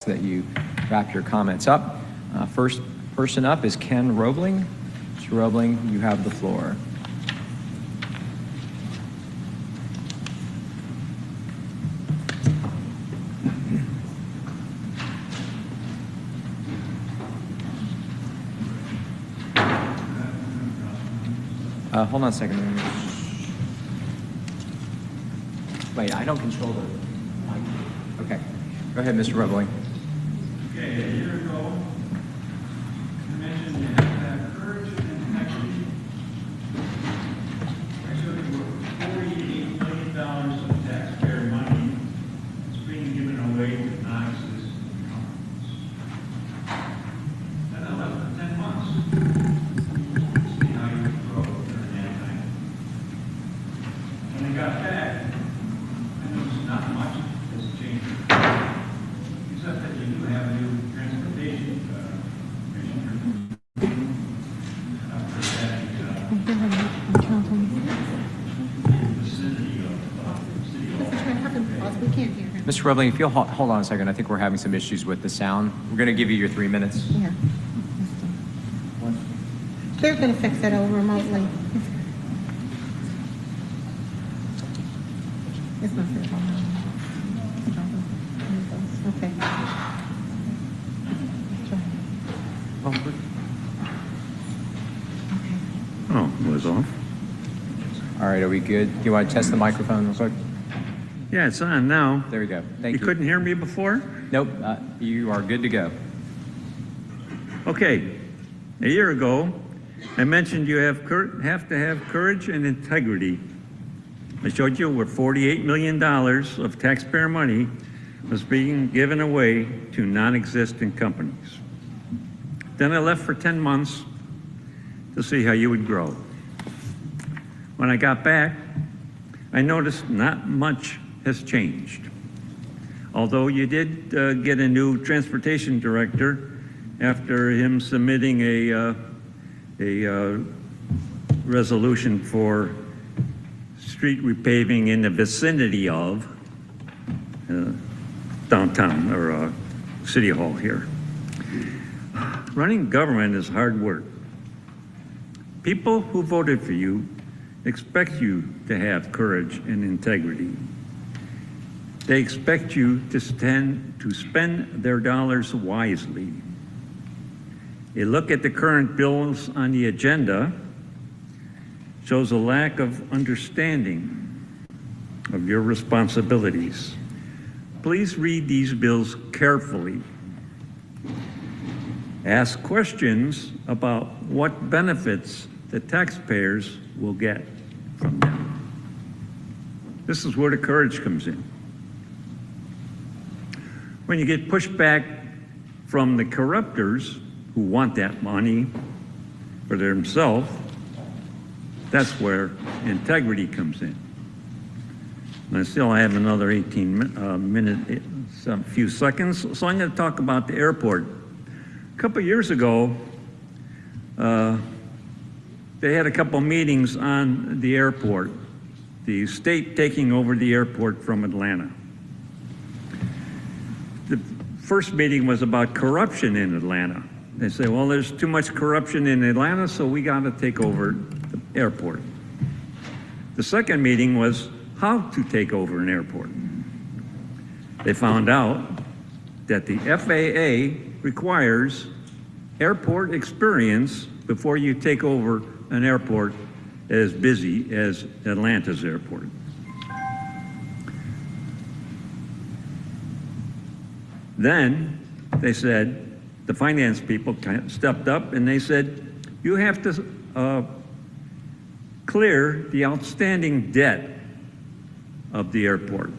that you wrap your comments up. First person up is Ken Roebling. Mr. Roebling, you have the floor. Hold on a second. Wait, I don't control the mic. Okay. Go ahead, Mr. Roebling. Okay, a year ago, you mentioned you have to have courage and integrity. I showed you $48 million of taxpayer money that's being given away to non-existent companies. Then I left for 10 months. See how you grow during that time. When I got back, I noticed not much has changed. Except that you do have a new transportation commissioner. After that, vicinity of City Hall. We can't hear him. Mr. Roebling, if you'll hold on a second, I think we're having some issues with the sound. We're going to give you your 3 minutes. Yeah. They're going to fix it over remotely. It's not their problem. Okay. Oh, it was off? All right, are we good? Do you want to test the microphone real quick? Yeah, it's on now. There we go. Thank you. You couldn't hear me before? Nope, you are good to go. Okay, a year ago, I mentioned you have to have courage and integrity. I showed you where $48 million of taxpayer money was being given away to non-existent companies. Then I left for 10 months to see how you would grow. When I got back, I noticed not much has changed. Although you did get a new transportation director after him submitting a resolution for street repaving in the vicinity of downtown or City Hall here. Running government is hard work. People who voted for you expect you to have courage and integrity. They expect you to spend their dollars wisely. A look at the current bills on the agenda shows a lack of understanding of your responsibilities. Please read these bills carefully. Ask questions about what benefits the taxpayers will get from them. This is where the courage comes in. When you get pushed back from the corruptors who want that money for themselves, that's where integrity comes in. And I still have another 18 minutes, a few seconds, so I'm going to talk about the airport. A couple years ago, they had a couple meetings on the airport, the state taking over the airport from Atlanta. The first meeting was about corruption in Atlanta. They say, well, there's too much corruption in Atlanta, so we got to take over the airport. The second meeting was how to take over an airport. They found out that the FAA requires airport experience before you take over an airport as busy as Atlanta's airport. Then they said, the finance people stepped up and they said, you have to clear the outstanding debt of the airport.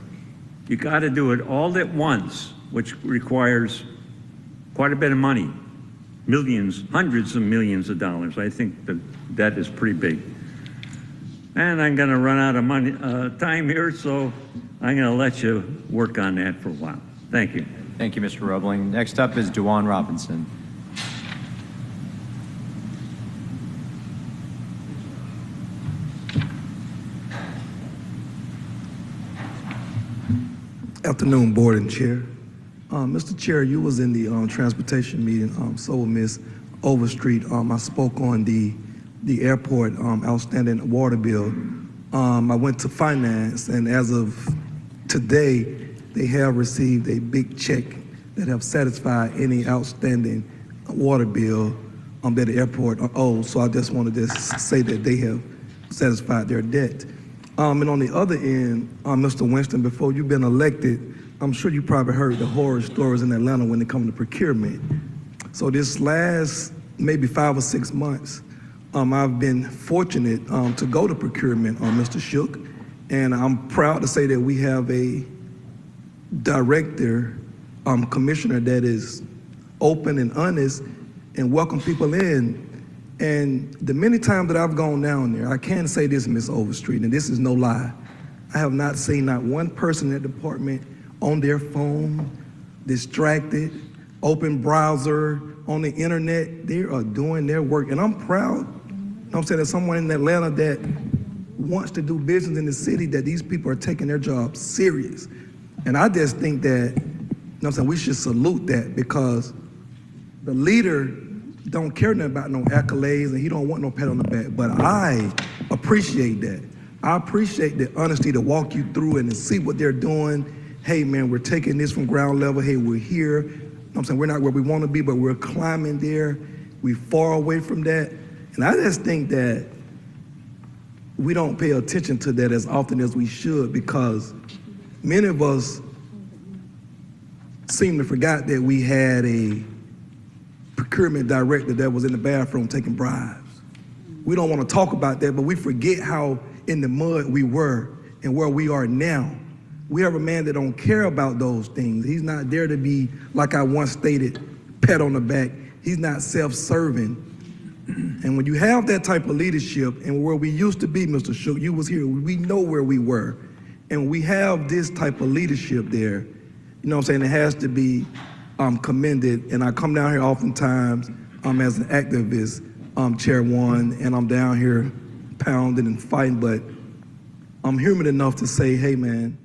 You got to do it all at once, which requires quite a bit of money, millions, hundreds of millions of dollars. I think the debt is pretty big. And I'm going to run out of money, time here, so I'm going to let you work on that for a while. Thank you. Thank you, Mr. Roebling. Next up is DeJuan Robinson. Afternoon, Board and Chair. Mr. Chair, you was in the transportation meeting, so was Ms. Overstreet. I spoke on the airport outstanding water bill. I went to finance, and as of today, they have received a big check that have satisfied any outstanding water bill that the airport owes. So I just wanted to say that they have satisfied their debt. And on the other end, Mr. Winston, before you've been elected, I'm sure you probably heard the horror stories in Atlanta when it comes to procurement. So this last maybe 5 or 6 months, I've been fortunate to go to procurement, Mr. Shook, and I'm proud to say that we have a director, commissioner that is open and honest and welcome people in. And the many times that I've gone down there, I can say this, Ms. Overstreet, and this is no lie, I have not seen not one person in the department on their phone, distracted, open browser, on the internet. They are doing their work. And I'm proud, I'm saying, as someone in Atlanta that wants to do business in the city, that these people are taking their job serious. And I just think that, I'm saying, we should salute that, because the leader don't care nothing about no accolades and he don't want no pat on the back. But I appreciate that. I appreciate the honesty to walk you through and to see what they're doing. Hey man, we're taking this from ground level. Hey, we're here. I'm saying, we're not where we want to be, but we're climbing there. We're far away from that. And I just think that we don't pay attention to that as often as we should, because many of us seem to forget that we had a procurement director that was in the bathroom taking bribes. We don't want to talk about that, but we forget how in the mud we were and where we are now. We have a man that don't care about those things. He's not there to be, like I once stated, pat on the back. He's not self-serving. And when you have that type of leadership, and where we used to be, Mr. Shook, you was here, we know where we were. And we have this type of leadership there, you know what I'm saying, it has to be commended. And I come down here oftentimes as an activist, Chair One, and I'm down here pounding and fighting, but I'm human enough to say, hey man,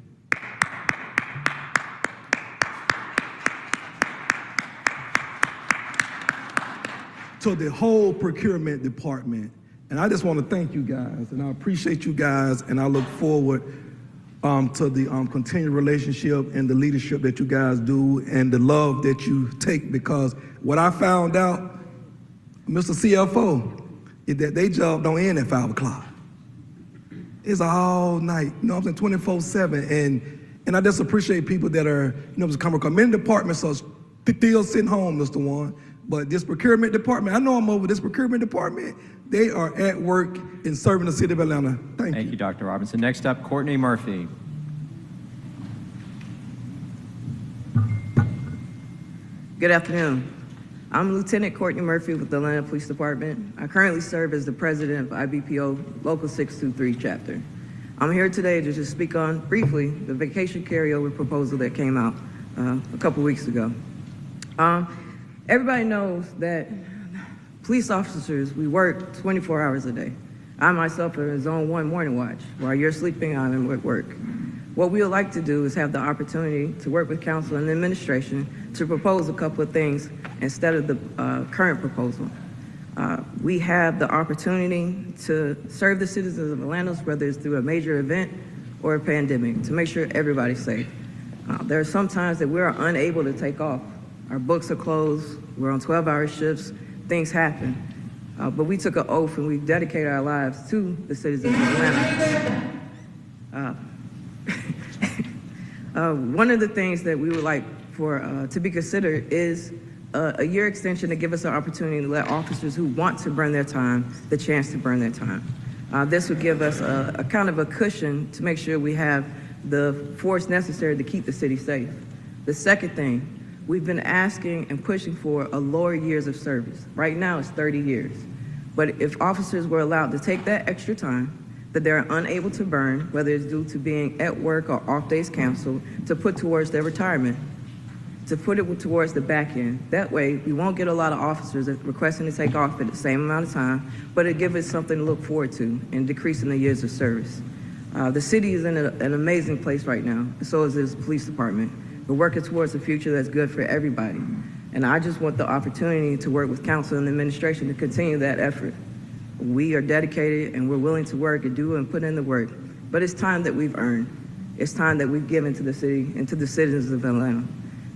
to the whole procurement department. And I just want to thank you guys, and I appreciate you guys, and I look forward to the continued relationship and the leadership that you guys do and the love that you take, because what I found out, Mr. CFO, is that they job don't end at 5 o'clock. It's all night, you know what I'm saying, 24/7. And I just appreciate people that are, you know, come from many departments are still sitting home, Mr. Warren. But this procurement department, I know I'm over this procurement department, they are at work in serving the city of Atlanta. Thank you. Thank you, Dr. Robinson. Next up, Courtney Murphy. Good afternoon. I'm Lieutenant Courtney Murphy with the Atlanta Police Department. I currently serve as the president of IBPO Local 623 chapter. I'm here today to just speak on, briefly, the vacation carryover proposal that came out a couple weeks ago. Everybody knows that police officers, we work 24 hours a day. I myself am in Zone 1 morning watch. While you're sleeping, I'm at work. What we would like to do is have the opportunity to work with council and administration to propose a couple of things instead of the current proposal. We have the opportunity to serve the citizens of Atlanta, whether it's through a major event or a pandemic, to make sure everybody's safe. There are some times that we're unable to take off. Our books are closed, we're on 12-hour shifts, things happen. But we took an oath and we dedicated our lives to the citizens of Atlanta. One of the things that we would like for to be considered is a year extension to give us an opportunity to let officers who want to burn their time the chance to burn their time. This would give us a kind of a cushion to make sure we have the force necessary to keep the city safe. The second thing, we've been asking and pushing for a lower years of service. Right now it's 30 years. But if officers were allowed to take that extra time that they're unable to burn, whether it's due to being at work or off days canceled, to put towards their retirement, to put it towards the back end. That way, we won't get a lot of officers requesting to take off at the same amount of time, but it gives us something to look forward to in decreasing the years of service. The city is in an amazing place right now, and so is this police department. We're working towards a future that's good for everybody. And I just want the opportunity to work with council and administration to continue that effort. We are dedicated and we're willing to work and do and put in the work. But it's time that we've earned. It's time that we've given to the city and to the citizens of Atlanta.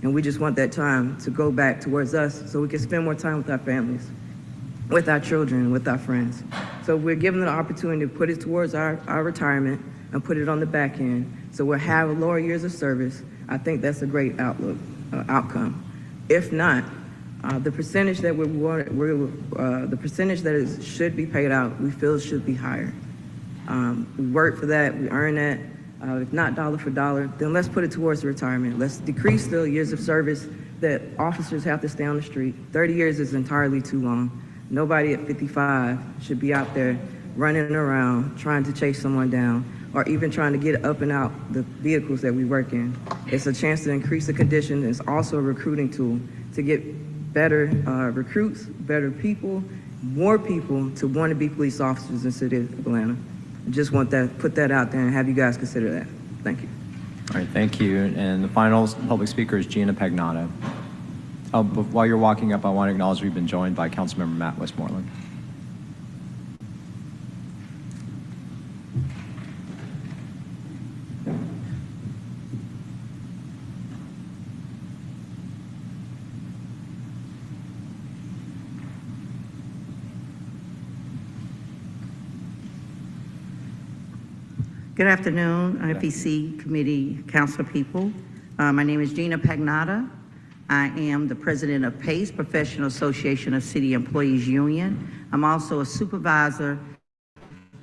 And we just want that time to go back towards us so we can spend more time with our families, with our children, with our friends. So we're given the opportunity to put it towards our retirement and put it on the back end. So we'll have lower years of service. I think that's a great outcome. If not, the percentage that the percentage that should be paid out, we feel should be higher. We work for that, we earn that. If not dollar for dollar, then let's put it towards the retirement. Let's decrease the years of service that officers have to stay on the street. 30 years is entirely too long. Nobody at 55 should be out there running around trying to chase someone down or even trying to get up and out the vehicles that we work in. It's a chance to increase the condition. It's also a recruiting tool to get better recruits, better people, more people to want to be police officers in the city of Atlanta. I just want to put that out there and have you guys consider that. Thank you. All right, thank you. And the final public speaker is Gina Pagnotta. Oh, but while you're walking up, I want to acknowledge we've been joined by Councilmember Matt Westmoreland. Good afternoon, IPC Committee Council people. My name is Gina Pagnotta. I am the president of PACE, Professional Association of City Employees Union. I'm also a supervisor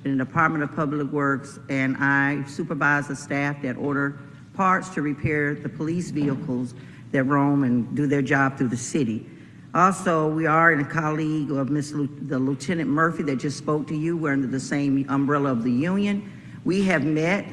in the Department of Public Works, and I supervise the staff that order parts to repair the police vehicles that roam and do their job through the city. Also, we are a colleague of the Lieutenant Murphy that just spoke to you. We're under the same umbrella of the union. We have met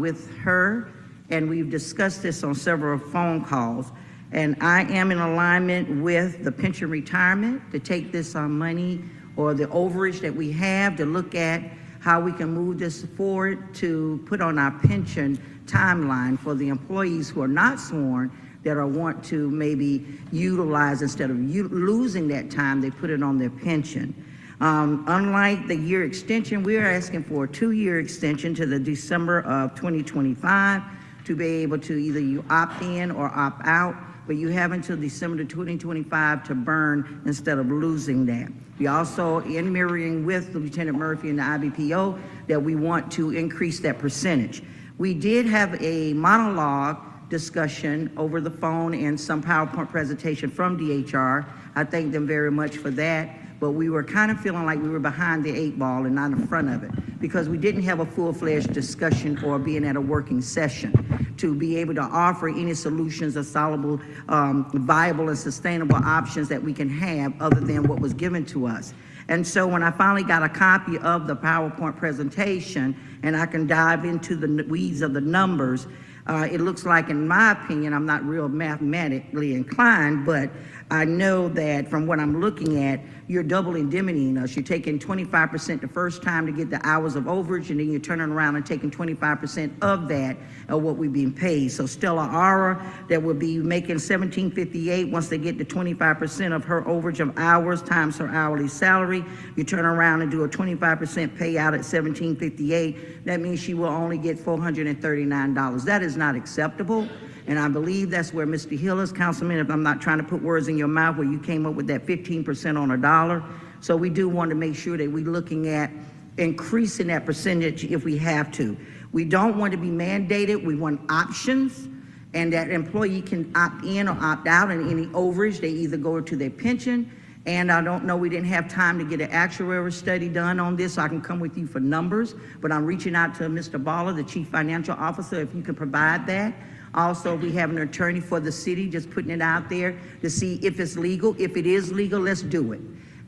with her, and we've discussed this on several phone calls. And I am in alignment with the pension retirement to take this money or the overage that we have to look at how we can move this forward to put on our pension timeline for the employees who are not sworn that are want to maybe utilize, instead of losing that time, they put it on their pension. Unlike the year extension, we are asking for a 2-year extension to the December of 2025 to be able to either you opt in or opt out, but you have until December 2025 to burn instead of losing that. We also, in mirroring with Lieutenant Murphy and the IBPO, that we want to increase that percentage. We did have a monologue discussion over the phone and some PowerPoint presentation from DHR. I thank them very much for that. But we were kind of feeling like we were behind the 8 ball and not in front of it, because we didn't have a full-fledged discussion or being at a working session to be able to offer any solutions or soluble, viable and sustainable options that we can have other than what was given to us. And so when I finally got a copy of the PowerPoint presentation and I can dive into the weeds of the numbers, it looks like, in my opinion, I'm not real mathematically inclined, but I know that from what I'm looking at, you're double indemnitying us. You're taking 25% the first time to get the hours of overage, and then you're turning around and taking 25% of that of what we're being paid. So Stella Ara, that will be making $17.58 once they get the 25% of her overage of hours times her hourly salary. You turn around and do a 25% payout at $17.58. That means she will only get $439. That is not acceptable. And I believe that's where Mr. Hill is, Councilman, if I'm not trying to put words in your mouth, where you came up with that 15% on a dollar. So we do want to make sure that we're looking at increasing that percentage if we have to. We don't want to be mandated. We want options, and that employee can opt in or opt out, and any overage, they either go to their pension. And I don't know, we didn't have time to get an actuarial study done on this, so I can come with you for numbers, but I'm reaching out to Mr. Baller, the Chief Financial Officer, if you can provide that. Also, we have an attorney for the city, just putting it out there to see if it's legal. If it is legal, let's do it.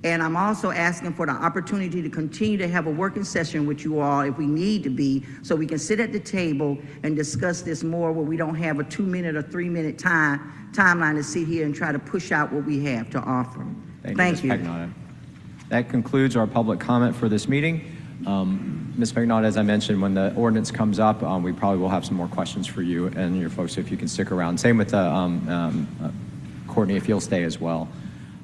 And I'm also asking for the opportunity to continue to have a working session with you all if we need to be, so we can sit at the table and discuss this more, where we don't have a 2-minute or 3-minute timeline to sit here and try to push out what we have to offer. Thank you. That concludes our public comment for this meeting. Ms. Pagnotta, as I mentioned, when the ordinance comes up, we probably will have some more questions for you and your folks, so if you can stick around. Same with Courtney, if you'll stay as well.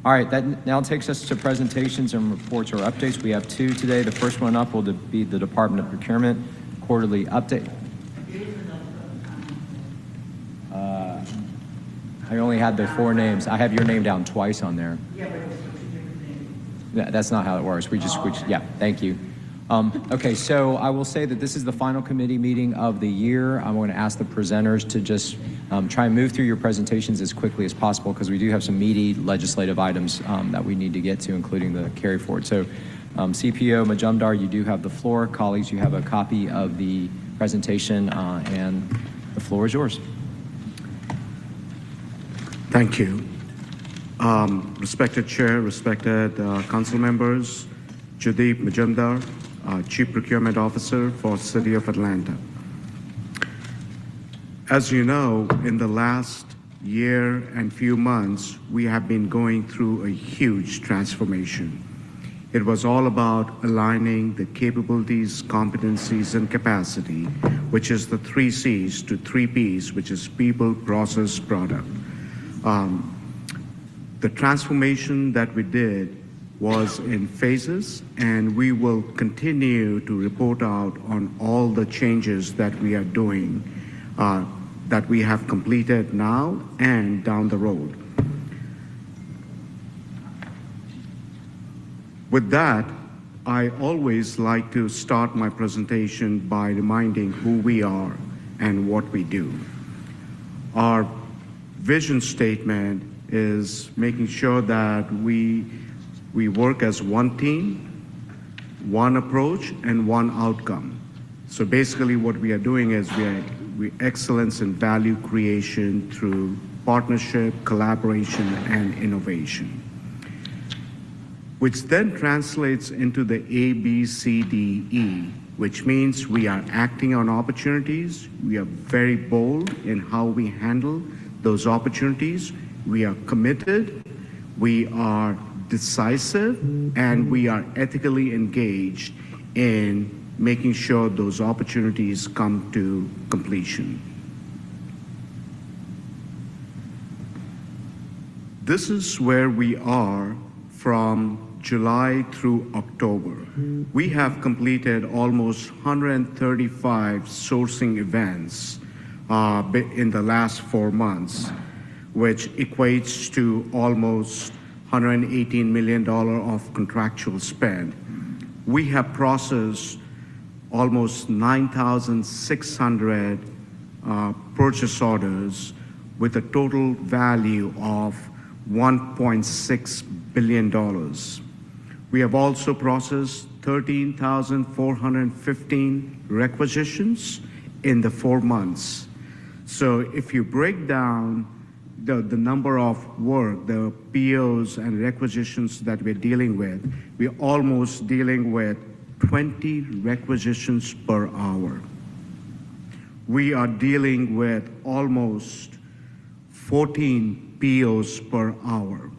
All right, that now takes us to presentations and reports or updates. We have two today. The first one up will be the Department of Procurement quarterly update. I only had the 4 names. I have your name down twice on there. Yeah, but it's for 2 different things. That's not how it works. We just, yeah, thank you. Okay, so I will say that this is the final committee meeting of the year. I'm going to ask the presenters to just try and move through your presentations as quickly as possible because we do have some meaty legislative items that we need to get to, including the carry forward. So CPO Majumdar, you do have the floor. Colleagues, you have a copy of the presentation and the floor is yours. Thank you. Respected Chair, respected Council members, Judeep Majumdar, Chief Procurement Officer for City of Atlanta. As you know, in the last year and few months, we have been going through a huge transformation. It was all about aligning the capabilities, competencies, and capacity, which is the 3 C's to 3 P's, which is people, process, product. The transformation that we did was in phases, and we will continue to report out on all the changes that we are doing, that we have completed now and down the road. With that, I always like to start my presentation by reminding who we are and what we do. Our vision statement is making sure that we work as one team, one approach, and one outcome. So basically what we are doing is we excellence in value creation through partnership, collaboration, and innovation, which then translates into the ABCDE, which means we are acting on opportunities. We are very bold in how we handle those opportunities. We are committed, we are decisive, and we are ethically engaged in making sure those opportunities come to completion. This is where we are from July through October. We have completed almost 135 sourcing events in the last 4 months, which equates to almost $118 million of contractual spend. We have processed almost 9,600 purchase orders with a total value of $1.6 billion. We have also processed 13,415 requisitions in the 4 months. So if you break down the number of work, the POs and requisitions that we're dealing with, we're almost dealing with 20 requisitions per hour. We are dealing with almost 14 POs per hour.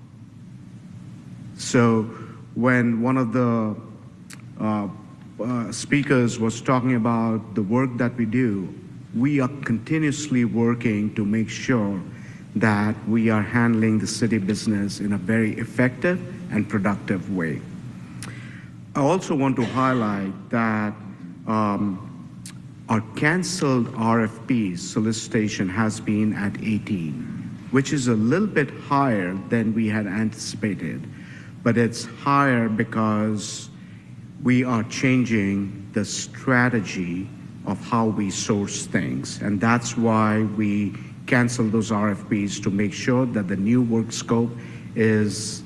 So when one of the speakers was talking about the work that we do, we are continuously working to make sure that we are handling the city business in a very effective and productive way. I also want to highlight that our canceled RFP solicitation has been at 18, which is a little bit higher than we had anticipated, but it's higher because we are changing the strategy of how we source things, and that's why we cancel those RFPs to make sure that the new work scope is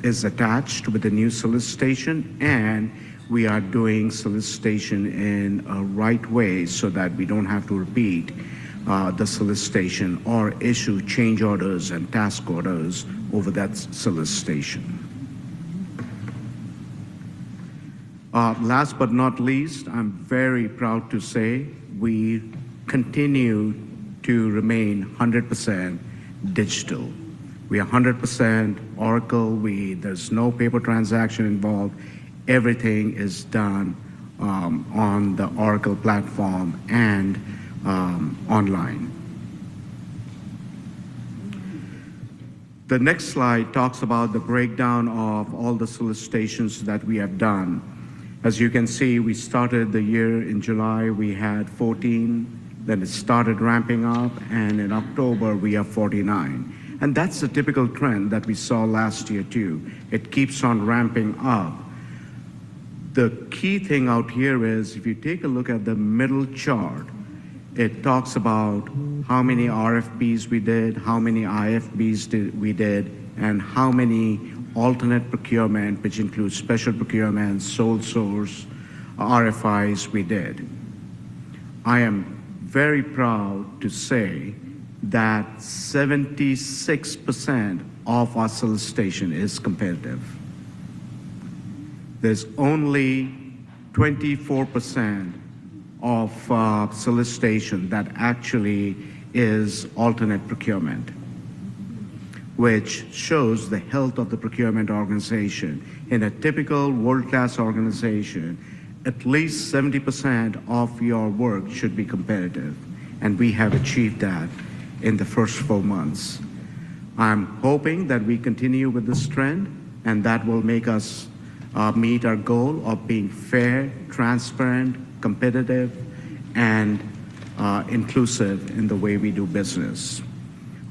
attached with the new solicitation, and we are doing solicitation in a right way so that we don't have to repeat the solicitation or issue change orders and task orders over that solicitation. Last but not least, I'm very proud to say we continue to remain 100% digital. We are 100% Oracle. There's no paper transaction involved. Everything is done on the Oracle platform and online. The next slide talks about the breakdown of all the solicitations that we have done. As you can see, we started the year in July, we had 14, then it started ramping up, and in October we have 49. And that's the typical trend that we saw last year too. It keeps on ramping up. The key thing out here is, if you take a look at the middle chart, it talks about how many RFPs we did, how many IFBs we did, and how many alternate procurement, which includes special procurement, sole source, RFIs we did. I am very proud to say that 76% of our solicitation is competitive. There's only 24% of solicitation that actually is alternate procurement, which shows the health of the procurement organization. In a typical world-class organization, at least 70% of your work should be competitive, and we have achieved that in the first 4 months. I'm hoping that we continue with this trend, and that will make us meet our goal of being fair, transparent, competitive, and inclusive in the way we do business.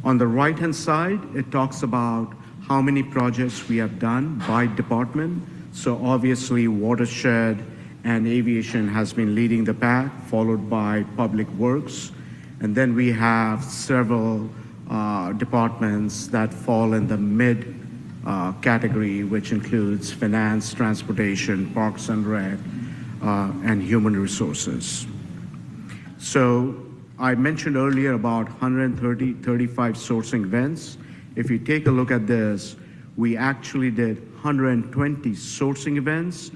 On the right-hand side, it talks about how many projects we have done by department. So obviously, watershed and aviation has been leading the pack, followed by public works. And then we have several departments that fall in the mid category, which includes finance, transportation, parks and rec, and human resources. So I mentioned earlier about 135 sourcing events. If you take a look at this, we actually did 120 sourcing events.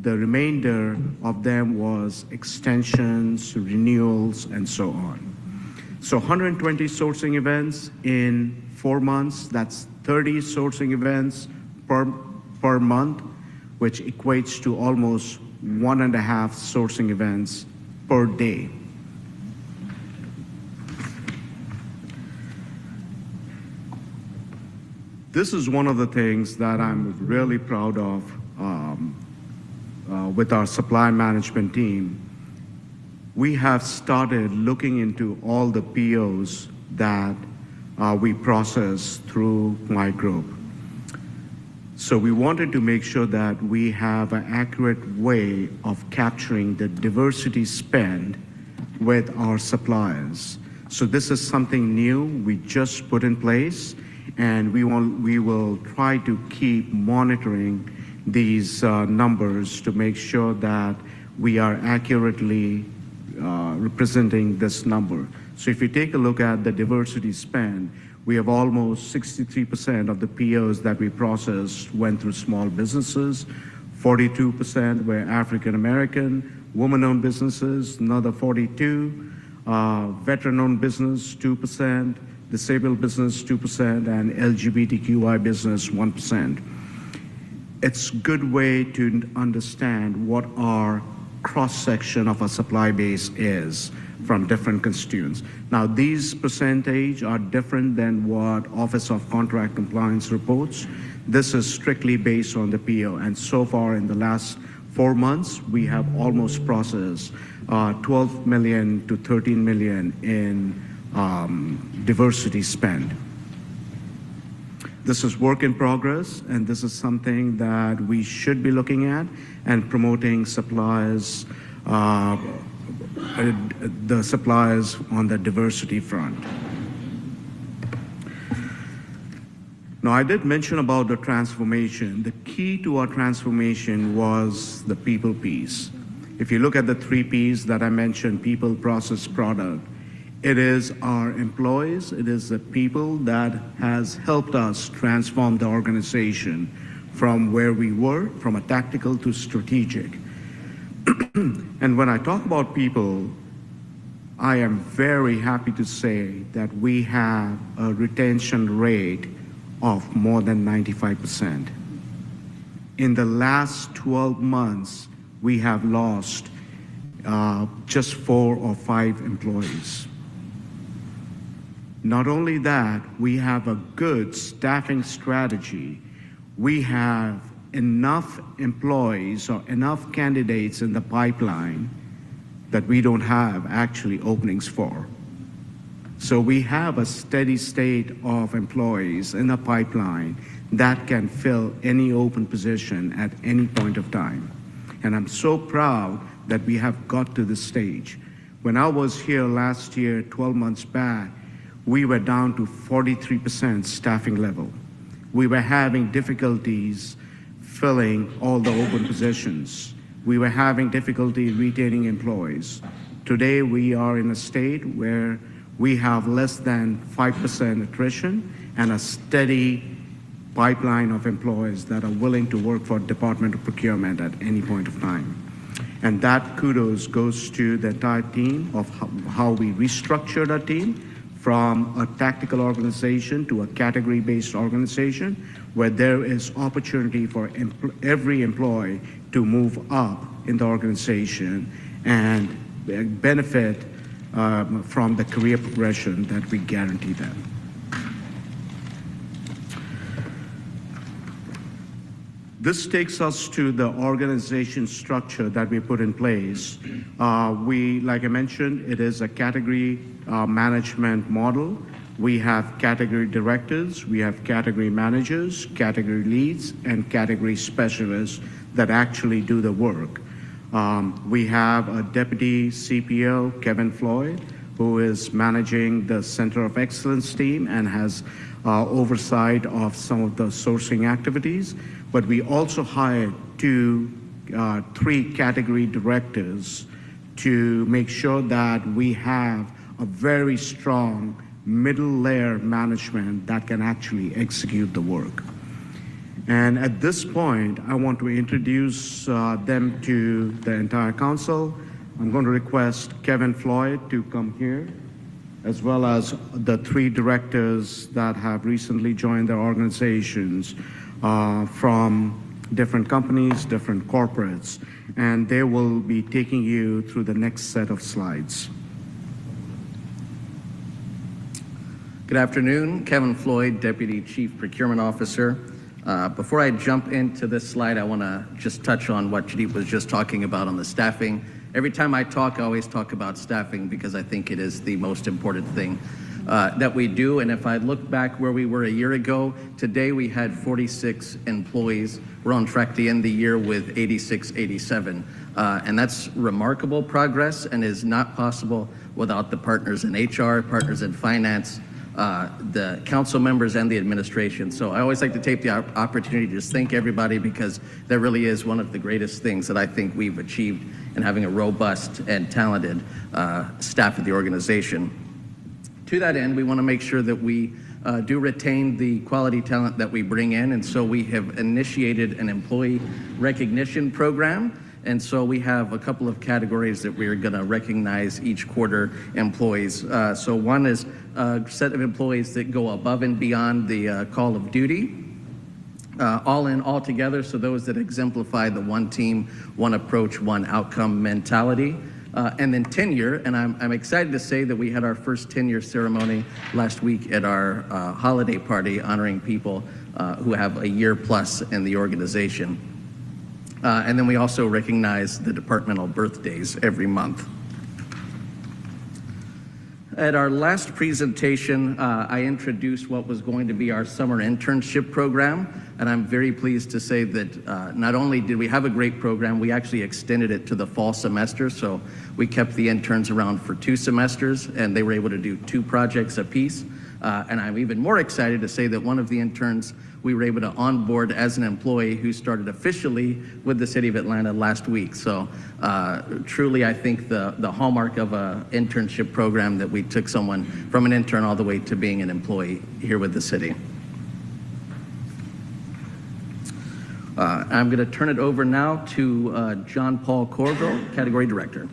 The remainder of them was extensions, renewals, and so on. So 120 sourcing events in 4 months, that's 30 sourcing events per month, which equates to almost 1.5 sourcing events per day. This is one of the things that I'm really proud of with our supply management team. We have started looking into all the POs that we process through my group. So we wanted to make sure that we have an accurate way of capturing the diversity spend with our suppliers. So this is something new we just put in place, and we will try to keep monitoring these numbers to make sure that we are accurately representing this number. So if you take a look at the diversity spend, we have almost 63% of the POs that we processed went through small businesses, 42% were African American, woman-owned businesses, another 42, veteran-owned business, 2%, disabled business, 2%, and LGBTQI business, 1%. It's a good way to understand what our cross-section of our supply base is from different constituents. Now, these percentage are different than what Office of Contract Compliance reports. This is strictly based on the PO, and so far in the last 4 months, we have almost processed 12 million to 13 million in diversity spend. This is work in progress, and this is something that we should be looking at and promoting suppliers, the suppliers on the diversity front. Now, I did mention about the transformation. The key to our transformation was the people piece. If you look at the 3 Ps that I mentioned, people, process, product, it is our employees, it is the people that has helped us transform the organization from where we were, from a tactical to strategic. And when I talk about people, I am very happy to say that we have a retention rate of more than 95%. In the last 12 months, we have lost just 4 or 5 employees. Not only that, we have a good staffing strategy. We have enough employees or enough candidates in the pipeline that we don't have actually openings for. So we have a steady state of employees in the pipeline that can fill any open position at any point of time. And I'm so proud that we have got to this stage. When I was here last year, 12 months back, we were down to 43% staffing level. We were having difficulties filling all the open positions. We were having difficulty retaining employees. Today, we are in a state where we have less than 5% attrition and a steady pipeline of employees that are willing to work for Department of Procurement at any point of time. And that kudos goes to the entire team of how we restructured our team from a tactical organization to a category-based organization where there is opportunity for every employee to move up in the organization and benefit from the career progression that we guarantee them. This takes us to the organization structure that we put in place. Like I mentioned, it is a category management model. We have category directors, we have category managers, category leads, and category specialists that actually do the work. We have a deputy CPO, Kevin Floyd, who is managing the Center of Excellence team and has oversight of some of the sourcing activities. But we also hired 3 category directors to make sure that we have a very strong middle layer management that can actually execute the work. And at this point, I want to introduce them to the entire council. I'm going to request Kevin Floyd to come here, as well as the 3 directors that have recently joined their organizations from different companies, different corporates, and they will be taking you through the next set of slides. Good afternoon, Kevin Floyd, Deputy Chief Procurement Officer. Before I jump into this slide, I want to just touch on what Jadip was just talking about on the staffing. Every time I talk, I always talk about staffing because I think it is the most important thing that we do. And if I look back where we were a year ago, today we had 46 employees. We're on track to end the year with 86, 87. And that's remarkable progress and is not possible without the partners in HR, partners in finance, the council members and the administration. So I always like to take the opportunity to just thank everybody because that really is one of the greatest things that I think we've achieved in having a robust and talented staff at the organization. To that end, we want to make sure that we do retain the quality talent that we bring in, and so we have initiated an employee recognition program. And so we have a couple of categories that we're going to recognize each quarter employees. So one is a set of employees that go above and beyond the call of duty, all in, all together. So those that exemplify the one team, one approach, one outcome mentality. And then tenure, and I'm excited to say that we had our first tenure ceremony last week at our holiday party honoring people who have a year plus in the organization. And then we also recognize the departmental birthdays every month. At our last presentation, I introduced what was going to be our summer internship program, and I'm very pleased to say that not only did we have a great program, we actually extended it to the fall semester, so we kept the interns around for 2 semesters, and they were able to do 2 projects apiece. And I'm even more excited to say that one of the interns we were able to onboard as an employee who started officially with the City of Atlanta last week. So truly, I think the hallmark of an internship program that we took someone from an intern all the way to being an employee here with the city. I'm going to turn it over now to John Paul Corville, Category Director.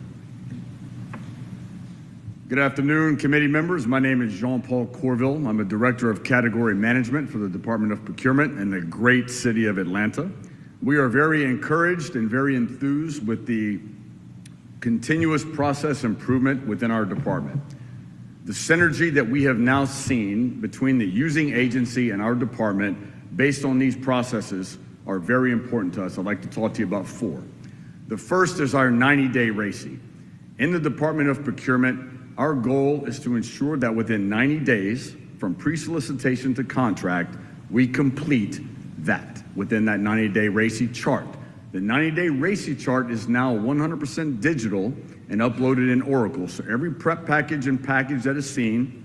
Good afternoon, committee members. My name is Jean-Paul Corville. I'm a Director of Category Management for the Department of Procurement in the great city of Atlanta. We are very encouraged and very enthused with the continuous process improvement within our department. The synergy that we have now seen between the using agency and our department based on these processes are very important to us. I'd like to talk to you about 4. The first is our 90-day RACI. In the Department of Procurement, our goal is to ensure that within 90 days, from pre-solicitation to contract, we complete that within that 90-day RACI chart. The 90-day RACI chart is now 100% digital and uploaded in Oracle. So every prep package and package that is seen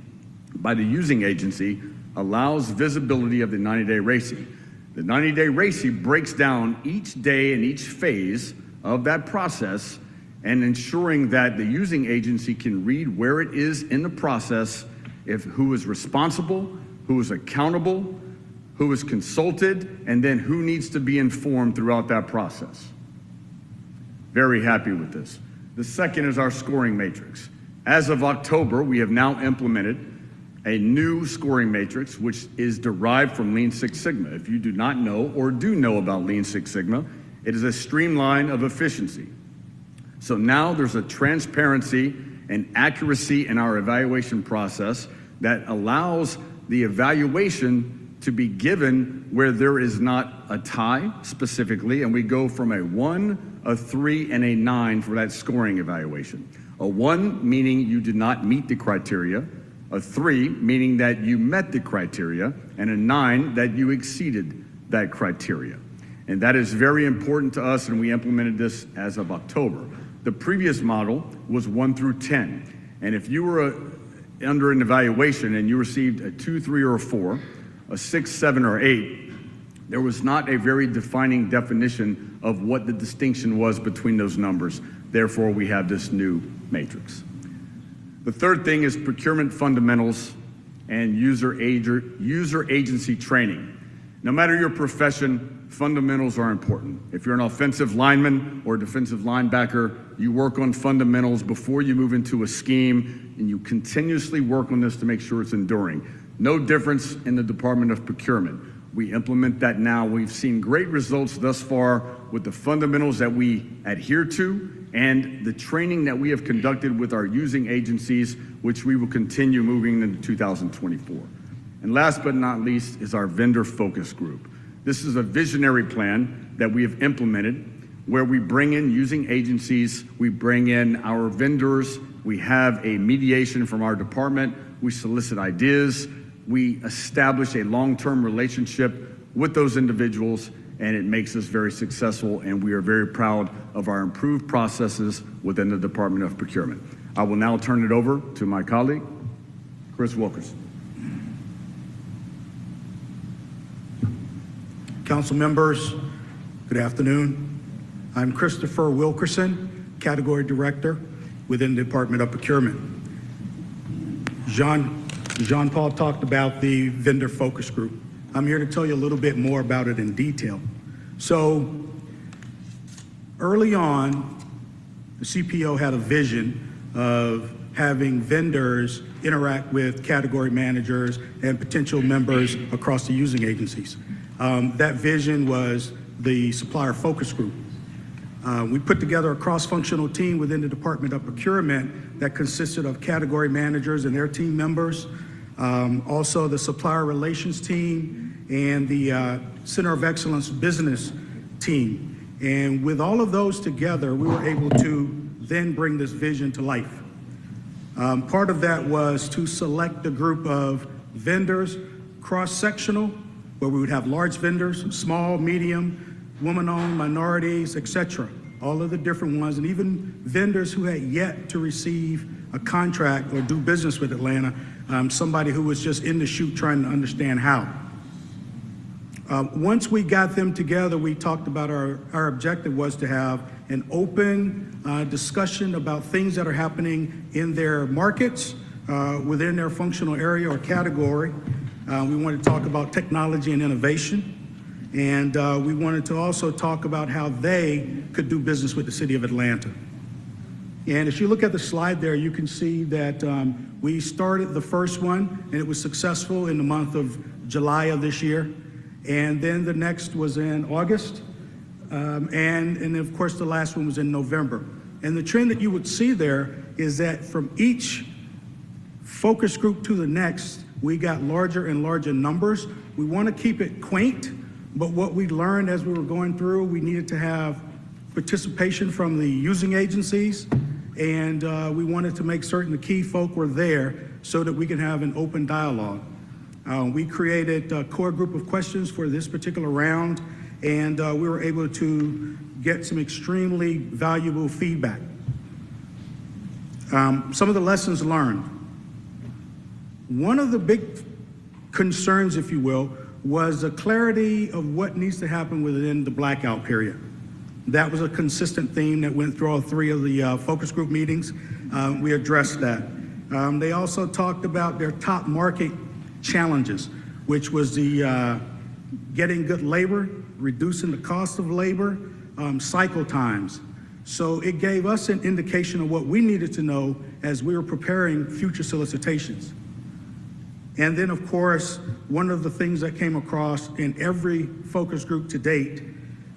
by the using agency allows visibility of the 90-day RACI. The 90-day RACI breaks down each day and each phase of that process and ensuring that the using agency can read where it is in the process, who is responsible, who is accountable, who is consulted, and then who needs to be informed throughout that process. Very happy with this. The second is our scoring matrix. As of October, we have now implemented a new scoring matrix, which is derived from Lean Six Sigma. If you do not know or do know about Lean Six Sigma, it is a streamline of efficiency. So now there's a transparency and accuracy in our evaluation process that allows the evaluation to be given where there is not a tie specifically, and we go from a 1, a 3, and a 9 for that scoring evaluation. A 1 meaning you did not meet the criteria, a 3 meaning that you met the criteria, and a 9 that you exceeded that criteria. And that is very important to us, and we implemented this as of October. The previous model was 1 through 10, and if you were under an evaluation and you received a 2, 3, or a 4, a 6, 7, or 8, there was not a very defining definition of what the distinction was between those numbers. Therefore, we have this new matrix. The third thing is procurement fundamentals and user agency training. No matter your profession, fundamentals are important. If you're an offensive lineman or defensive linebacker, you work on fundamentals before you move into a scheme, and you continuously work on this to make sure it's enduring. No difference in the Department of Procurement. We implement that now. We've seen great results thus far with the fundamentals that we adhere to and the training that we have conducted with our using agencies, which we will continue moving into 2024. And last but not least is our vendor focus group. This is a visionary plan that we have implemented where we bring in using agencies, we bring in our vendors, we have a mediation from our department, we solicit ideas, we establish a long-term relationship with those individuals, and it makes us very successful, and we are very proud of our improved processes within the Department of Procurement. I will now turn it over to my colleague, Chris Wilkerson. Council members, good afternoon. I'm Christopher Wilkerson, Category Director within the Department of Procurement. Jean-Paul talked about the vendor focus group. I'm here to tell you a little bit more about it in detail. So early on, the CPO had a vision of having vendors interact with category managers and potential members across the using agencies. That vision was the supplier focus group. We put together a cross-functional team within the Department of Procurement that consisted of category managers and their team members, also the supplier relations team and the Center of Excellence business team. And with all of those together, we were able to then bring this vision to life. Part of that was to select a group of vendors, cross-sectional, where we would have large vendors, small, medium, woman-owned, minorities, etc. All of the different ones, and even vendors who had yet to receive a contract or do business with Atlanta, somebody who was just in the chute trying to understand how. Once we got them together, we talked about our objective was to have an open discussion about things that are happening in their markets, within their functional area or category. We wanted to talk about technology and innovation. And we wanted to also talk about how they could do business with the city of Atlanta. And if you look at the slide there, you can see that we started the first one, and it was successful in the month of July of this year. And then the next was in August. and of course, the last one was in November. And the trend that you would see there is that from each focus group to the next, we got larger and larger numbers. We want to keep it quaint, but what we learned as we were going through, we needed to have participation from the using agencies, and we wanted to make certain the key folk were there so that we can have an open dialogue. We created a core group of questions for this particular round, and we were able to get some extremely valuable feedback. Some of the lessons learned. One of the big concerns, if you will, was the clarity of what needs to happen within the blackout period. That was a consistent theme that went through all three of the focus group meetings. We addressed that. They also talked about their top market challenges, which was the getting good labor, reducing the cost of labor, cycle times. So it gave us an indication of what we needed to know as we were preparing future solicitations. And then, of course, one of the things that came across in every focus group to date,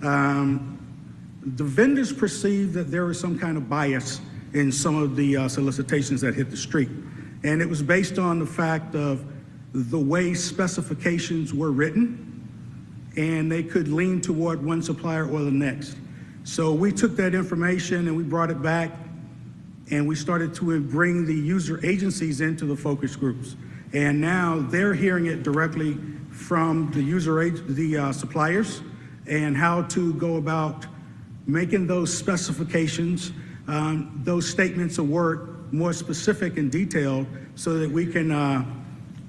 the vendors perceived that there was some kind of bias in some of the solicitations that hit the street. And it was based on the fact of the way specifications were written, and they could lean toward one supplier or the next. So we took that information and we brought it back, and we started to bring the user agencies into the focus groups. And now they're hearing it directly from the suppliers, and how to go about making those specifications, those statements of work more specific and detailed, so that we can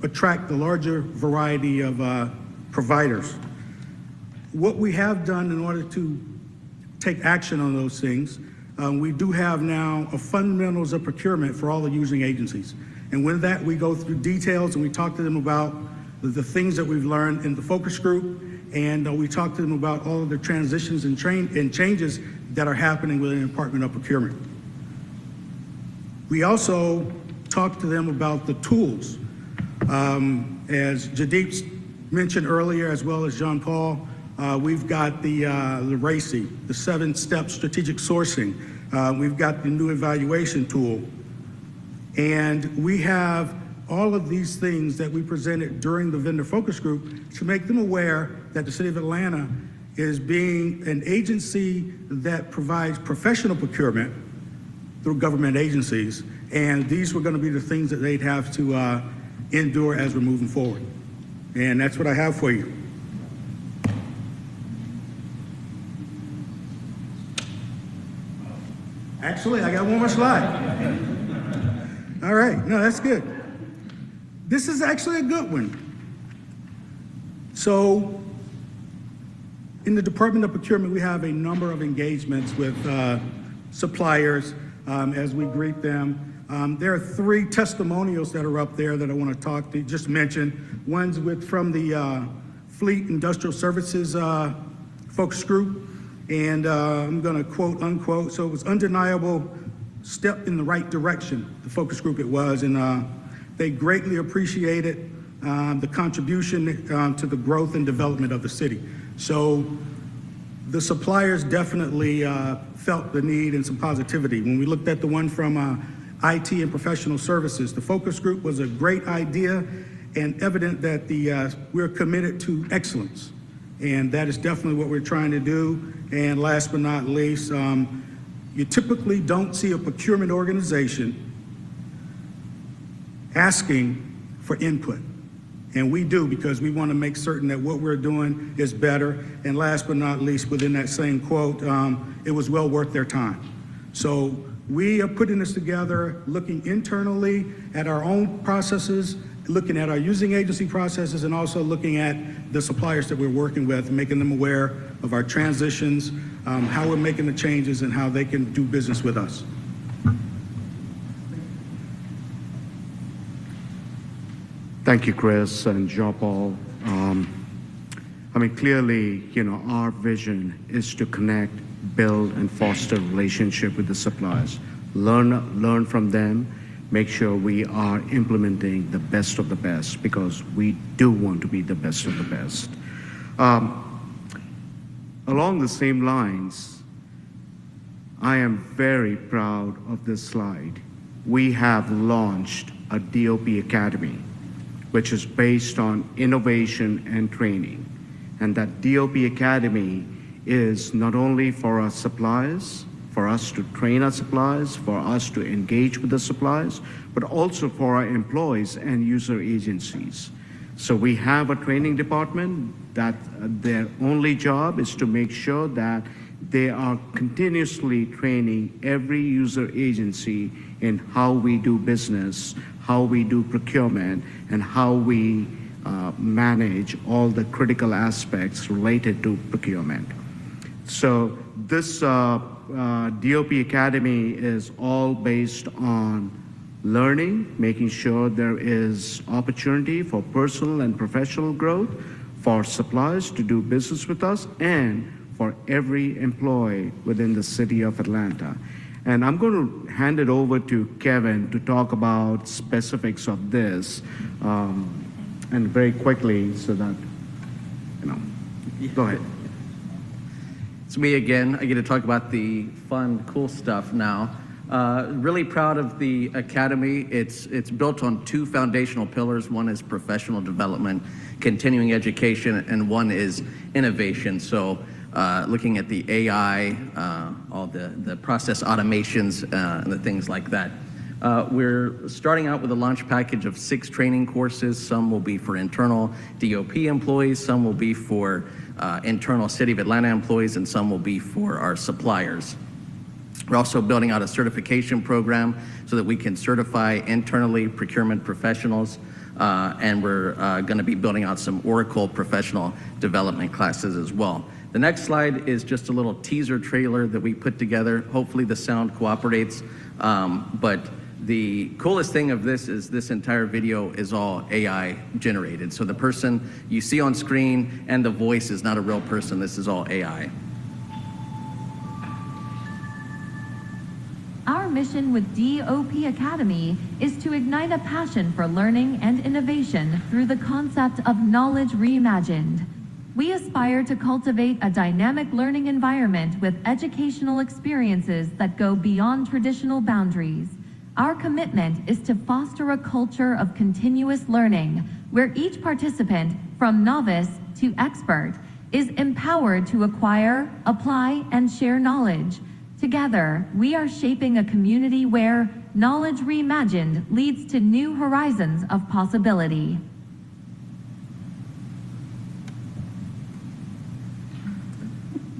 attract the larger variety of providers. What we have done in order to take action on those things, we do have now a fundamentals of procurement for all the using agencies. And with that, we go through details and we talk to them about the things that we've learned in the focus group, and we talk to them about all of the transitions and changes that are happening within the Department of Procurement. We also talk to them about the tools. As Jadeep mentioned earlier, as well as John Paul, we've got the RACI, the 7-step strategic sourcing. We've got the new evaluation tool. And we have all of these things that we presented during the vendor focus group to make them aware that the City of Atlanta is being an agency that provides professional procurement through government agencies. And these were going to be the things that they'd have to endure as we're moving forward. And that's what I have for you. Actually, I got one more slide. All right, no, that's good. This is actually a good one. So, in the Department of Procurement, we have a number of engagements with suppliers as we greet them. There are 3 testimonials that are up there that I want to just mention. One's from the Fleet Industrial Services focus group, and I'm going to quote unquote. So it was undeniable step in the right direction, the focus group it was, and they greatly appreciated the contribution to the growth and development of the city. So the suppliers definitely felt the need and some positivity. When we looked at the one from IT and professional services, the focus group was a great idea and evident that we're committed to excellence. And that is definitely what we're trying to do. And last but not least, you typically don't see a procurement organization asking for input. And we do, because we want to make certain that what we're doing is better. And last but not least, within that same quote, it was well worth their time. So we are putting this together, looking internally at our own processes, looking at our using agency processes, and also looking at the suppliers that we're working with, making them aware of our transitions, how we're making the changes, and how they can do business with us. Thank you, Chris and Jean-Paul. Clearly, our vision is to connect, build, and foster relationship with the suppliers. Learn from them, make sure we are implementing the best of the best, because we do want to be the best of the best. Along the same lines, I am very proud of this slide. We have launched a DOP Academy, which is based on innovation and training. And that DOP Academy is not only for our suppliers, for us to train our suppliers, for us to engage with the suppliers, but also for our employees and user agencies. So we have a training department that their only job is to make sure that they are continuously training every user agency in how we do business, how we do procurement, and how we manage all the critical aspects related to procurement. So this DOP Academy is all based on learning, making sure there is opportunity for personal and professional growth, for suppliers to do business with us, and for every employee within the city of Atlanta. And I'm going to hand it over to Kevin to talk about specifics of this, and very quickly so that, go ahead. It's me again. I get to talk about the fun, cool stuff now. Really proud of the Academy. It's built on two foundational pillars. One is professional development, continuing education, and one is innovation. So looking at the AI, all the process automations, and the things like that. We're starting out with a launch package of 6 training courses. Some will be for internal DOP employees, some will be for internal City of Atlanta employees, and some will be for our suppliers. We're also building out a certification program so that we can certify internally procurement professionals, and we're going to be building out some Oracle professional development classes as well. The next slide is just a little teaser trailer that we put together. Hopefully the sound cooperates, but the coolest thing of this is this entire video is all AI generated. So the person you see on screen and the voice is not a real person. This is all AI. Our mission with DOP Academy is to ignite a passion for learning and innovation through the concept of knowledge reimagined. We aspire to cultivate a dynamic learning environment with educational experiences that go beyond traditional boundaries. Our commitment is to foster a culture of continuous learning, where each participant, from novice to expert, is empowered to acquire, apply, and share knowledge. Together, we are shaping a community where knowledge reimagined leads to new horizons of possibility.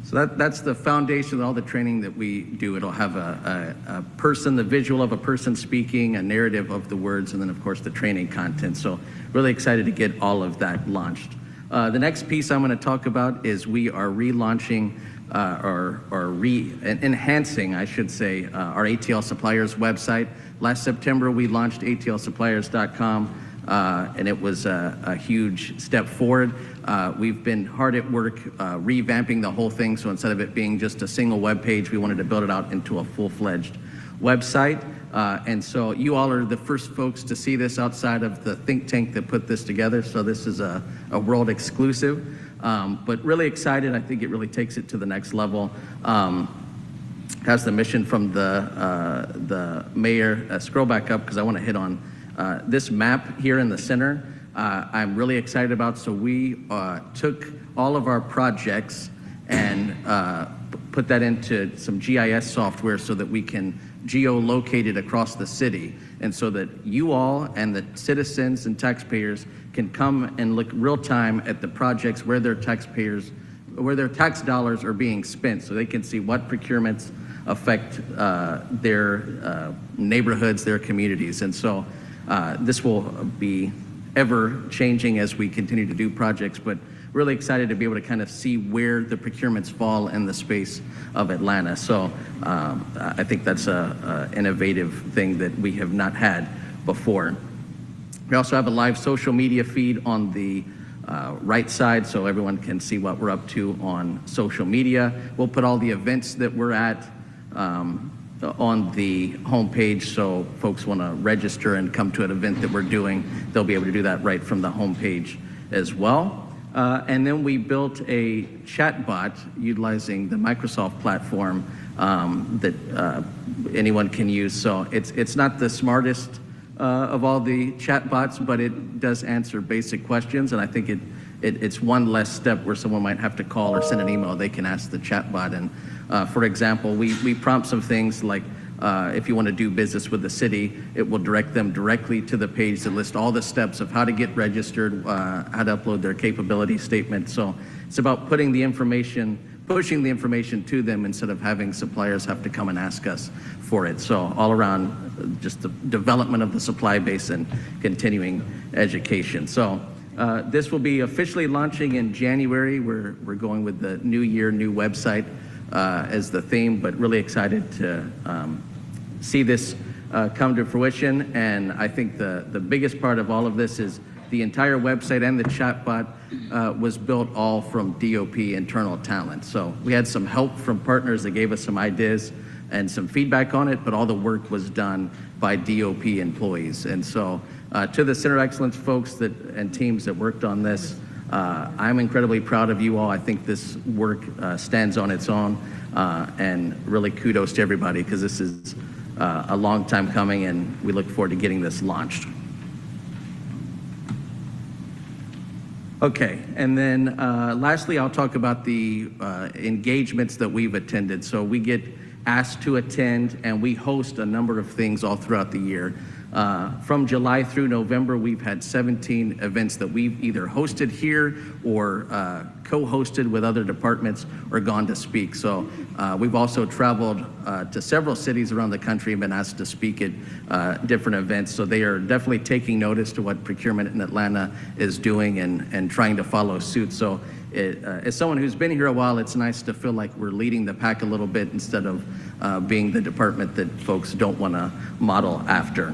So that's the foundation of all the training that we do. It'll have a person, the visual of a person speaking, a narrative of the words, and then of course the training content. So really excited to get all of that launched. The next piece I'm going to talk about is we are relaunching enhancing, I should say, our ATL Suppliers website. Last September we launched atlsuppliers.com. And it was a huge step forward. We've been hard at work revamping the whole thing, so instead of it being just a single web page, we wanted to build it out into a full-fledged website. And so you all are the first folks to see this outside of the think tank that put this together, so this is a world exclusive. But really excited. I think it really takes it to the next level. Has the mission from the mayor. Scroll back up because I want to hit on this map here in the center. I'm really excited about. So we took all of our projects and put that into some GIS software so that we can geolocate it across the city, and so that you all and the citizens and taxpayers can come and look real time at the projects where their tax dollars are being spent, so they can see what procurements affect their neighborhoods, their communities. And so this will be ever changing as we continue to do projects, but really excited to be able to kind of see where the procurements fall in the space of Atlanta. So I think that's an innovative thing that we have not had before. We also have a live social media feed on the right side, so everyone can see what we're up to on social media. We'll put all the events that we're at on the homepage, so folks want to register and come to an event that we're doing, they'll be able to do that right from the homepage as well. And then we built a chat bot utilizing the Microsoft platform that anyone can use. So it's not the smartest of all the chat bots, but it does answer basic questions. And I think it's one less step where someone might have to call or send an email. They can ask the chat bot. And for example, we prompt some things like, if you want to do business with the city, it will direct them directly to the page that lists all the steps of how to get registered, how to upload their capability statement. So it's about pushing the information to them instead of having suppliers have to come and ask us for it. So all around just the development of the supply base and continuing education. So this will be officially launching in January. We're going with the new year, new website as the theme, but really excited to see this come to fruition. And I think the biggest part of all of this is the entire website and the chatbot was built all from DOP internal talent. So we had some help from partners that gave us some ideas and some feedback on it, but all the work was done by DOP employees. And so to the Center of Excellence folks and teams that worked on this, I'm incredibly proud of you all. I think this work stands on its own, and really kudos to everybody, because this is a long time coming, and we look forward to getting this launched. Okay, and then lastly, I'll talk about the engagements that we've attended. So we get asked to attend, and we host a number of things all throughout the year. From July through November, we've had 17 events that we've either hosted here or co-hosted with other departments or gone to speak. So we've also traveled to several cities around the country and been asked to speak at different events. So they are definitely taking notice to what procurement in Atlanta is doing and trying to follow suit. So as someone who's been here a while, it's nice to feel like we're leading the pack a little bit instead of being the department that folks don't want to model after.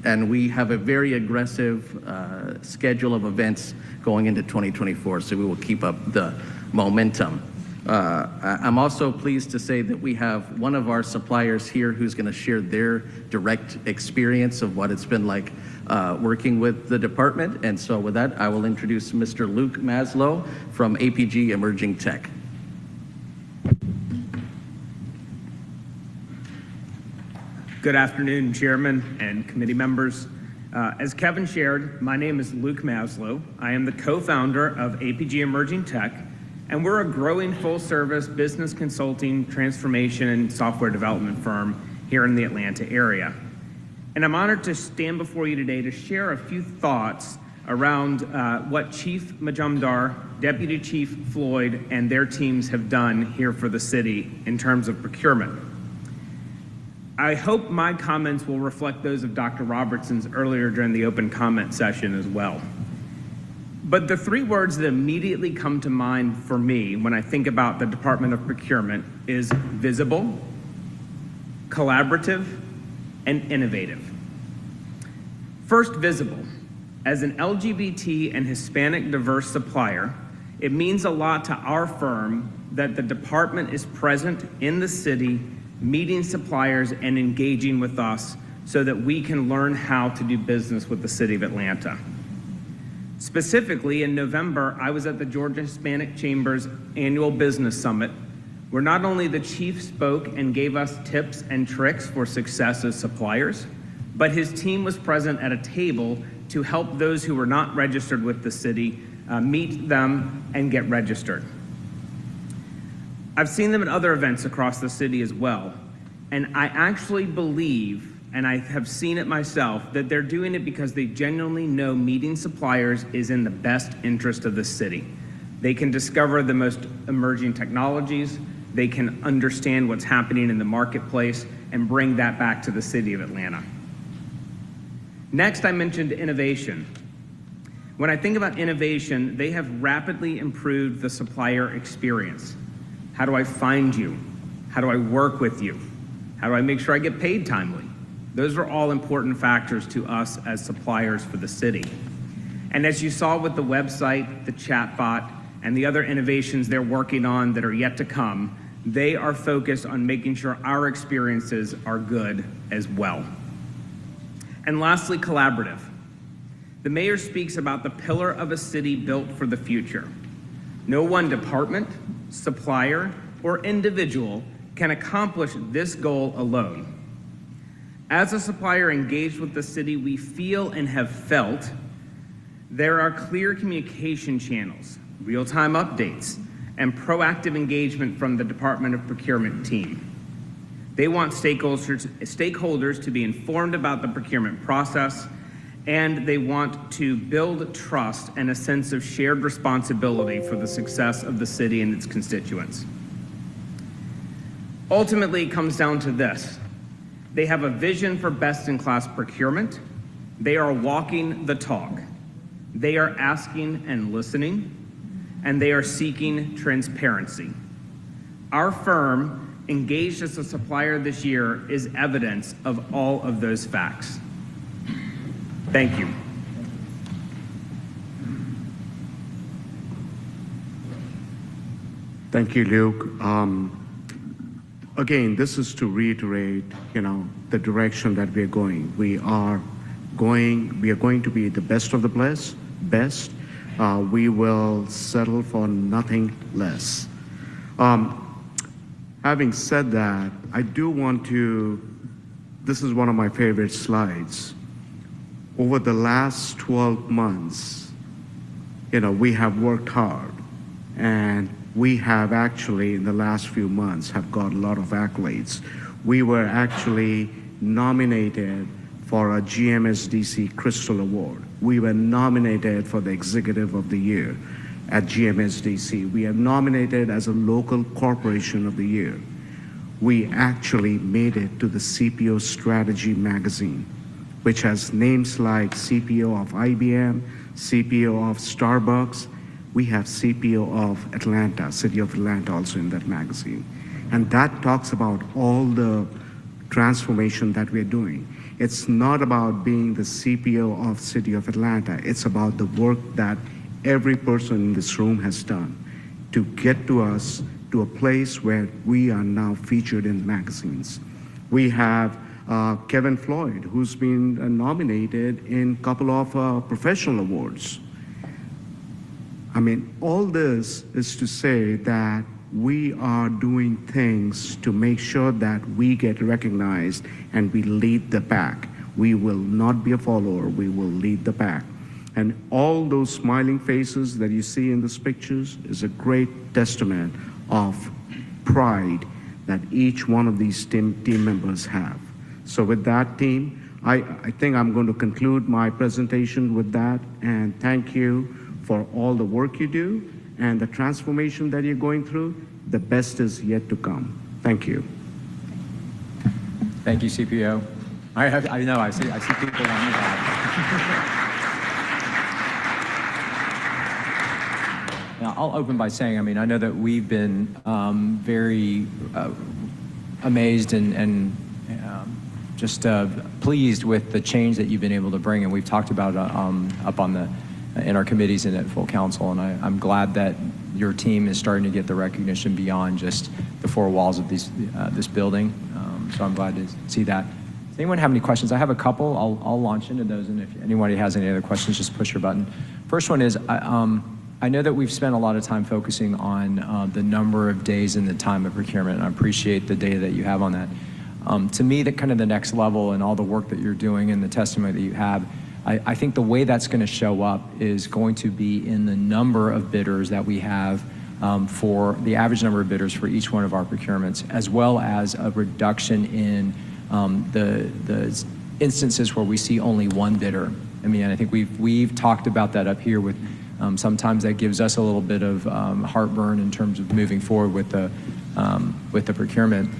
And we have a very aggressive schedule of events going into 2024, so we will keep up the momentum. I'm also pleased to say that we have one of our suppliers here who's going to share their direct experience of what it's been like working with the department. And so with that, I will introduce Mr. Luke Maslow from APG Emerging Tech. Good afternoon, Chairman and committee members. As Kevin shared, my name is Luke Maslow. I am the co-founder of APG Emerging Tech, and we're a growing full-service business consulting, transformation, and software development firm here in the Atlanta area. And I'm honored to stand before you today to share a few thoughts around what Chief Majumdar, Deputy Chief Floyd, and their teams have done here for the city in terms of procurement. I hope my comments will reflect those of Dr. Robertson's earlier during the open comment session as well. But the three words that immediately come to mind for me when I think about the Department of Procurement is visible, collaborative, and innovative. First, visible. As an LGBT and Hispanic diverse supplier, it means a lot to our firm that the department is present in the city, meeting suppliers and engaging with us so that we can learn how to do business with the city of Atlanta. Specifically, in November, I was at the Georgia Hispanic Chamber's annual business summit, where not only the chief spoke and gave us tips and tricks for success as suppliers, but his team was present at a table to help those who were not registered with the city meet them and get registered. I've seen them at other events across the city as well, and I actually believe, and I have seen it myself, that they're doing it because they genuinely know meeting suppliers is in the best interest of the city. They can discover the most emerging technologies, they can understand what's happening in the marketplace, and bring that back to the city of Atlanta. Next, I mentioned innovation. When I think about innovation, they have rapidly improved the supplier experience. How do I find you? How do I work with you? How do I make sure I get paid timely? Those are all important factors to us as suppliers for the city. And as you saw with the website, the chatbot, and the other innovations they're working on that are yet to come, they are focused on making sure our experiences are good as well. And lastly, collaborative. the mayor speaks about the pillar of a city built for the future. No one department, supplier, or individual can accomplish this goal alone. As a supplier engaged with the city, we feel and have felt there are clear communication channels, real-time updates, and proactive engagement from the Department of Procurement team. They want stakeholders to be informed about the procurement process, and they want to build trust and a sense of shared responsibility for the success of the city and its constituents. Ultimately, it comes down to this. They have a vision for best-in-class procurement. They are walking the talk. They are asking and listening, and they are seeking transparency. Our firm, engaged as a supplier this year, is evidence of all of those facts. Thank you. Thank you, Luke. Again, this is to reiterate, the direction that we're going. We are going to be the best of the best. We will settle for nothing less. Having said that, I do want to, this is one of my favorite slides. Over the last 12 months, we have worked hard, and we have actually, in the last few months, have got a lot of accolades. We were actually nominated for a GMSDC Crystal Award. We were nominated for the Executive of the Year at GMSDC. We are nominated as a Local Corporation of the Year. We actually made it to the CPO Strategy magazine, which has names like CPO of IBM, CPO of Starbucks. We have CPO of Atlanta, City of Atlanta also in that magazine. And that talks about all the transformation that we're doing. It's not about being the CPO of City of Atlanta. It's about the work that every person in this room has done to get to us to a place where we are now featured in magazines. We have Kevin Floyd, who's been nominated in a couple of professional awards. I mean, all this is to say that we are doing things to make sure that we get recognized and we lead the pack. We will not be a follower, we will lead the pack. And all those smiling faces that you see in these pictures is a great testament of pride that each one of these team members have. So with that, team, I think I'm going to conclude my presentation with that, and thank you for all the work you do and the transformation that you're going through. The best is yet to come. Thank you. Thank you, CPO. I know, I see people on the back. Now, I'll open by saying, I know that we've been very amazed and just pleased with the change that you've been able to bring, and we've talked about up on the in our committees and at full council, and I'm glad that your team is starting to get the recognition beyond just the four walls of this building. So I'm glad to see that. Does anyone have any questions? I have a couple. I'll launch into those, and if anybody has any other questions, just push your button. First one is, I know that we've spent a lot of time focusing on the number of days in the time of procurement, and I appreciate the data that you have on that. To me, that kind of the next level and all the work that you're doing and the testimony that you have, I think the way that's going to show up is going to be in the number of bidders that we have for the average number of bidders for each one of our procurements, as well as a reduction in the instances where we see only one bidder. I think we've talked about that up here with sometimes that gives us a little bit of heartburn in terms of moving forward with the procurement.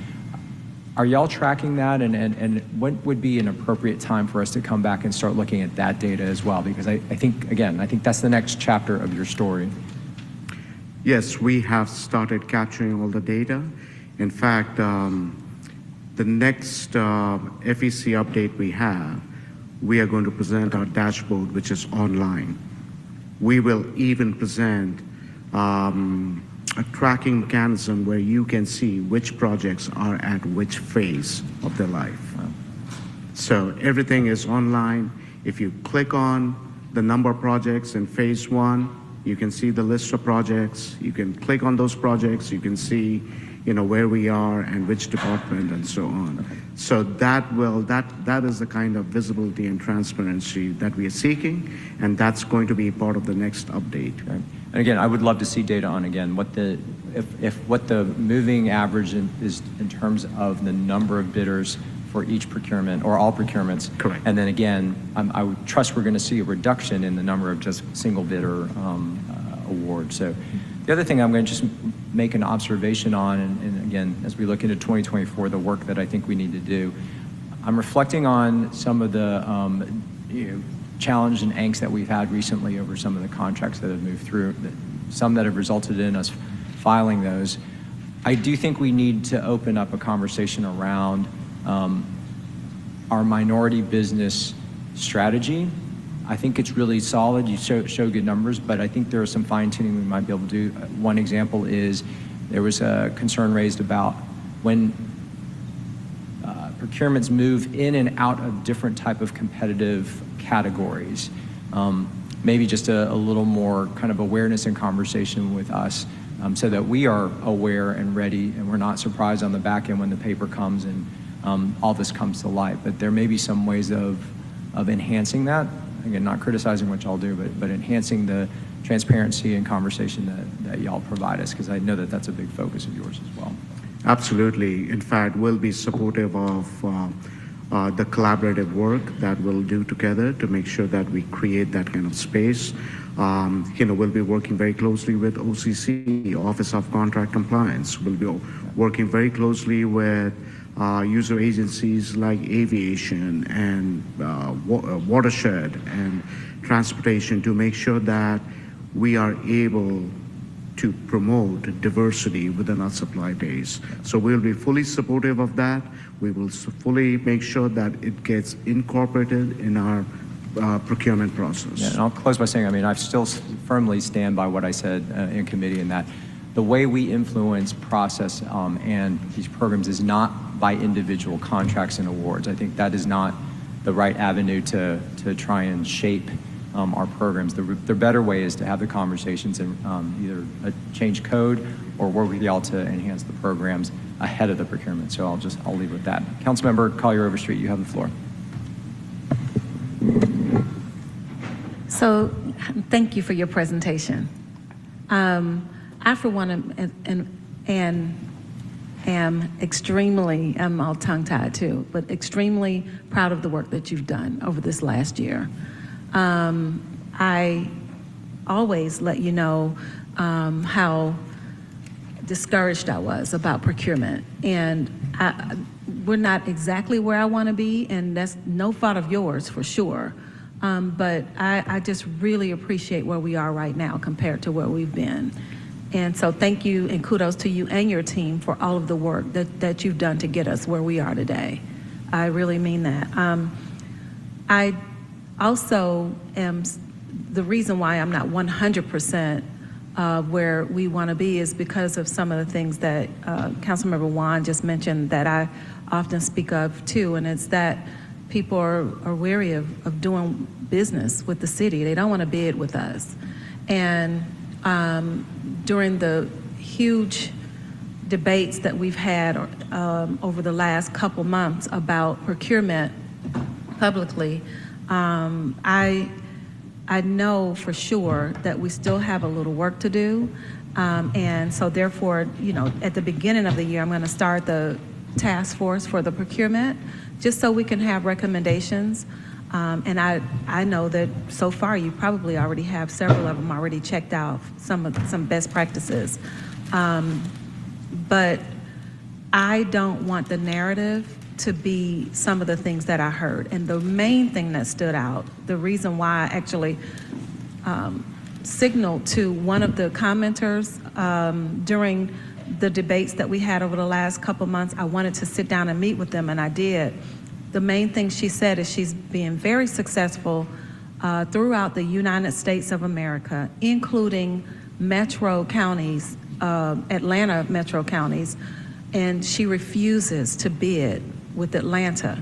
Are y'all tracking that, and what would be an appropriate time for us to come back and start looking at that data as well? Because I think that's the next chapter of your story. Yes, we have started capturing all the data. In fact, the next FEC update we are going to present our dashboard, which is online. We will even present a tracking mechanism where you can see which projects are at which phase of their life. Wow. So everything is online. If you click on the number of projects in phase one. You can see the list of projects. You can click on those projects. You can see, where we are and which department and so on. So that is the kind of visibility and transparency that we are seeking, and that's going to be part of the next update. Right. And again, I would love to see data on, again, what the moving average is in terms of the number of bidders for each procurement or all procurements. Correct. And then again, I would trust we're going to see a reduction in the number of just single bidder awards. So the other thing I'm going to just make an observation on, and again, as we look into 2024, the work that I think we need to do, I'm reflecting on some of the challenge and angst that we've had recently over some of the contracts that have moved through, some that have resulted in us filing those. I do think we need to open up a conversation around our minority business strategy. I think it's really solid. You show good numbers, but I think there is some fine tuning we might be able to do. One example is there was a concern raised about when procurements move in and out of different type of competitive categories. Maybe just a little more kind of awareness and conversation with us so that we are aware and ready and we're not surprised on the back end when the paper comes and all this comes to light. But there may be some ways of enhancing that. Again, not criticizing what y'all do, but enhancing the transparency and conversation that y'all provide us, because I know that that's a big focus of yours as well. Absolutely. In fact, we'll be supportive of the collaborative work that we'll do together to make sure that we create that kind of space. We'll be working very closely with OCC, Office of Contract Compliance. We'll be working very closely with user agencies like aviation and watershed and transportation to make sure that we are able to promote diversity within our supply base. So we'll be fully supportive of that. We will fully make sure that it gets incorporated in our procurement process. Yeah, and I'll close by saying, I still firmly stand by what I said in committee, in that the way we influence process and these programs is not by individual contracts and awards. I think that is not the right avenue to try and shape our programs. The better way is to have the conversations and either change code or work with y'all to enhance the programs ahead of the procurement. So I'll leave with that. Councilmember Collier-Overstreet, you have the floor. So thank you for your presentation. I, for one, am extremely, I'm all tongue-tied too, but extremely proud of the work that you've done over this last year. I always let you know how discouraged I was about procurement. And we're not exactly where I want to be, and that's no fault of yours for sure. But I just really appreciate where we are right now compared to where we've been. And so thank you and kudos to you and your team for all of the work that you've done to get us where we are today. I really mean that. I also am, the reason why I'm not 100% where we want to be is because of some of the things that Councilmember Juan just mentioned that I often speak of too, and it's that people are wary of doing business with the city. They don't want to bid with us. And during the huge debates that we've had over the last couple months about procurement publicly, I know for sure that we still have a little work to do. And so therefore, at the beginning of the year, I'm going to start the task force for the procurement, just so we can have recommendations. And I know that so far you probably already have several of them already checked out, some best practices. But I don't want the narrative to be some of the things that I heard. And the main thing that stood out, the reason why I actually signaled to one of the commenters during the debates that we had over the last couple months, I wanted to sit down and meet with them, and I did. The main thing she said is she's being very successful throughout the United States of America, including metro counties, Atlanta metro counties, and she refuses to bid with Atlanta.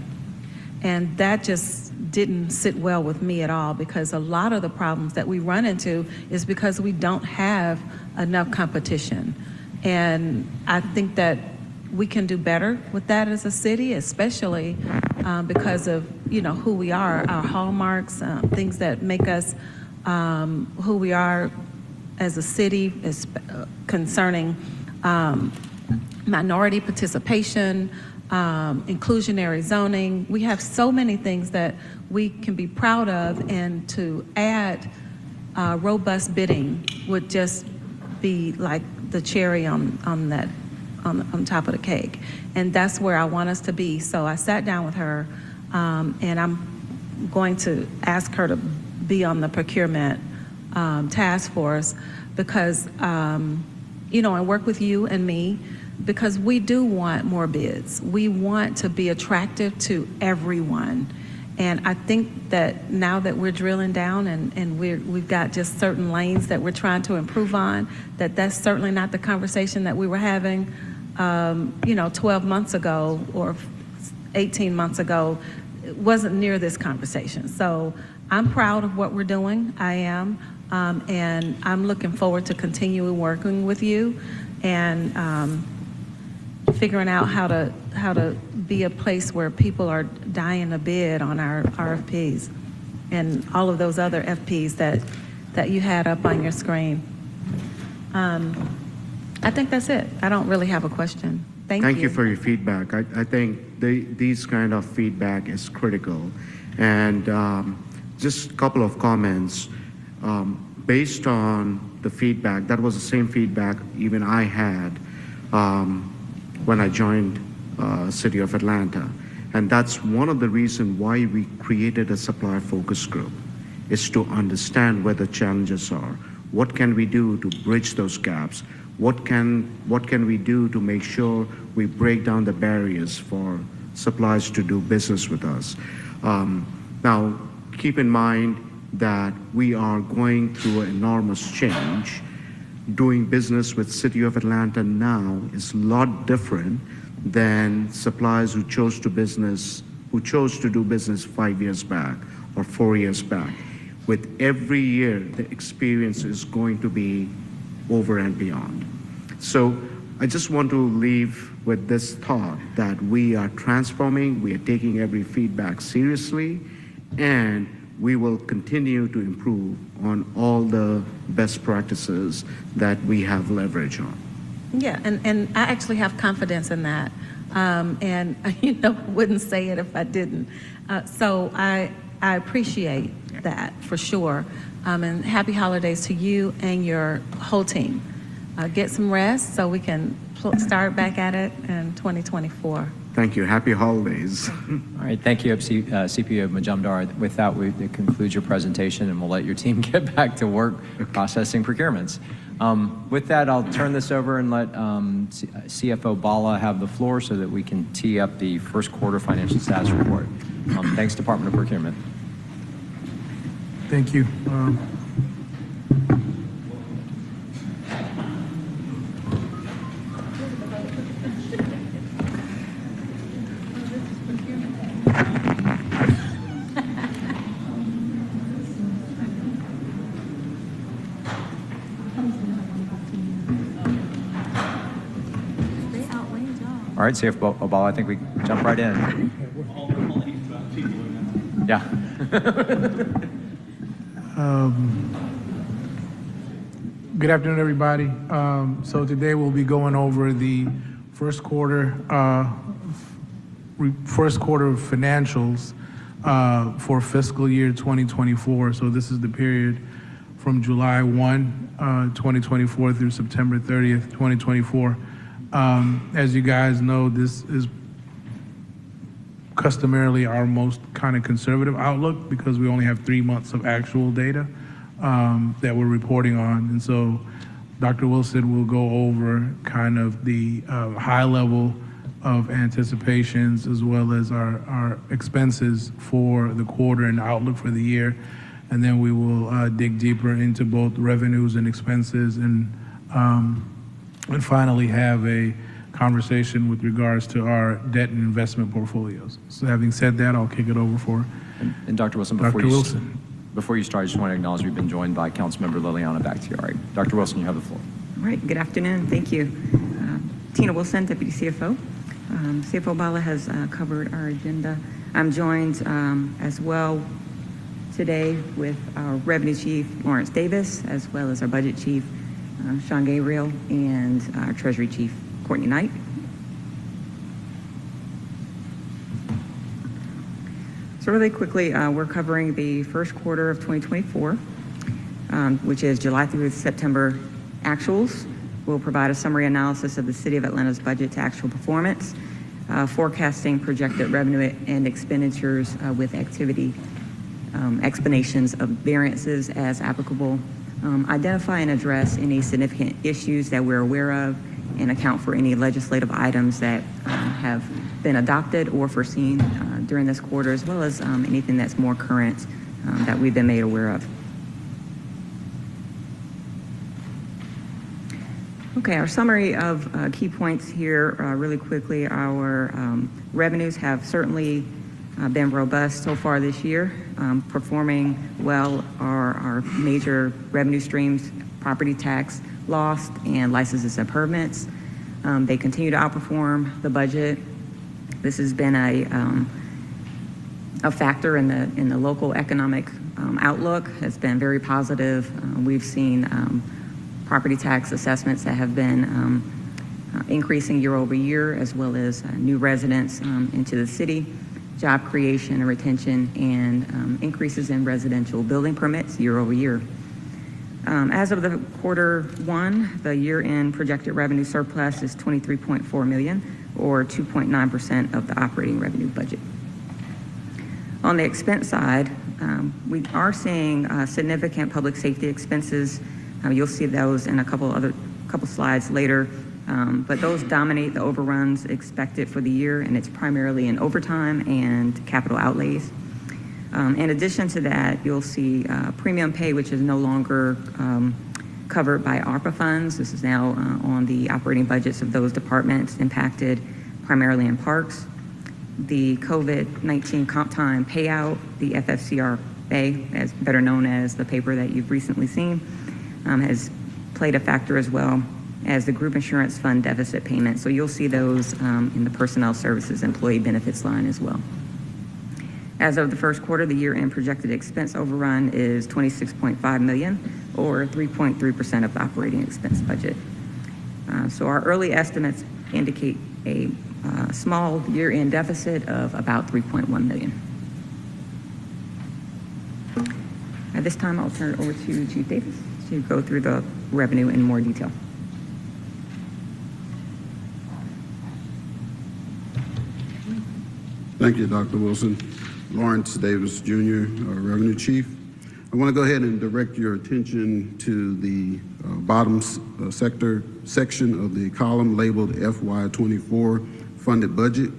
And that just didn't sit well with me at all, because a lot of the problems that we run into is because we don't have enough competition. And I think that we can do better with that as a city, especially because of, who we are, our hallmarks, things that make us who we are as a city, concerning minority participation, inclusionary zoning. We have so many things that we can be proud of, and to add robust bidding would just be like the cherry on top of the cake. And that's where I want us to be. So I sat down with her, and I'm going to ask her to be on the procurement task force, because, and work with you and me, because we do want more bids. We want to be attractive to everyone. And I think that now that we're drilling down and we've got just certain lanes that we're trying to improve on, that's certainly not the conversation that we were having, 12 months ago or 18 months ago. It wasn't near this conversation. So I'm proud of what we're doing. I am. And I'm looking forward to continuing working with you and figuring out how to be a place where people are dying to bid on our RFPs and all of those other FPs that you had up on your screen. I think that's it. I don't really have a question. Thank you. Thank you for your feedback. I think these kind of feedback is critical. And just a couple of comments. Based on the feedback, that was the same feedback even I had when I joined City of Atlanta. And that's one of the reasons why we created a supplier focus group, is to understand where the challenges are. What can we do to bridge those gaps? What can we do to make sure we break down the barriers for suppliers to do business with us? Now, keep in mind that we are going through an enormous change. Doing business with City of Atlanta now is a lot different than suppliers who chose to do business 5 years back or 4 years back. With every year, the experience is going to be over and beyond. So I just want to leave with this thought that we are transforming, we are taking every feedback seriously, and we will continue to improve on all the best practices that we have leverage on. Yeah, and I actually have confidence in that. And, wouldn't say it if I didn't. So I appreciate that for sure. And happy holidays to you and your whole team. Get some rest so we can start back at it in 2024. Thank you. Happy holidays. All right, thank you, CPO Majumdar. With that, it concludes your presentation, and we'll let your team get back to work processing procurements. With that, I'll turn this over and let CFO Bala have the floor so that we can tee up the first quarter financial status report. Thanks, Department of Procurement. Thank you. All right, CFO Bala, I think we jump right in. Yeah. Good afternoon, everybody. So today we'll be going over the first quarter financials for fiscal year 2024. So this is the period from July 1, 2024 through September 30th, 2024. As you guys know, this is customarily our most kind of conservative outlook because we only have 3 months of actual data that we're reporting on. And so Dr. Wilson will go over kind of the high level of anticipations as well as our expenses for the quarter and outlook for the year. And then we will dig deeper into both revenues and expenses and finally have a conversation with regards to our debt and investment portfolios. So having said that, I'll kick it over for And Dr. Wilson, Dr. Wilson. Before you start, I just want to acknowledge we've been joined by Councilmember Liliana Bakhtiari. Dr. Wilson, you have the floor. All right, good afternoon. Thank you. Tina Wilson, Deputy CFO. CFO Bala has covered our agenda. I'm joined as well today with our Revenue Chief, Lawrence Davis, as well as our Budget Chief, Sean Gabriel, and our Treasury Chief, Courtney Knight. So really quickly, we're covering the first quarter of 2024, which is July through September actuals. We'll provide a summary analysis of the City of Atlanta's budget to actual performance, forecasting projected revenue and expenditures with activity explanations of variances as applicable, identify and address any significant issues that we're aware of, and account for any legislative items that have been adopted or foreseen during this quarter, as well as anything that's more current that we've been made aware of. Okay, our summary of key points here really quickly. Our revenues have certainly been robust so far this year. Performing well are our major revenue streams, property tax, lost, and licenses and permits. They continue to outperform the budget. This has been a factor in the local economic outlook. Has been very positive. We've seen property tax assessments that have been increasing year over year, as well as new residents into the city, job creation and retention, and increases in residential building permits year over year. As of the quarter one, the year-end projected revenue surplus is $23.4 million, or 2.9% of the operating revenue budget. On the expense side, we are seeing significant public safety expenses. You'll see those in a couple slides later, but those dominate the overruns expected for the year, and it's primarily in overtime and capital outlays. In addition to that, you'll see premium pay, which is no longer covered by ARPA funds. This is now on the operating budgets of those departments impacted primarily in parks. The COVID-19 comp time payout, the FFCRA, as better known as the paper that you've recently seen, has played a factor, as well as the group insurance fund deficit payment. So you'll see those in the personnel services employee benefits line as well. As of the first quarter, the year-end projected expense overrun is $26.5 million, or 3.3% of the operating expense budget. So our early estimates indicate a small year-end deficit of about $3.1 million. At this time, I'll turn it over to Chief Davis to go through the revenue in more detail. Thank you, Dr. Wilson. Lawrence Davis, Jr., our Revenue Chief. I want to go ahead and direct your attention to the bottom section of the column labeled FY24 funded budget.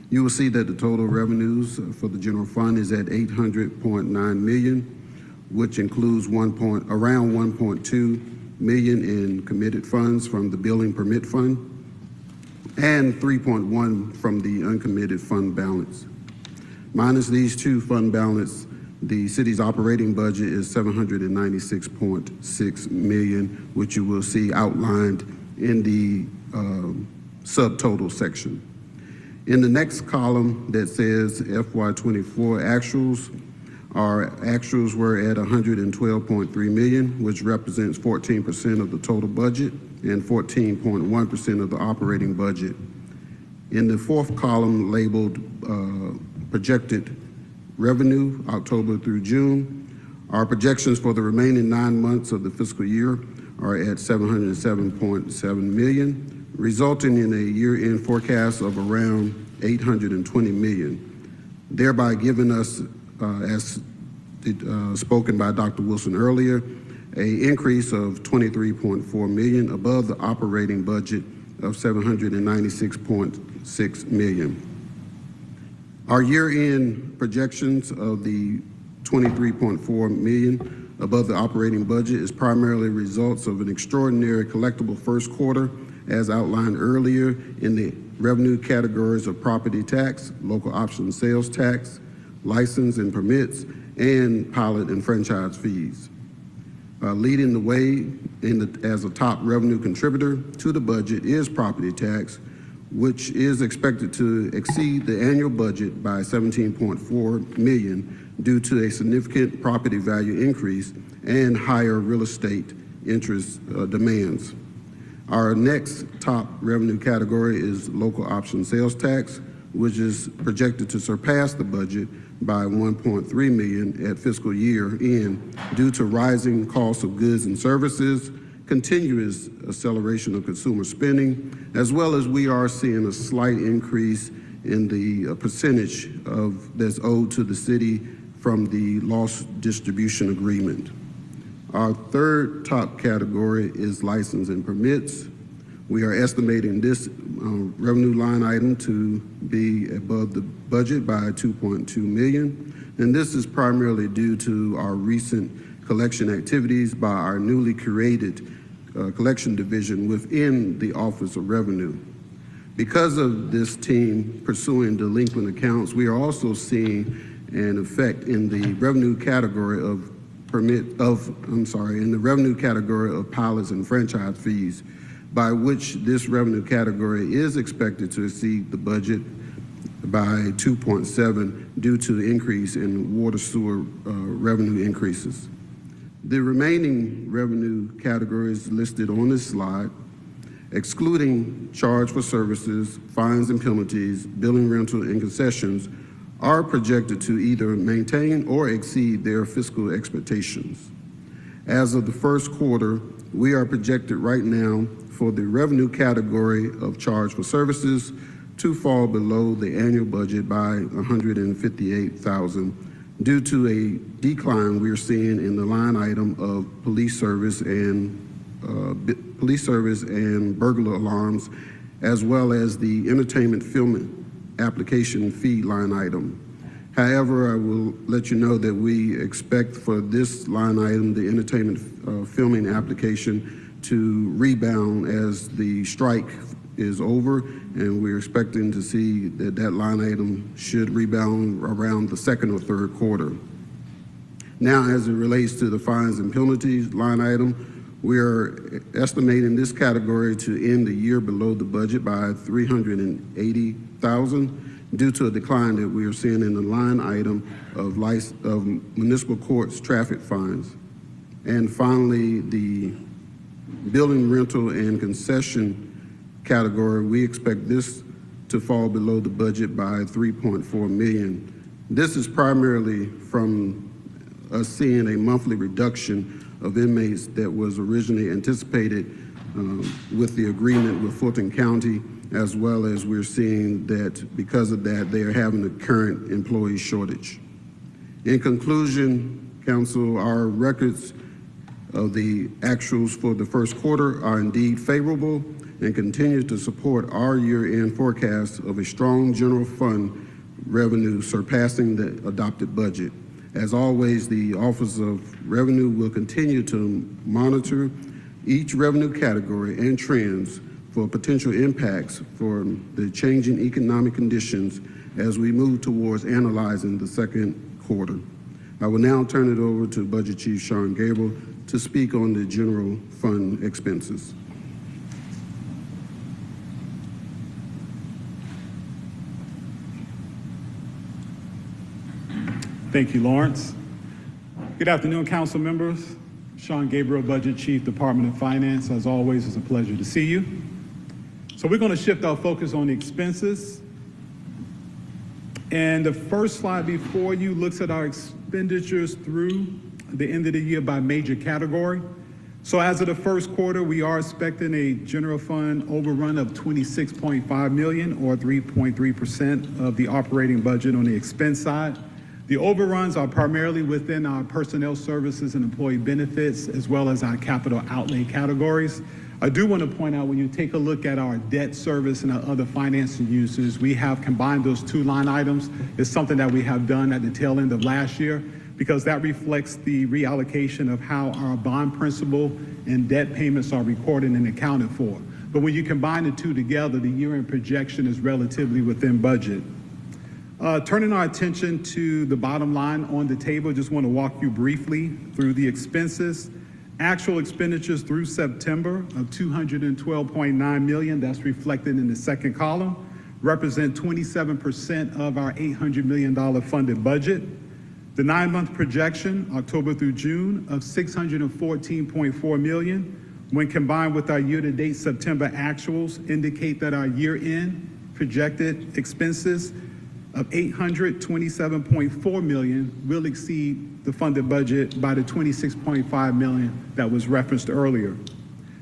You will see that the total revenues for the general fund is at $800.9 million, which includes around $1.2 million in committed funds from the building permit fund and $3.1 from the uncommitted fund balance. Minus these two fund balance, the city's operating budget is $796.6 million, which you will see outlined in the subtotal section. In the next column that says FY24 actuals, our actuals were at $112.3 million, which represents 14% of the total budget and 14.1% of the operating budget. In the fourth column labeled projected revenue, October through June, our projections for the remaining 9 months of the fiscal year are at $707.7 million, resulting in a year-end forecast of around $820 million, thereby giving us, as spoken by Dr. Wilson earlier, an increase of $23.4 million above the operating budget of $796.6 million. Our year-end projections of the $23.4 million above the operating budget is primarily results of an extraordinary collectible first quarter, as outlined earlier in the revenue categories of property tax, local option sales tax, license and permits, and pilot and franchise fees. Leading the way as a top revenue contributor to the budget is property tax, which is expected to exceed the annual budget by $17.4 million due to a significant property value increase and higher real estate interest demands. Our next top revenue category is local option sales tax, which is projected to surpass the budget by $1.3 million at fiscal year end due to rising costs of goods and services, continuous acceleration of consumer spending, as well as we are seeing a slight increase in the percentage that's owed to the city from the loss distribution agreement. Our third top category is license and permits. We are estimating this revenue line item to be above the budget by $2.2 million, and this is primarily due to our recent collection activities by our newly created collection division within the Office of Revenue. Because of this team pursuing delinquent accounts, we are also seeing an effect in the revenue category of pilots and franchise fees, by which this revenue category is expected to exceed the budget by 2.7 due to the increase in water sewer revenue increases. The remaining revenue categories listed on this slide, excluding charge for services, fines and penalties, billing, rental, and concessions, are projected to either maintain or exceed their fiscal expectations. As of the first quarter, we are projected right now for the revenue category of charge for services to fall below the annual budget by $158,000 due to a decline we're seeing in the line item of police service and burglar alarms, as well as the entertainment film application fee line item. However, I will let you know that we expect for this line item, the entertainment filming application, to rebound as the strike is over, and we're expecting to see that line item should rebound around the second or third quarter. Now, as it relates to the fines and penalties line item, we are estimating this category to end the year below the budget by $380,000 due to a decline that we are seeing in the line item of municipal courts traffic fines. And finally, the building, rental, and concession category, we expect this to fall below the budget by $3.4 million. This is primarily from us seeing a monthly reduction of inmates that was originally anticipated with the agreement with Fulton County, as well as we're seeing that because of that, they are having a current employee shortage. In conclusion, Council, our records of the actuals for the first quarter are indeed favorable and continue to support our year-end forecast of a strong general fund revenue surpassing the adopted budget. As always, the Office of Revenue will continue to monitor each revenue category and trends for potential impacts for the changing economic conditions as we move towards analyzing the second quarter. I will now turn it over to Budget Chief Sean Gabriel to speak on the general fund expenses. Thank you, Lawrence. Good afternoon, council members. Sean Gabriel, Budget Chief, Department of Finance. As always, it's a pleasure to see you. So we're going to shift our focus on the expenses. And the first slide before you looks at our expenditures through the end of the year by major category. So as of the first quarter, we are expecting a general fund overrun of $26.5 million, or 3.3% of the operating budget on the expense side. The overruns are primarily within our personnel services and employee benefits, as well as our capital outlay categories. I do want to point out, when you take a look at our debt service and our other financing uses, we have combined those two line items. It's something that we have done at the tail end of last year, because that reflects the reallocation of how our bond principal and debt payments are recorded and accounted for. But when you combine the two together, the year-end projection is relatively within budget. Turning our attention to the bottom line on the table, just want to walk you briefly through the expenses. Actual expenditures through September of $212.9 million, that's reflected in the second column, represent 27% of our $800 million funded budget. The 9-month projection, October through June, of $614.4 million, when combined with our year-to-date September actuals, indicate that our year-end projected expenses of $827.4 million will exceed the funded budget by the $26.5 million that was referenced earlier.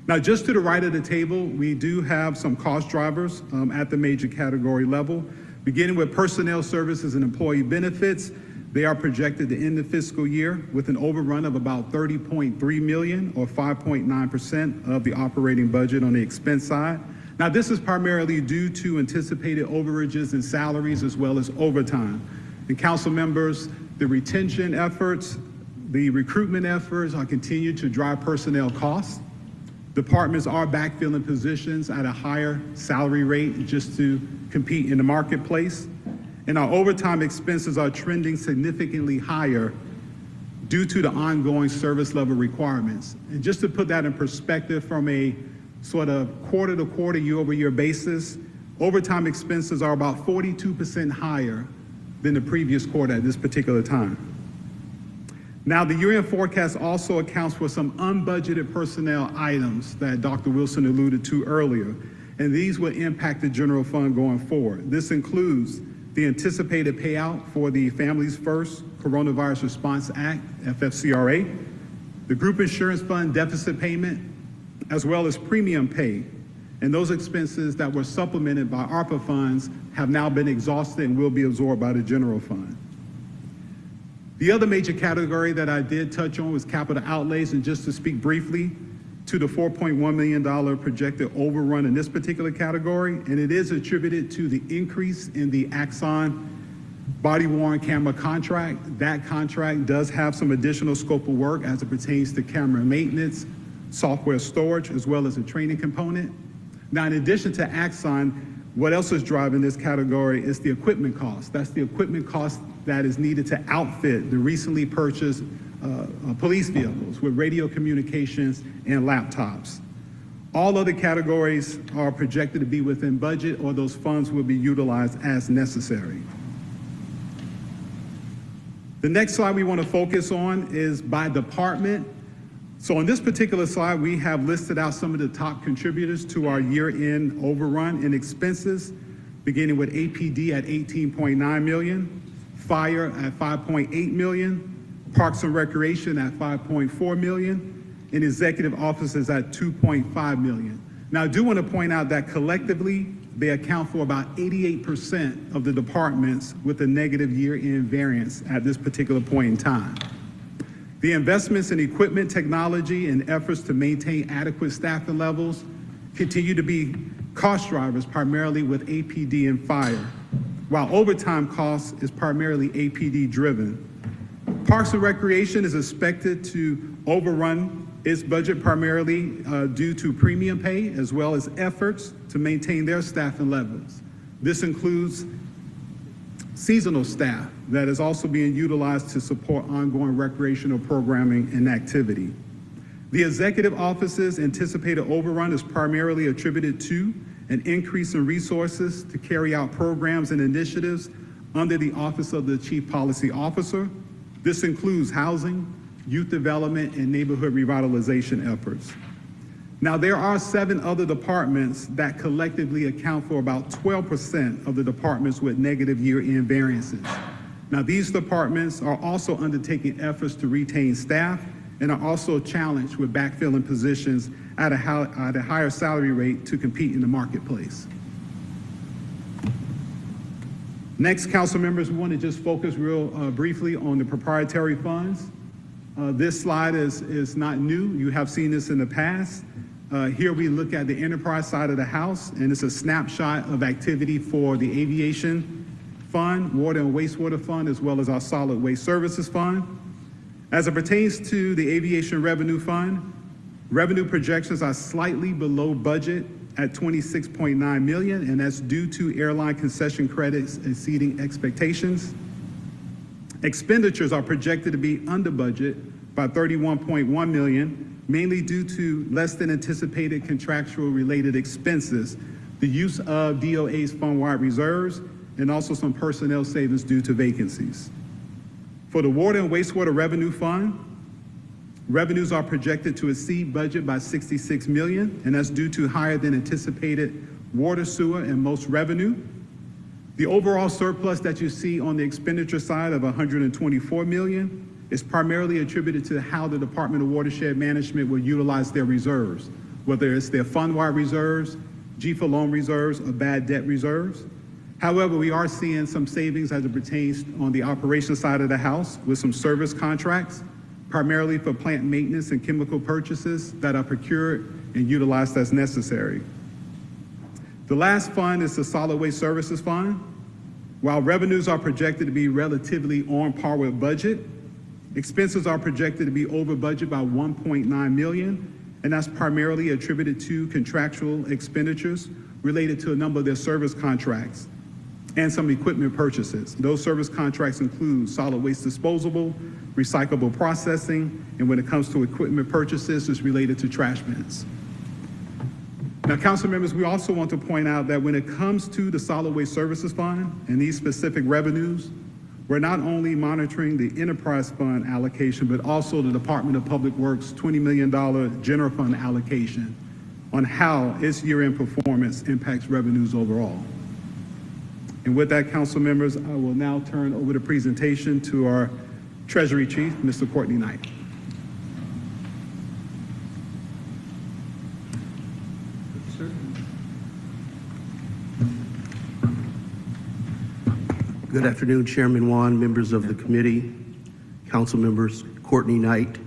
Now, just to the right of the table, we do have some cost drivers at the major category level. Beginning with personnel services and employee benefits, they are projected to end the fiscal year with an overrun of about $30.3 million, or 5.9% of the operating budget on the expense side. Now, this is primarily due to anticipated overages in salaries as well as overtime. And council members, the retention efforts, the recruitment efforts are continued to drive personnel costs. Departments are backfilling positions at a higher salary rate just to compete in the marketplace. And our overtime expenses are trending significantly higher due to the ongoing service level requirements. And just to put that in perspective from a sort of quarter-to-quarter, year-over-year basis, overtime expenses are about 42% higher than the previous quarter at this particular time. Now, the year-end forecast also accounts for some unbudgeted personnel items that Dr. Wilson alluded to earlier, and these will impact the general fund going forward. This includes the anticipated payout for the Families First Coronavirus Response Act, FFCRA, the group insurance fund deficit payment, as well as premium pay. And those expenses that were supplemented by ARPA funds have now been exhausted and will be absorbed by the general fund. The other major category that I did touch on was capital outlays, and just to speak briefly to the $4.1 million projected overrun in this particular category, and it is attributed to the increase in the Axon body-worn camera contract. That contract does have some additional scope of work as it pertains to camera maintenance, software storage, as well as a training component. Now, in addition to Axon, what else is driving this category is the equipment cost. That's the equipment cost that is needed to outfit the recently purchased police vehicles with radio communications and laptops. All other categories are projected to be within budget, or those funds will be utilized as necessary. The next slide we want to focus on is by department. So on this particular slide, we have listed out some of the top contributors to our year-end overrun in expenses, beginning with APD at $18.9 million, Fire at $5.8 million, Parks and Recreation at $5.4 million, and Executive Offices at $2.5 million. Now, I do want to point out that collectively, they account for about 88% of the departments with a negative year-end variance at this particular point in time. The investments in equipment, technology, and efforts to maintain adequate staffing levels continue to be cost drivers, primarily with APD and Fire, while overtime costs is primarily APD driven. Parks and Recreation is expected to overrun its budget primarily due to premium pay, as well as efforts to maintain their staffing levels. This includes seasonal staff that is also being utilized to support ongoing recreational programming and activity. The executive office's anticipated overrun is primarily attributed to an increase in resources to carry out programs and initiatives under the Office of the Chief Policy Officer. This includes housing, youth development, and neighborhood revitalization efforts. Now, there are 7 other departments that collectively account for about 12% of the departments with negative year-end variances. Now, these departments are also undertaking efforts to retain staff and are also challenged with backfilling positions at a higher salary rate to compete in the marketplace. Next, council members, we want to just focus real briefly on the proprietary funds. This slide is not new. You have seen this in the past. Here we look at the enterprise side of the house, and it's a snapshot of activity for the aviation fund, water and wastewater fund, as well as our solid waste services fund. As it pertains to the aviation revenue fund, revenue projections are slightly below budget at $26.9 million, and that's due to airline concession credits exceeding expectations. Expenditures are projected to be under budget by $31.1 million, mainly due to less than anticipated contractual related expenses, the use of DOA's fund-wide reserves, and also some personnel savings due to vacancies. For the Water and Wastewater Revenue Fund, revenues are projected to exceed budget by $66 million, and that's due to higher than anticipated water, sewer, and most revenue. The overall surplus that you see on the expenditure side of $124 million is primarily attributed to how the Department of Watershed Management will utilize their reserves, whether it's their fund-wide reserves, GFA loan reserves, or bad debt reserves. However, we are seeing some savings as it pertains on the operations side of the house with some service contracts, primarily for plant maintenance and chemical purchases that are procured and utilized as necessary. The last fund is the Solid Waste Services Fund. While revenues are projected to be relatively on par with budget, expenses are projected to be over budget by $1.9 million, and that's primarily attributed to contractual expenditures related to a number of their service contracts and some equipment purchases. Those service contracts include solid waste disposal, recyclable processing, and when it comes to equipment purchases, it's related to trash bins. Now, council members, we also want to point out that when it comes to the Solid Waste Services Fund and these specific revenues, we're not only monitoring the enterprise fund allocation, but also the Department of Public Works $20 million general fund allocation on how its year-end performance impacts revenues overall. And with that, council members, I will now turn over the presentation to our Treasury Chief, Mr. Courtney Knight. Good afternoon, Chairman Wan, members of the committee, council members. Courtney Knight,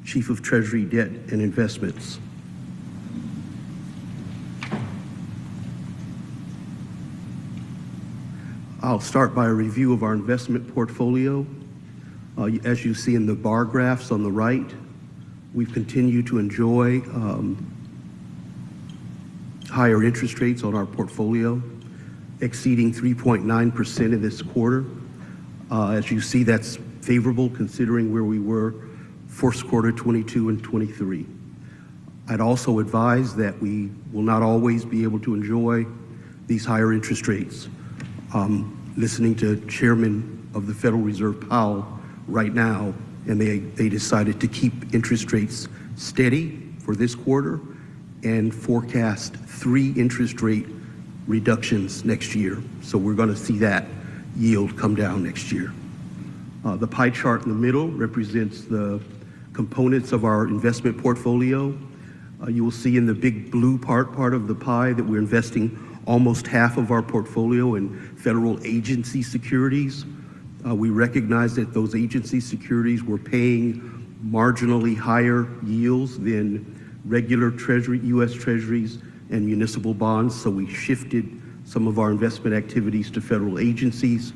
Chief of Treasury, Debt and Investments. I'll start by a review of our investment portfolio. As you see in the bar graphs on the right, we've continued to enjoy higher interest rates on our portfolio, exceeding 3.9% in this quarter. As you see, that's favorable considering where we were first quarter 22 and 23. I'd also advise that we will not always be able to enjoy these higher interest rates. Listening to Chairman of the Federal Reserve Powell right now, and they decided to keep interest rates steady for this quarter and forecast 3 interest rate reductions next year. So we're going to see that yield come down next year. The pie chart in the middle represents the components of our investment portfolio. You will see in the big blue part of the pie that we're investing almost half of our portfolio in federal agency securities. We recognize that those agency securities were paying marginally higher yields than regular Treasury, U.S. Treasuries and municipal bonds, so we shifted some of our investment activities to federal agencies.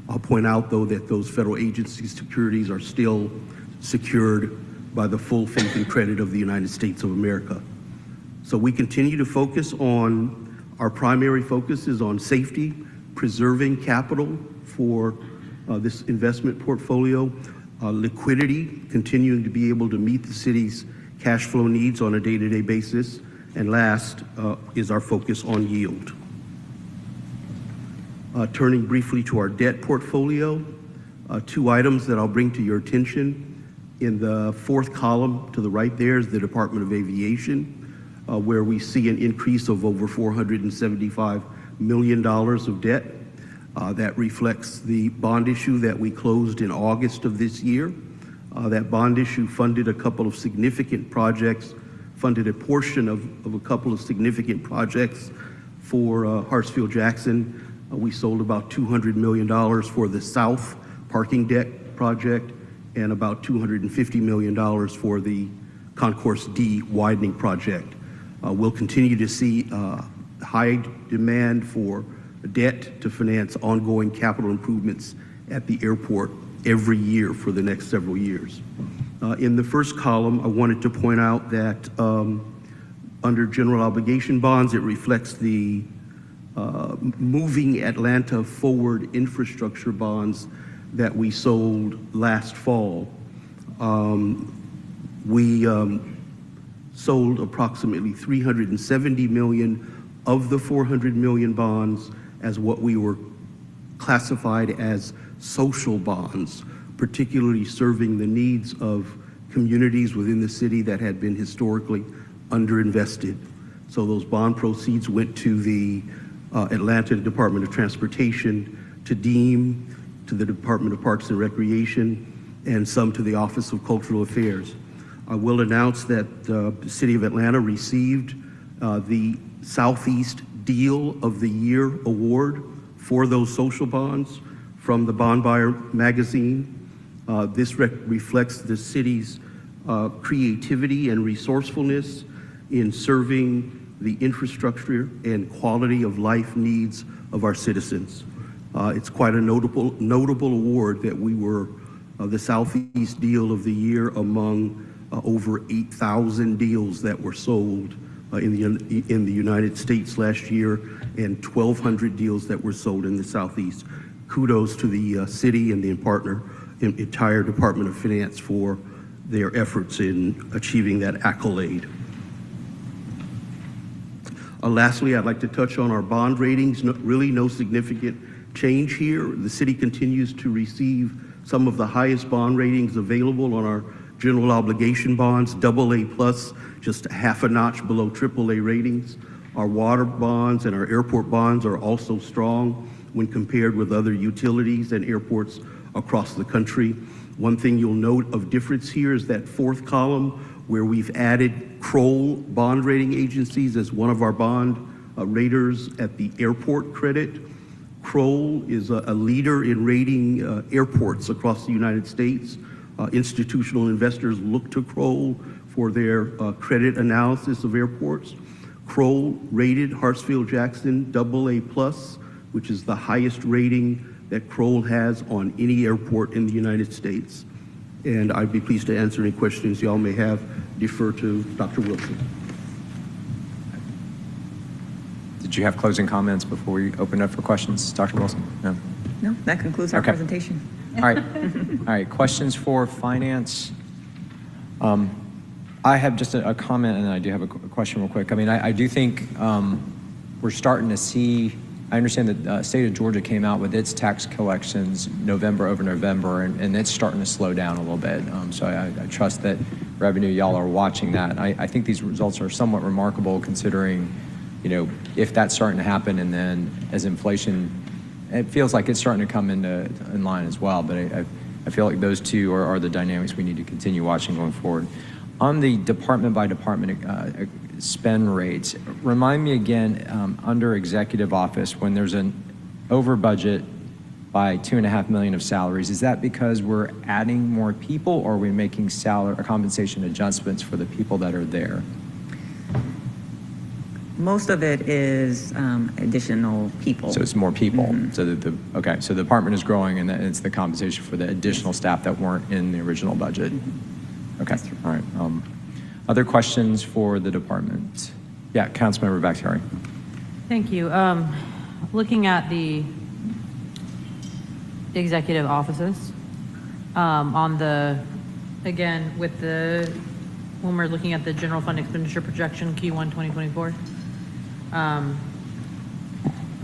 I'll point out, though, that those federal agency securities are still secured by the full faith and credit of the United States of America. So we continue to focus on, our primary focus is on safety, preserving capital for this investment portfolio, liquidity, continuing to be able to meet the city's cash flow needs on a day-to-day basis, and last is our focus on yield. Turning briefly to our debt portfolio, 2 items that I'll bring to your attention. In the 4th column to the right there is the Department of Aviation, where we see an increase of over $475 million of debt. That reflects the bond issue that we closed in August of this year. That bond issue funded a couple of significant projects, funded a portion of a couple of significant projects for Hartsfield-Jackson. We sold about $200 million for the South Parking Deck project and about $250 million for the Concourse D widening project. We'll continue to see high demand for debt to finance ongoing capital improvements at the airport every year for the next several years. In the first column, I wanted to point out that Under general obligation bonds, it reflects the moving Atlanta forward infrastructure bonds that we sold last fall. We sold approximately $370 million of the $400 million bonds as what we were classified as social bonds, particularly serving the needs of communities within the city that had been historically underinvested. So those bond proceeds went to the Atlanta Department of Transportation, to DEEM, to the Department of Parks and Recreation, and some to the Office of Cultural Affairs. I will announce that the City of Atlanta received the Southeast Deal of the Year award for those social bonds from the Bond Buyer magazine. This reflects the city's creativity and resourcefulness in serving the infrastructure and quality of life needs of our citizens. It's quite a notable award that we were the Southeast Deal of the Year among over 8,000 deals that were sold in the United States last year, and 1,200 deals that were sold in the Southeast. Kudos to the city and the entire Department of Finance for their efforts in achieving that accolade. Lastly, I'd like to touch on our bond ratings. Really no significant change here. The city continues to receive some of the highest bond ratings available on our general obligation bonds, AA+, just a half a notch below AAA ratings. Our water bonds and our airport bonds are also strong when compared with other utilities and airports across the country. One thing you'll note of difference here is that fourth column where we've added Kroll bond rating agencies as one of our bond raters at the airport credit. Kroll is a leader in rating airports across the United States. Institutional investors look to Kroll for their credit analysis of airports. Kroll rated Hartsfield-Jackson AA+, which is the highest rating that Kroll has on any airport in the United States. And I'd be pleased to answer any questions y'all may have. Defer to Dr. Wilson. Did you have closing comments before we open up for questions, Dr. Wilson? No? No, that concludes our presentation. All right. All right. Questions for finance? I have just a comment, and I do have a question real quick. I mean, I do think we're starting to see, I understand that the state of Georgia came out with its tax collections November over November, and it's starting to slow down a little bit. So I trust that revenue, y'all are watching that. I think these results are somewhat remarkable considering, you know, if that's starting to happen, and then as inflation, it feels like it's starting to come in line as well. But I feel like those two are the dynamics we need to continue watching going forward. On the department by department spend rates, remind me again, under executive office, when there's an over budget by $2.5 million of salaries, is that because we're adding more people, or are we making salary or compensation adjustments for the people that are there? Most of it is additional people. So it's more people. Mm-hmm. So so the department is growing, and it's the compensation for the additional staff that weren't in the original budget. Mm-hmm. Okay. All right. Other questions for the department? Yeah, Councilmember Bakhtiari. Thank you. Looking at the executive offices, on the, again, with the, when we're looking at the general fund expenditure projection Q1 2024, I'm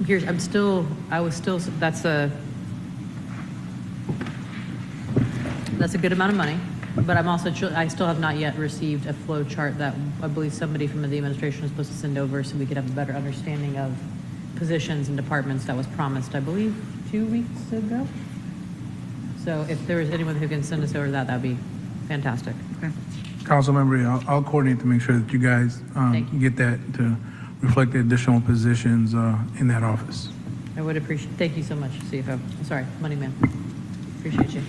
curious, that's a good amount of money. But I still have not yet received a flow chart that I believe somebody from the administration was supposed to send over so we could have a better understanding of positions and departments that was promised, I believe, 2 weeks ago. So if there is anyone who can send us over that'd be fantastic. Okay. Councilmember, I'll coordinate to make sure that you guys get that to reflect the additional positions in that office. I would appreciate. Thank you so much, CFO. Sorry, Money Man. Appreciate you.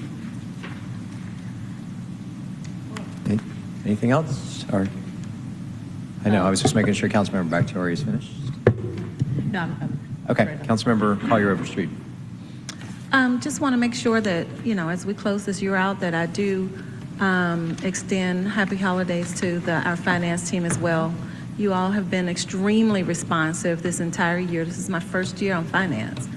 Anything else? Or I know I was just making sure Councilmember Bakhtiari is finished. No, I'm okay, right. Councilmember Collier Overstreet. Just want to make sure that, you know, as we close this year out, that I do extend happy holidays to our finance team as well. You all have been extremely responsive this entire year. This is my first year on finance.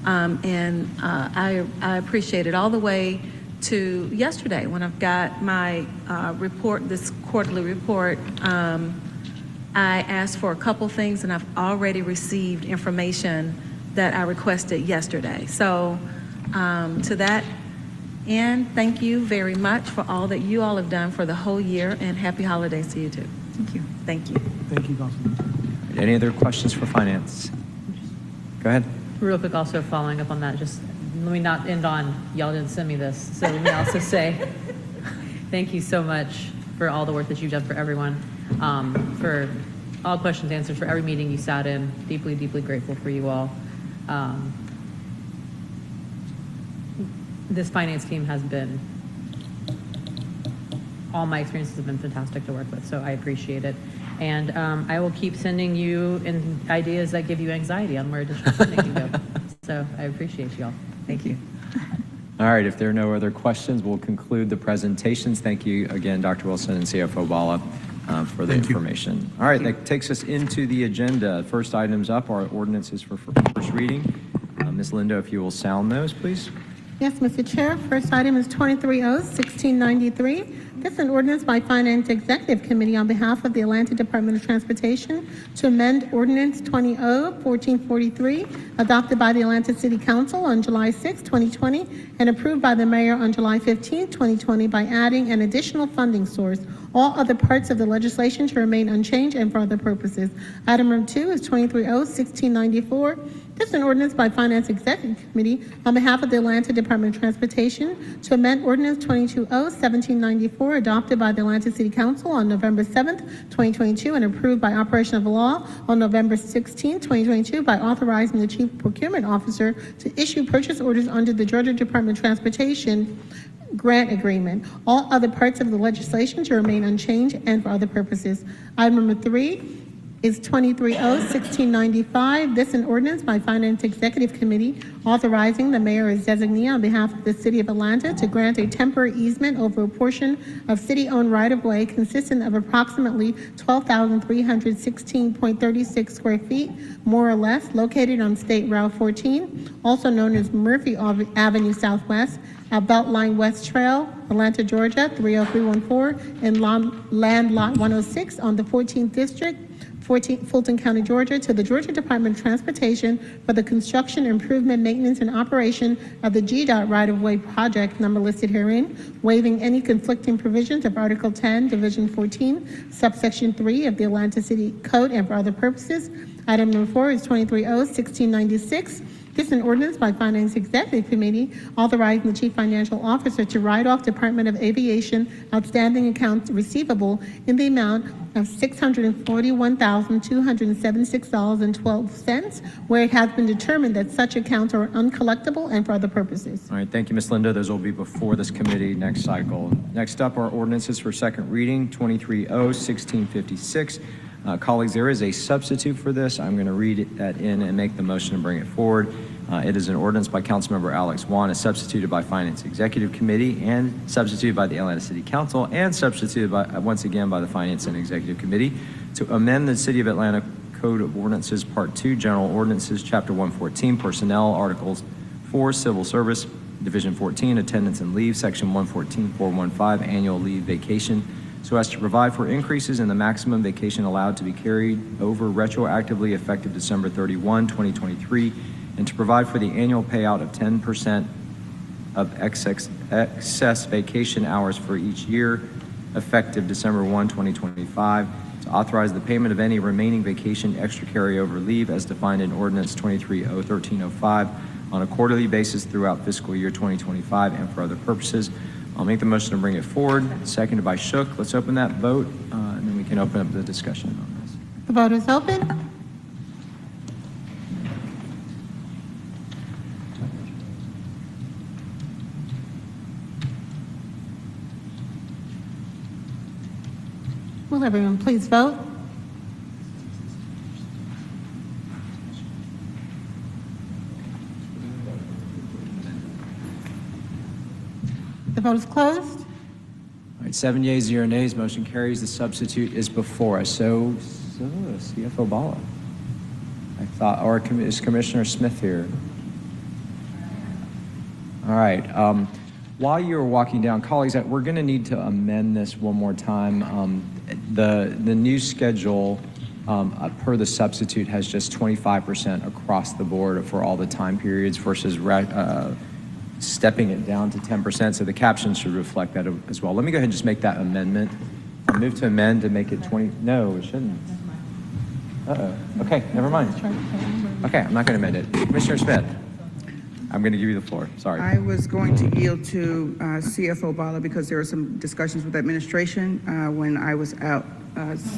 I appreciate it all the way to yesterday when I've got my report, this quarterly report. I asked for a couple things and I've already received information that I requested yesterday. So to that end, thank you very much for all that you all have done for the whole year, and happy holidays to you too. Thank you. Thank you. Thank you, Councilman. Any other questions for finance? Go ahead. Real quick, also following up on that, just let me not end on, y'all didn't send me this, so let me also say, thank you so much for all the work that you've done for everyone, for all questions answered, for every meeting you sat in. Deeply, deeply grateful for you all. This finance team has been, all my experiences have been fantastic to work with, so I appreciate it. And I will keep sending you ideas that give you anxiety on where additional funding can go. So I appreciate you all. Thank you. All right, if there are no other questions, we'll conclude the presentations. Thank you again, Dr. Wilson and CFO Bala, for the information. All right, that takes us into the agenda. First items up are ordinances for first reading. Ms. Lindo, if you will sound those, please. Yes, Mr. Chair. First item is 23-0-1693. This is an ordinance by Finance Executive Committee on behalf of the Atlanta Department of Transportation to amend Ordinance 20-1443, adopted by the Atlanta City Council on July 6, 2020, and approved by the Mayor on July 15, 2020, by adding an additional funding source. All other parts of the legislation to remain unchanged and for other purposes. Item number 2 is 23-0-1694. This is an ordinance by Finance Executive Committee on behalf of the Atlanta Department of Transportation to amend Ordinance 22-0-1794, adopted by the Atlanta City Council on November 7th, 2022, and approved by operation of law on November 16th, 2022, by authorizing the Chief Procurement Officer to issue purchase orders under the Georgia Department of Transportation grant agreement. All other parts of the legislation to remain unchanged and for other purposes. Item number 3 is 23-0-1695. This is an ordinance by Finance Executive Committee authorizing the mayor as designee on behalf of the City of Atlanta to grant a temporary easement over a portion of city-owned right-of-way consisting of approximately 12,316.36 square feet, more or less, located on State Route 14, also known as Murphy Avenue Southwest, at Beltline West Trail, Atlanta, Georgia, 30314, and land lot 106 on the 14th District, Fulton County, Georgia, to the Georgia Department of Transportation for the construction, improvement, maintenance, and operation of the GDOT right-of-way project number listed herein, waiving any conflicting provisions of Article 10, Division 14, subsection 3 of the Atlanta City Code and for other purposes. Item number 4 is 23-0-1696. This is an ordinance by Finance Executive Committee authorizing the Chief Financial Officer to write off Department of Aviation outstanding accounts receivable in the amount of $641,276.12, where it has been determined that such accounts are uncollectible and for other purposes. All right, thank you, Ms. Lindo. Those will be before this committee next cycle. Next up are ordinances for second reading, 23-0-1656. Colleagues, there is a substitute for this. I'm going to read that in and make the motion and bring it forward. It is an ordinance by Councilmember Alex Wan, is substituted by Finance Executive Committee and substituted by the Atlanta City Council and substituted by, once again by the Finance and Executive Committee to amend the City of Atlanta Code of Ordinances Part 2, General Ordinances, Chapter 114, Personnel, Articles 4, Civil Service, Division 14, Attendance and Leave, Section 114.415, Annual Leave Vacation, so as to provide for increases in the maximum vacation allowed to be carried over retroactively effective December 31, 2023, and to provide for the annual payout of 10% of excess vacation hours for each year effective December 1, 2025, to authorize the payment of any remaining vacation extra carryover leave as defined in Ordinance 23-0-1305 on a quarterly basis throughout fiscal year 2025 and for other purposes. I'll make the motion to bring it forward, seconded by Shook. Let's open that vote, and then we can open up the discussion on this. The vote is open. Will everyone please vote? The vote is closed. All right, 7 yeas, 0 nays, motion carries. The substitute is before us. So CFO Bala. I thought, or is Commissioner Smith here? All right. While you're walking down, colleagues, we're going to need to amend this one more time. The new schedule per the substitute has just 25% across the board for all the time periods versus stepping it down to 10%. So the caption should reflect that as well. Let me go ahead and just make that amendment. I'll move to amend to make it 20. No, it shouldn't. Okay, never mind. Okay, I'm not going to amend it. Commissioner Smith, I'm going to give you the floor. Sorry. I was going to yield to CFO Bala because there were some discussions with administration when I was out.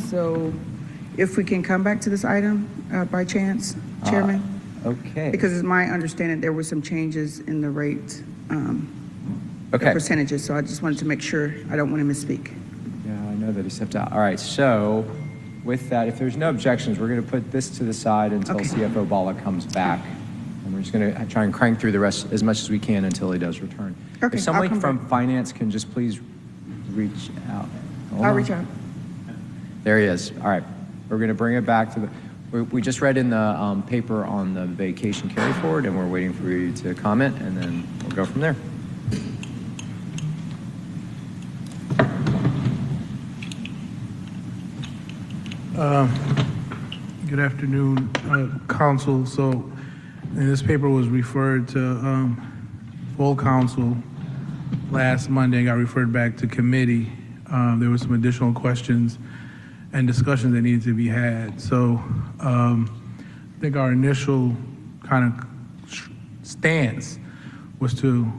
So if we can come back to this item by chance, Chairman? Okay. Because it's my understanding there were some changes in the rate, the percentages. So I just wanted to make sure I don't want to misspeak. Yeah, I know that he stepped out. All right, so with that, if there's no objections, we're going to put this to the side until CFO Bala comes back. And we're just going to try and crank through the rest as much as we can until he does return. Okay, if someone from finance can just please reach out. I'll reach out. There he is. All right. We're going to bring it back to the, we just read in the paper on the vacation carry forward, and we're waiting for you to comment, and then we'll go from there. Good afternoon, Council. So, and this paper was referred to full council last Monday and got referred back to committee. There were some additional questions and discussions that needed to be had. So I think our initial kind of stance was to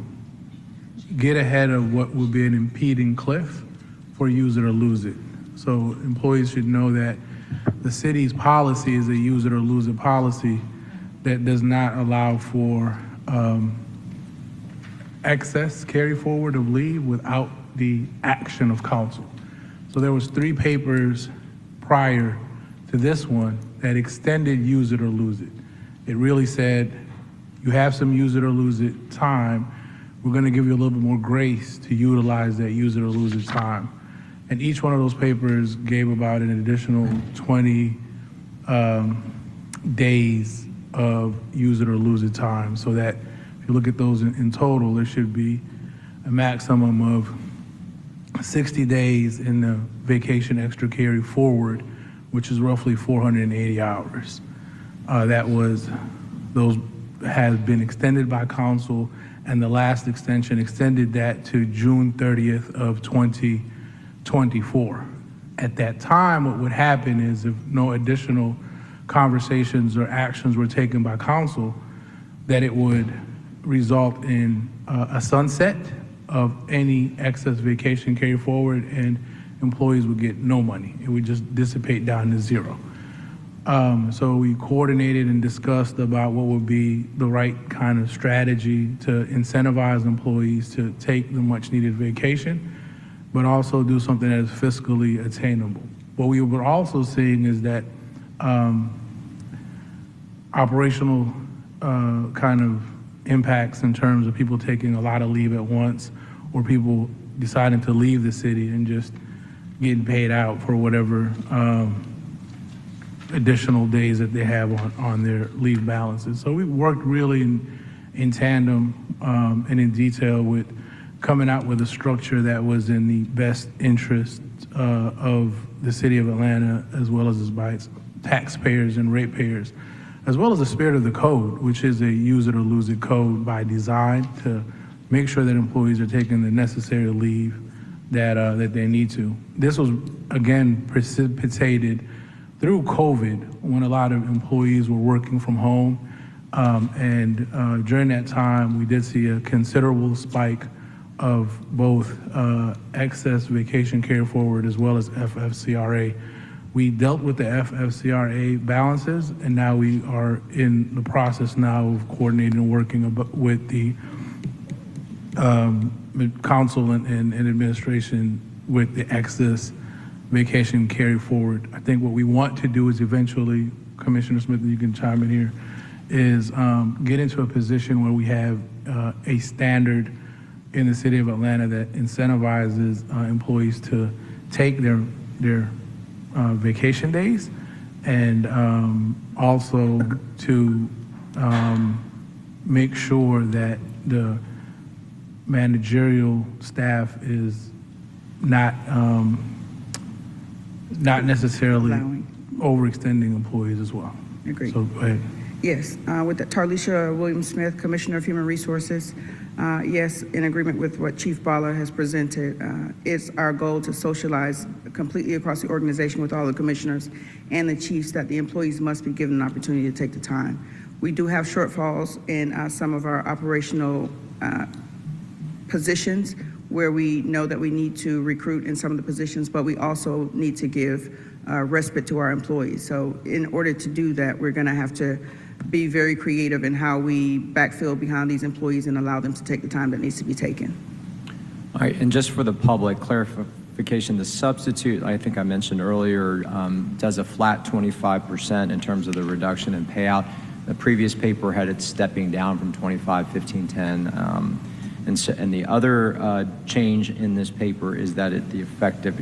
get ahead of what would be an impeding cliff for use it or lose it. So employees should know that the city's policy is a use it or lose it policy that does not allow for excess carry forward of leave without the action of council. So there was 3 papers prior to this one that extended use it or lose it. It really said, you have some use it or lose it time. We're going to give you a little bit more grace to utilize that use it or lose it time. And each one of those papers gave about an additional 20 days of use it or lose it time, so that if you look at those in total, there should be a maximum of 60 days in the vacation extra carry forward, which is roughly 480 hours. Those has been extended by council, and the last extension extended that to June 30th of 2024. At that time, what would happen is if no additional conversations or actions were taken by council, that it would result in a sunset of any excess vacation carry forward, and employees would get no money. It would just dissipate down to zero. So we coordinated and discussed about what would be the right kind of strategy to incentivize employees to take the much needed vacation, but also do something that is fiscally attainable. What we were also seeing is that operational kind of impacts in terms of people taking a lot of leave at once, or people deciding to leave the city and just getting paid out for whatever additional days that they have on their leave balances. So we worked really in tandem and in detail with coming out with a structure that was in the best interest of the city of Atlanta, as well as by its taxpayers and ratepayers, as well as the spirit of the code, which is a use it or lose it code by design to make sure that employees are taking the necessary leave that they need to. This was, again, precipitated through COVID, when a lot of employees were working from home. During that time, we did see a considerable spike of both excess vacation carry forward as well as FFCRA. We dealt with the FFCRA balances, and now we are in the process now of coordinating and working with the council and administration with the excess vacation carry forward. I think what we want to do is eventually, Commissioner Smith, you can chime in here, is get into a position where we have a standard in the city of Atlanta that incentivizes employees to take their vacation days, and also to make sure that the managerial staff is not necessarily overextending employees as well. Agreed. So go ahead. Yes, with that, Tarlisha Williams-Smith, Commissioner of Human Resources. Yes, in agreement with what Chief Bala has presented, it's our goal to socialize completely across the organization with all the commissioners and the chiefs that the employees must be given an opportunity to take the time. We do have shortfalls in some of our operational positions where we know that we need to recruit in some of the positions, but we also need to give respite to our employees. So in order to do that, we're going to have to be very creative in how we backfill behind these employees and allow them to take the time that needs to be taken. All right, and just for the public clarification, the substitute, I think I mentioned earlier, does a flat 25% in terms of the reduction in payout. The previous paper had it stepping down from 25, 15, 10. And the other change in this paper is that the effective,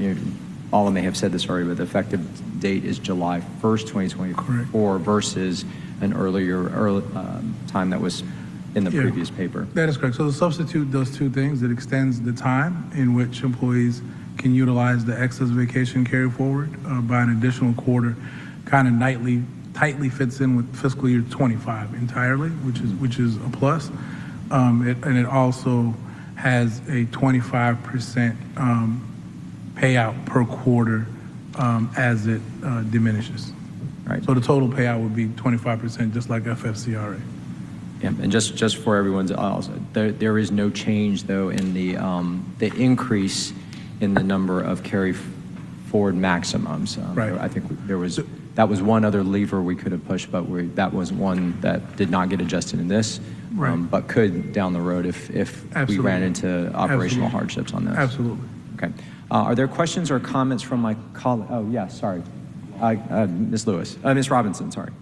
Bala may have said this already, but the effective date is July 1st, 2024 versus an earlier time that was in the previous paper. That is correct. So the substitute does two things. It extends the time in which employees can utilize the excess vacation carry forward by an additional quarter, kind of tightly fits in with fiscal year 25 entirely, which is a plus. And it also has a 25% payout per quarter as it diminishes. Right. So the total payout would be 25%, just like FFCRA. Yeah, and just for everyone's, there is no change though in the increase in the number of carry forward maximums. Right. I think that was one other lever we could have pushed, but that was one that did not get adjusted in this, Right. But could down the road if we ran into operational hardships on this. Absolutely. Okay. Are there questions or comments from my colleague? Oh, yeah, sorry. Ms. Ms. Robinson, sorry.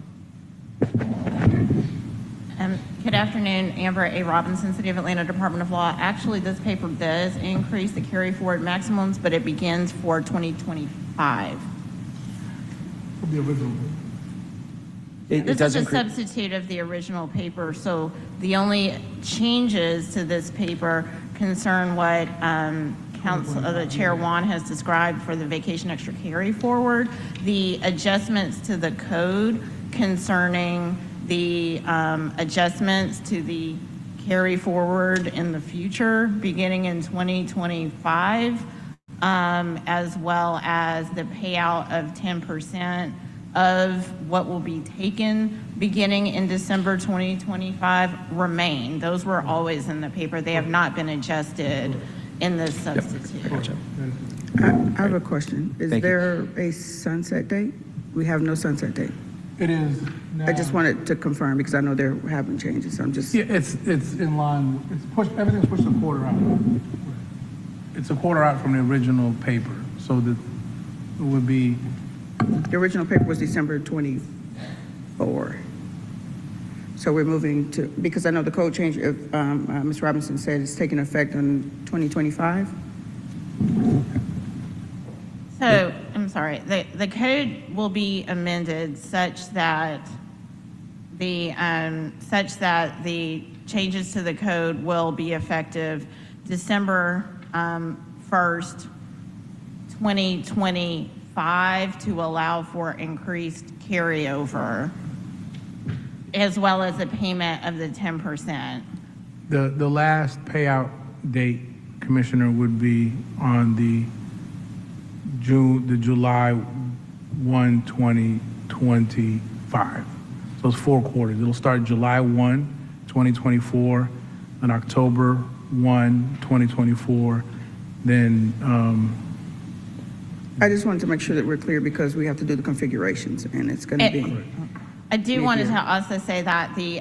Good afternoon, Amber A. Robinson, City of Atlanta Department of Law. Actually, this paper does increase the carry forward maximums, but it begins for 2025. The original. This is a substitute of the original paper, so the only changes to this paper concern what the Chair Juan has described for the vacation extra carry forward. The adjustments to the code concerning the adjustments to the carry forward in the future beginning in 2025, as well as the payout of 10% of what will be taken beginning in December 2025 remain. Those were always in the paper. They have not been adjusted in this substitute. Yep. I gotcha. I have a question. Is there a sunset date? We have no sunset date. It is now. I just wanted to confirm because I know there have been changes. So I'm just. Yeah, it's in line. It's pushed. Everything's pushed a quarter out. It's a quarter out from the original paper, so that it would be. The original paper was December 24. So we're moving to, because I know the code change, Ms. Robinson said it's taking effect on 2025. So, I'm sorry, the code will be amended such that the changes to the code will be effective December 1st, 2025 to allow for increased carryover, as well as the payment of the 10%. The last payout date, Commissioner, would be on the July 1, 2025. So it's 4 quarters. It'll start July 1, 2024, and October 1, 2024, then I just wanted to make sure that we're clear because we have to do the configurations and it's going to be. I do want to also say that the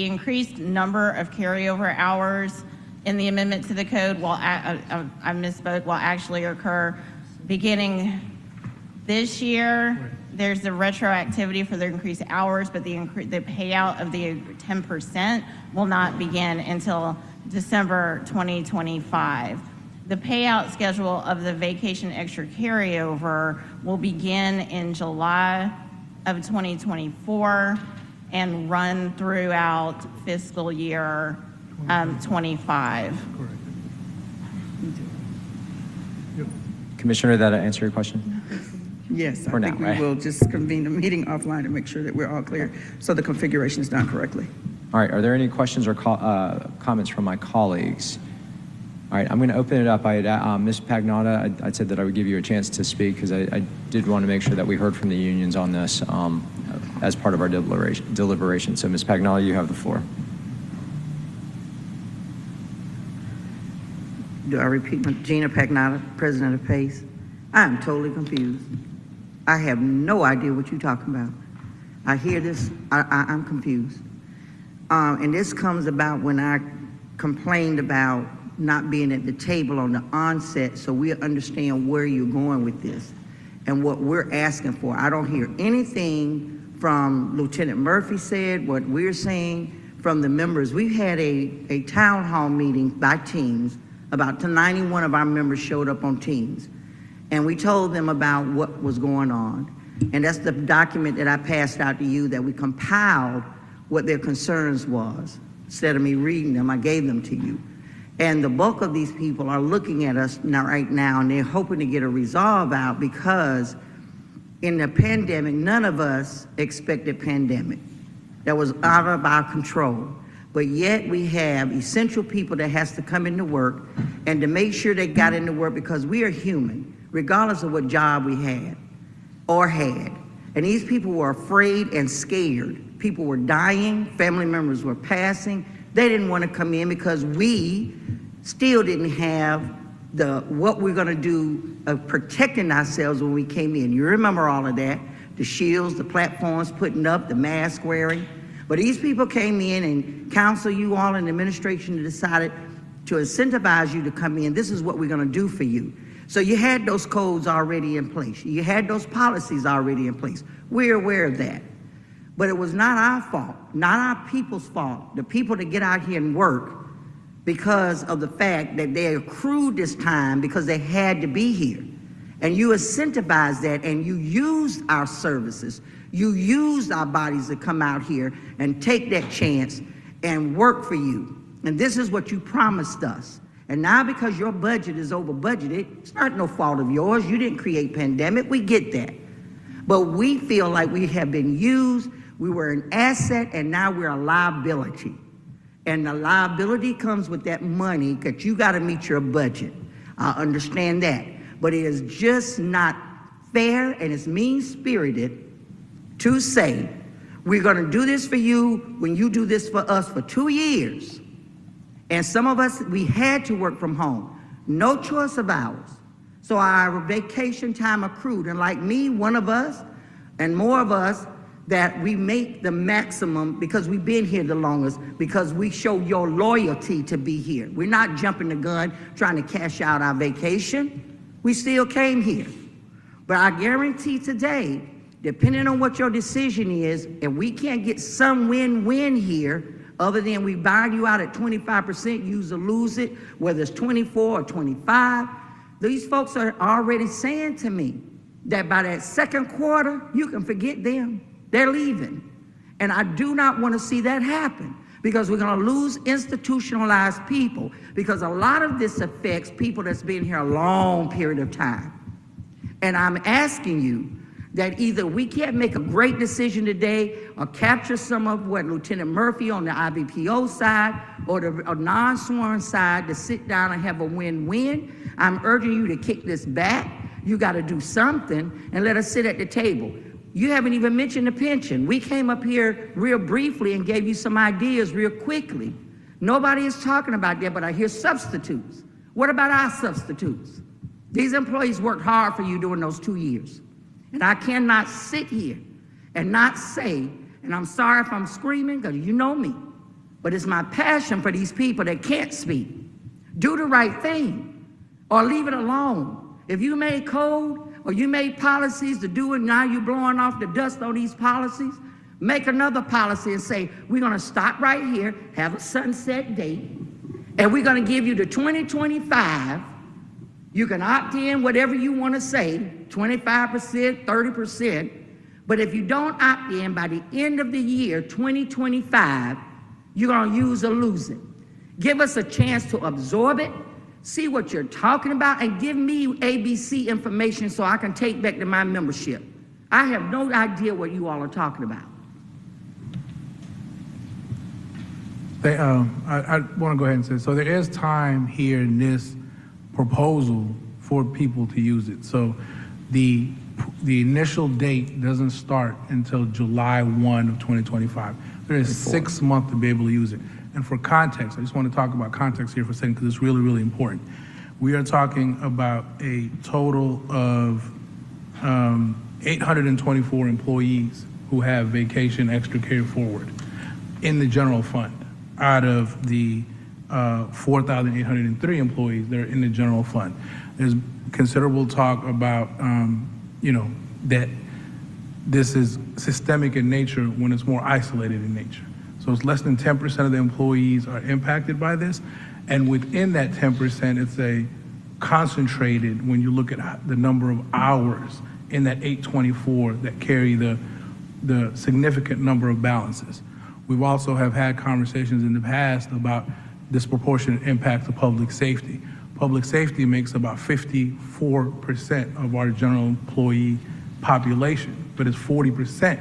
increased number of carryover hours in the amendment to the code I misspoke, will actually occur beginning this year. There's the retroactivity for the increased hours, but the payout of the 10% will not begin until December 2025. The payout schedule of the vacation extra carryover will begin in July of 2024 and run throughout fiscal year 25. Commissioner, did that answer your question? Yes, I For now, think we right? will just convene a meeting offline to make sure that we're all clear, so the configuration is done correctly. All right, are there any questions or comments from my colleagues? All right, I'm going to open it up. Ms. Pagnotta, I said that I would give you a chance to speak because I did want to make sure that we heard from the unions on this as part of our deliberation. So Ms. Pagnotta, you have the floor. Do I repeat? Gina Pagnotta, President of PACE. I am totally confused. I have no idea what you're talking about. I hear this, I'm confused. And this comes about when I complained about not being at the table on the onset, so we understand where you're going with this and what we're asking for. I don't hear anything from Lieutenant Murphy said, what we're saying from the members. We had a town hall meeting by teams. About 91 of our members showed up on teams. And we told them about what was going on. And that's the document that I passed out to you, that we compiled what their concerns was. Instead of me reading them, I gave them to you. And the bulk of these people are looking at us now, right now, and they're hoping to get a resolve out, because in the pandemic, none of us expected pandemic. That was out of our control. But yet we have essential people that has to come into work and to make sure they got into work, because we are human, regardless of what job we had or had. And these people were afraid and scared. People were dying, family members were passing. They didn't want to come in because we still didn't have what we're gonna do of protecting ourselves when we came in. You remember all of that, the shields, the platforms putting up, the mask wearing. But these people came in, and council, you all in the administration decided to incentivize you to come in. This is what we're gonna do for you. So you had those codes already in place. You had those policies already in place. We're aware of that. But it was not our fault, not our people's fault, the people that get out here and work, because of the fact that they accrued this time because they had to be here. And you incentivized that, and you used our services. You used our bodies to come out here and take that chance and work for you. And this is what you promised us. And now, because your budget is over budgeted, it's not no fault of yours. You didn't create pandemic, we get that. But we feel like we have been used, we were an asset, and now we're a liability. And the liability comes with that money, because you gotta meet your budget. I understand that. But it is just not fair, and it's mean-spirited to say, we're gonna do this for you when you do this for us for 2 years. And some of us, we had to work from home. No choice of ours. So our vacation time accrued. And like me, one of us, and more of us, that we make the maximum because we've been here the longest, because we show your loyalty to be here. We're not jumping the gun trying to cash out our vacation. We still came here. But I guarantee today, depending on what your decision is, if we can't get some win-win here, other than we buy you out at 25%, use or lose it, whether it's 24 or 25, these folks are already saying to me that by that second quarter, you can forget them. They're leaving. And I do not want to see that happen, because we're going to lose institutionalized people, because a lot of this affects people that's been here a long period of time. And I'm asking you that either we can't make a great decision today or capture some of what Lieutenant Murphy on the IBPO side or the non-sworn side to sit down and have a win-win. I'm urging you to kick this back. You got to do something and let us sit at the table. You haven't even mentioned the pension. We came up here real briefly and gave you some ideas real quickly. Nobody is talking about that, but I hear substitutes. What about our substitutes? These employees worked hard for you during those 2 years. And I cannot sit here and not say, and I'm sorry if I'm screaming, because you know me, but it's my passion for these people that can't speak. Do the right thing or leave it alone. If you made code or you made policies to do it, now you're blowing off the dust on these policies, make another policy and say, we're gonna stop right here, have a sunset date, And we're going to give you the 2025. You can opt in, whatever you want to say, 25%, 30%. But if you don't opt in by the end of the year, 2025, you're going to use or lose it. Give us a chance to absorb it, see what you're talking about, and give me ABC information so I can take back to my membership. I have no idea what you all are talking about. I want to go ahead and say, so there is time here in this proposal for people to use it. So the initial date doesn't start until July 1 of 2025. There is 6 months to be able to use it. And for context, I just want to talk about context here for a second because it's really, really important. We are talking about a total of 824 employees who have vacation extra carry forward in the general fund out of the 4,803 employees that are in the general fund. There's considerable talk about, that this is systemic in nature when it's more isolated in nature. So it's less than 10% of the employees are impacted by this. And within that 10%, it's a concentrated when you look at the number of hours in that 824 that carry the significant number of balances. We've also have had conversations in the past about disproportionate impact to public safety. Public safety makes about 54% of our general employee population, but it's 40%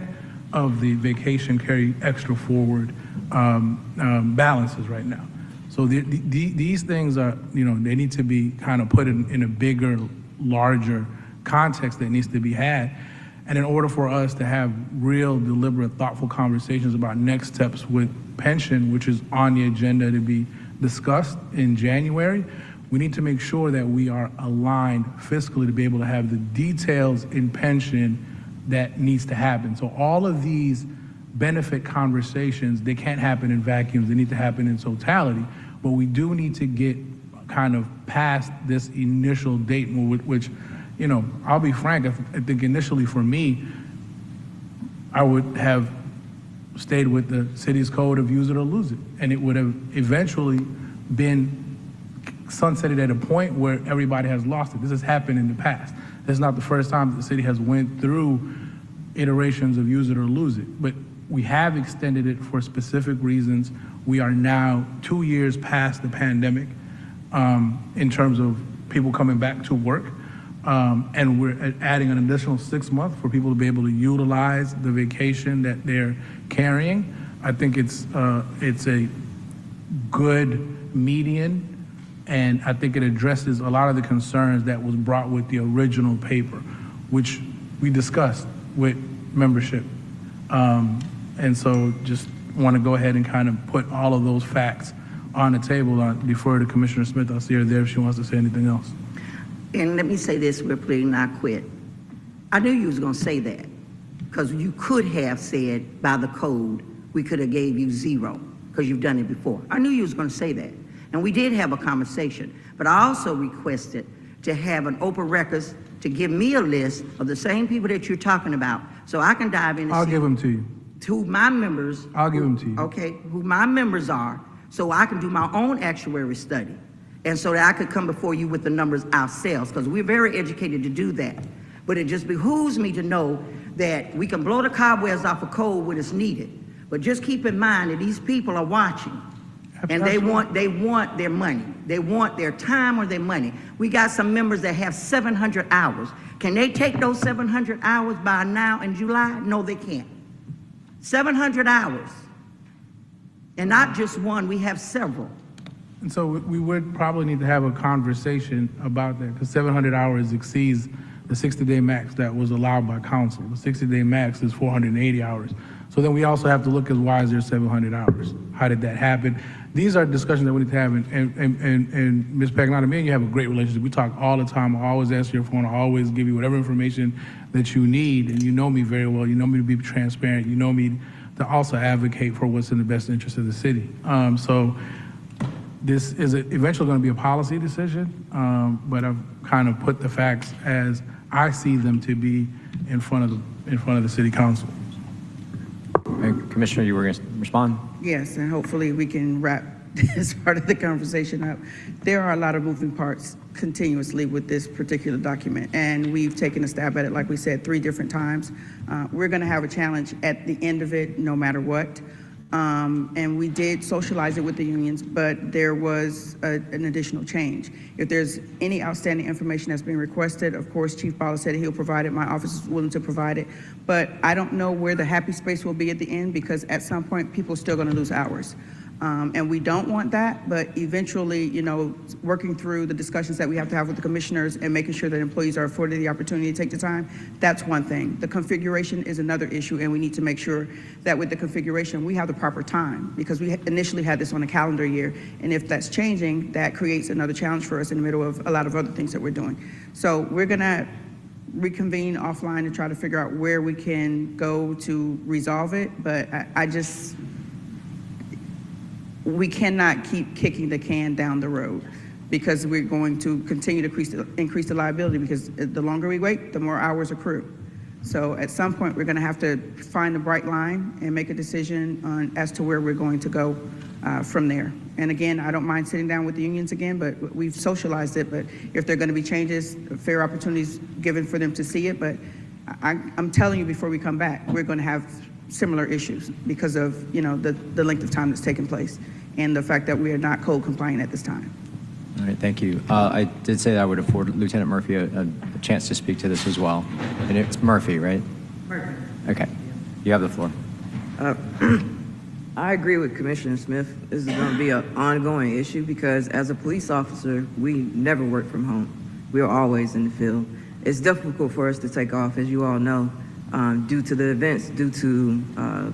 of the vacation carry extra forward balances right now. So these things are, they need to be kind of put in a bigger, larger context that needs to be had. And in order for us to have real, deliberate, thoughtful conversations about next steps with pension, which is on the agenda to be discussed in January, we need to make sure that we are aligned fiscally to be able to have the details in pension that needs to happen. So all of these benefit conversations, they can't happen in vacuums. They need to happen in totality. But we do need to get kind of past this initial date, which, I'll be frank, I think initially for me, I would have stayed with the city's code of use it or lose it. And it would have eventually been sunsetted at a point where everybody has lost it. This has happened in the past. This is not the first time that the city has went through iterations of use it or lose it. But we have extended it for specific reasons. We are now 2 years past the pandemic in terms of people coming back to work. And we're adding an additional 6 months for people to be able to utilize the vacation that they're carrying. I think it's a good median, and I think it addresses a lot of the concerns that was brought with the original paper, which we discussed with membership. And so just want to go ahead and kind of put all of those facts on the table. I defer to Commissioner Smith. I'll see her there if she wants to say anything else. And let me say this, we're pleading not quit. I knew you was gonna say that, because you could have said by the code, we could have gave you 0, because you've done it before. I knew you was gonna say that. And we did have a conversation, but I also requested to have an open records to give me a list of the same people that you're talking about, so I can dive in and I'll see give them to you. who my members. I'll give them to you. Okay, who my members are, so I can do my own actuary study. And so that I could come before you with the numbers ourselves, because we're very educated to do that. But it just behooves me to know that we can blow the cobwebs off a code when it's needed. But just keep in mind that these people are watching. And they want their money. They want their time or their money. We got some members that have 700 hours. Can they take those 700 hours by now in July? No, they can't. 700 hours. And not just one, we have several. And so we would probably need to have a conversation about that, because 700 hours exceeds the 60-day max that was allowed by council. The 60-day max is 480 hours. So then we also have to look at why is there 700 hours? How did that happen? These are discussions that we need to have, and Ms. Pagnata, me and you have a great relationship. We talk all the time. I always answer your phone. I always give you whatever information that you need, and you know me very well. You know me to be transparent. You know me to also advocate for what's in the best interest of the city. So this is eventually going to be a policy decision, but I've kind of put the facts as I see them to be in front of the city council. Commissioner, you were going to respond? Yes, and hopefully we can wrap this part of the conversation up. There are a lot of moving parts continuously with this particular document, and we've taken a stab at it, like we said, 3 different times. We're going to have a challenge at the end of it, no matter what. And we did socialize it with the unions, but there was an additional change. If there's any outstanding information that's being requested, of course, Chief Bala said he'll provide it. My office is willing to provide it. But I don't know where the happy space will be at the end, because at some point, people are still going to lose hours. And we don't want that, but eventually, you know, working through the discussions that we have to have with the commissioners and making sure that employees are afforded the opportunity to take the time, that's one thing. The configuration is another issue, and we need to make sure that with the configuration, we have the proper time, because we initially had this on a calendar year, and if that's changing, that creates another challenge for us in the middle of a lot of other things that we're doing. So we're gonna reconvene offline to try to figure out where we can go to resolve it, but we cannot keep kicking the can down the road, because we're going to continue to increase the liability, because the longer we wait, the more hours accrue. So at some point, we're going to have to find the bright line and make a decision as to where we're going to go from there. And again, I don't mind sitting down with the unions again, but we've socialized it. But if there are going to be changes, fair opportunities given for them to see it. But I'm telling you, before we come back, we're going to have similar issues because of, you know, the length of time that's taken place and the fact that we are not code compliant at this time. All right, thank you. I did say that I would afford Lieutenant Murphy a chance to speak to this as well. And it's Murphy, right? Murphy. Okay. You have the floor. I agree with Commissioner Smith. This is going to be an ongoing issue, because as a police officer, we never work from home. We are always in the field. It's difficult for us to take off, as you all know, due to the events, due to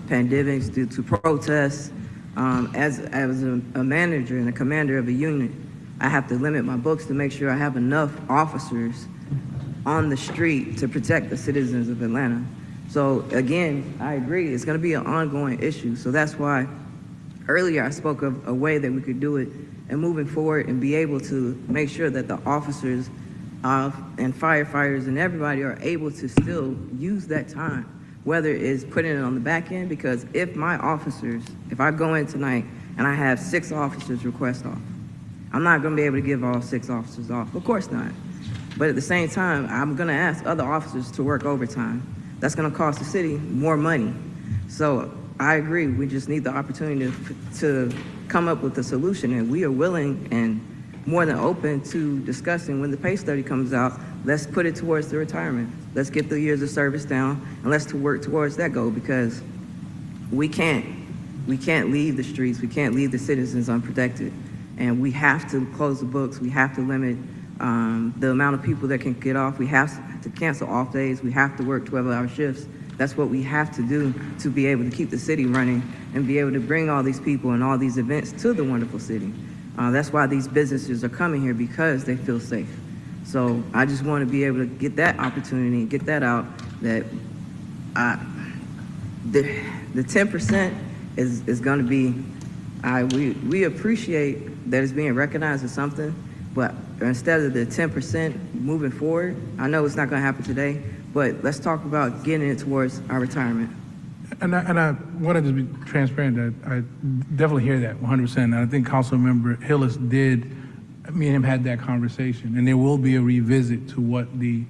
pandemics, due to protests. As a manager and a commander of a unit, I have to limit my books to make sure I have enough officers on the street to protect the citizens of Atlanta. So again, I agree, it's going to be an ongoing issue. So that's why earlier I spoke of a way that we could do it and moving forward and be able to make sure that the officers and firefighters and everybody are able to still use that time, whether it's putting it on the back end, because if my officers, if I go in tonight and I have 6 officers request off, I'm not going to be able to give all 6 officers off. Of course not. But at the same time, I'm going to ask other officers to work overtime. That's going to cost the city more money. So I agree. We just need the opportunity to come up with a solution, and we are willing and more than open to discussing when the pay study comes out. Let's put it towards the retirement. Let's get the years of service down, and let's work towards that goal, because we can't leave the streets. We can't leave the citizens unprotected. And we have to close the books. We have to limit the amount of people that can get off. We have to cancel off days. We have to work 12-hour shifts. That's what we have to do to be able to keep the city running and be able to bring all these people and all these events to the wonderful city. That's why these businesses are coming here, because they feel safe. So I just want to be able to get that opportunity and get that out, that the 10% is going to be, we appreciate that it's being recognized as something, but instead of the 10% moving forward, I know it's not going to happen today, but let's talk about getting it towards our retirement. And I wanted to be transparent. I definitely hear that 100%. And I think Councilmember Hillis did, me and him had that conversation. And there will be a revisit to what the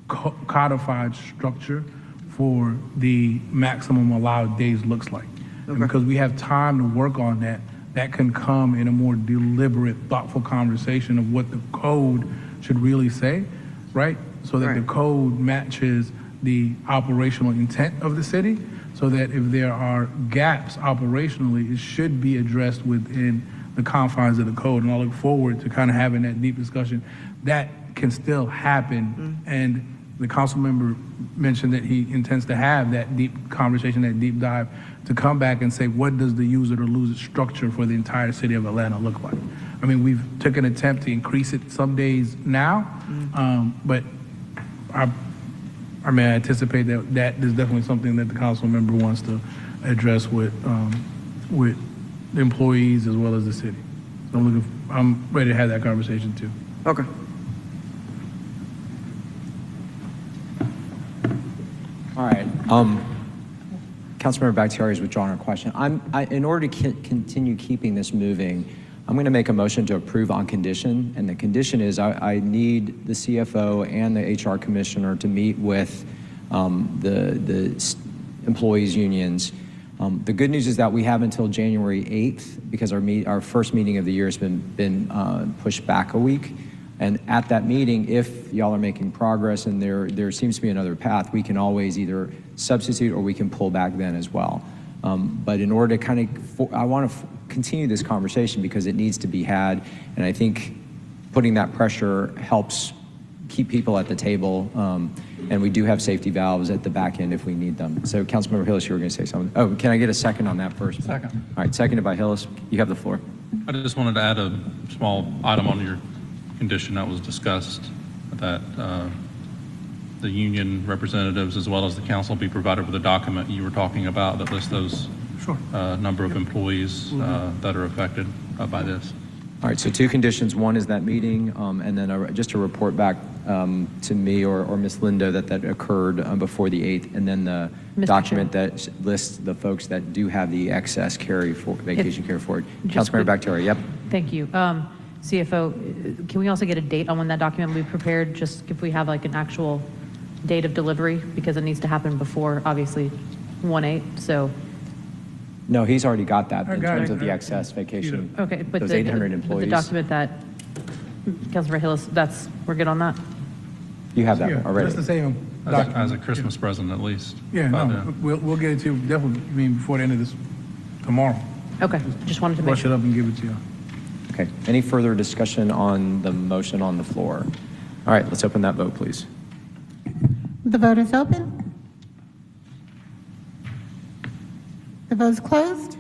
codified structure for the maximum allowed days looks like. Okay. And because we have time to work on that, that can come in a more deliberate, thoughtful conversation of what the code should really say, right? So that the code matches the operational intent of the city, so that if there are gaps operationally, it should be addressed within the confines of the code. And I look forward to kind of having that deep discussion. That can still happen. And the council member mentioned that he intends to have that deep conversation, that deep dive, to come back and say, what does the use it or lose it structure for the entire city of Atlanta look like? I mean, we've took an attempt to increase it some days now, but I anticipate that is definitely something that the council member wants to address with the employees as well as the city. So I'm ready to have that conversation too. Okay. All right. Councilmember Bakhtiari has withdrawn her question. In order to continue keeping this moving, I'm going to make a motion to approve on condition, and the condition is I need the CFO and the HR commissioner to meet with the employees' unions. The good news is that we have until January 8th because our first meeting of the year has been pushed back a week. And at that meeting, if y'all are making progress and there seems to be another path, we can always either substitute or we can pull back then as well. But in order to I want to continue this conversation because it needs to be had, and I think putting that pressure helps keep people at the table, and we do have safety valves at the back end if we need them. So Councilmember Hillis, you were going to say something. Oh, can I get a second on that first? Second. All right, seconded by Hillis. You have the floor. I just wanted to add a small item on your condition that was discussed, that the union representatives as well as the council be provided with a document you were talking about that lists those number of employees that are affected by this. All right, so two conditions. One is that meeting, and then just a report back to me or Ms. Lindo that occurred before the 8th, and then the document that lists the folks that do have the excess vacation carry forward. Councilmember Bacteria, yep. Thank you. CFO, can we also get a date on when that document will be prepared, just if we have like an actual date of delivery, because it needs to happen before, obviously, 1/8, so. No, he's already got that in terms of the excess vacation. Okay, but those the 800 employees. the document that, Councilmember Hillis, we're good on that? You have that already. That's the same document. As a Christmas present, at least. Yeah, by no, then. we'll get it to you definitely, before the end of this, tomorrow. Okay, just wanted to make Rush it up and give it to you. Okay, any further discussion on the motion on the floor? All right, let's open that vote, please. The vote is open. The vote is closed.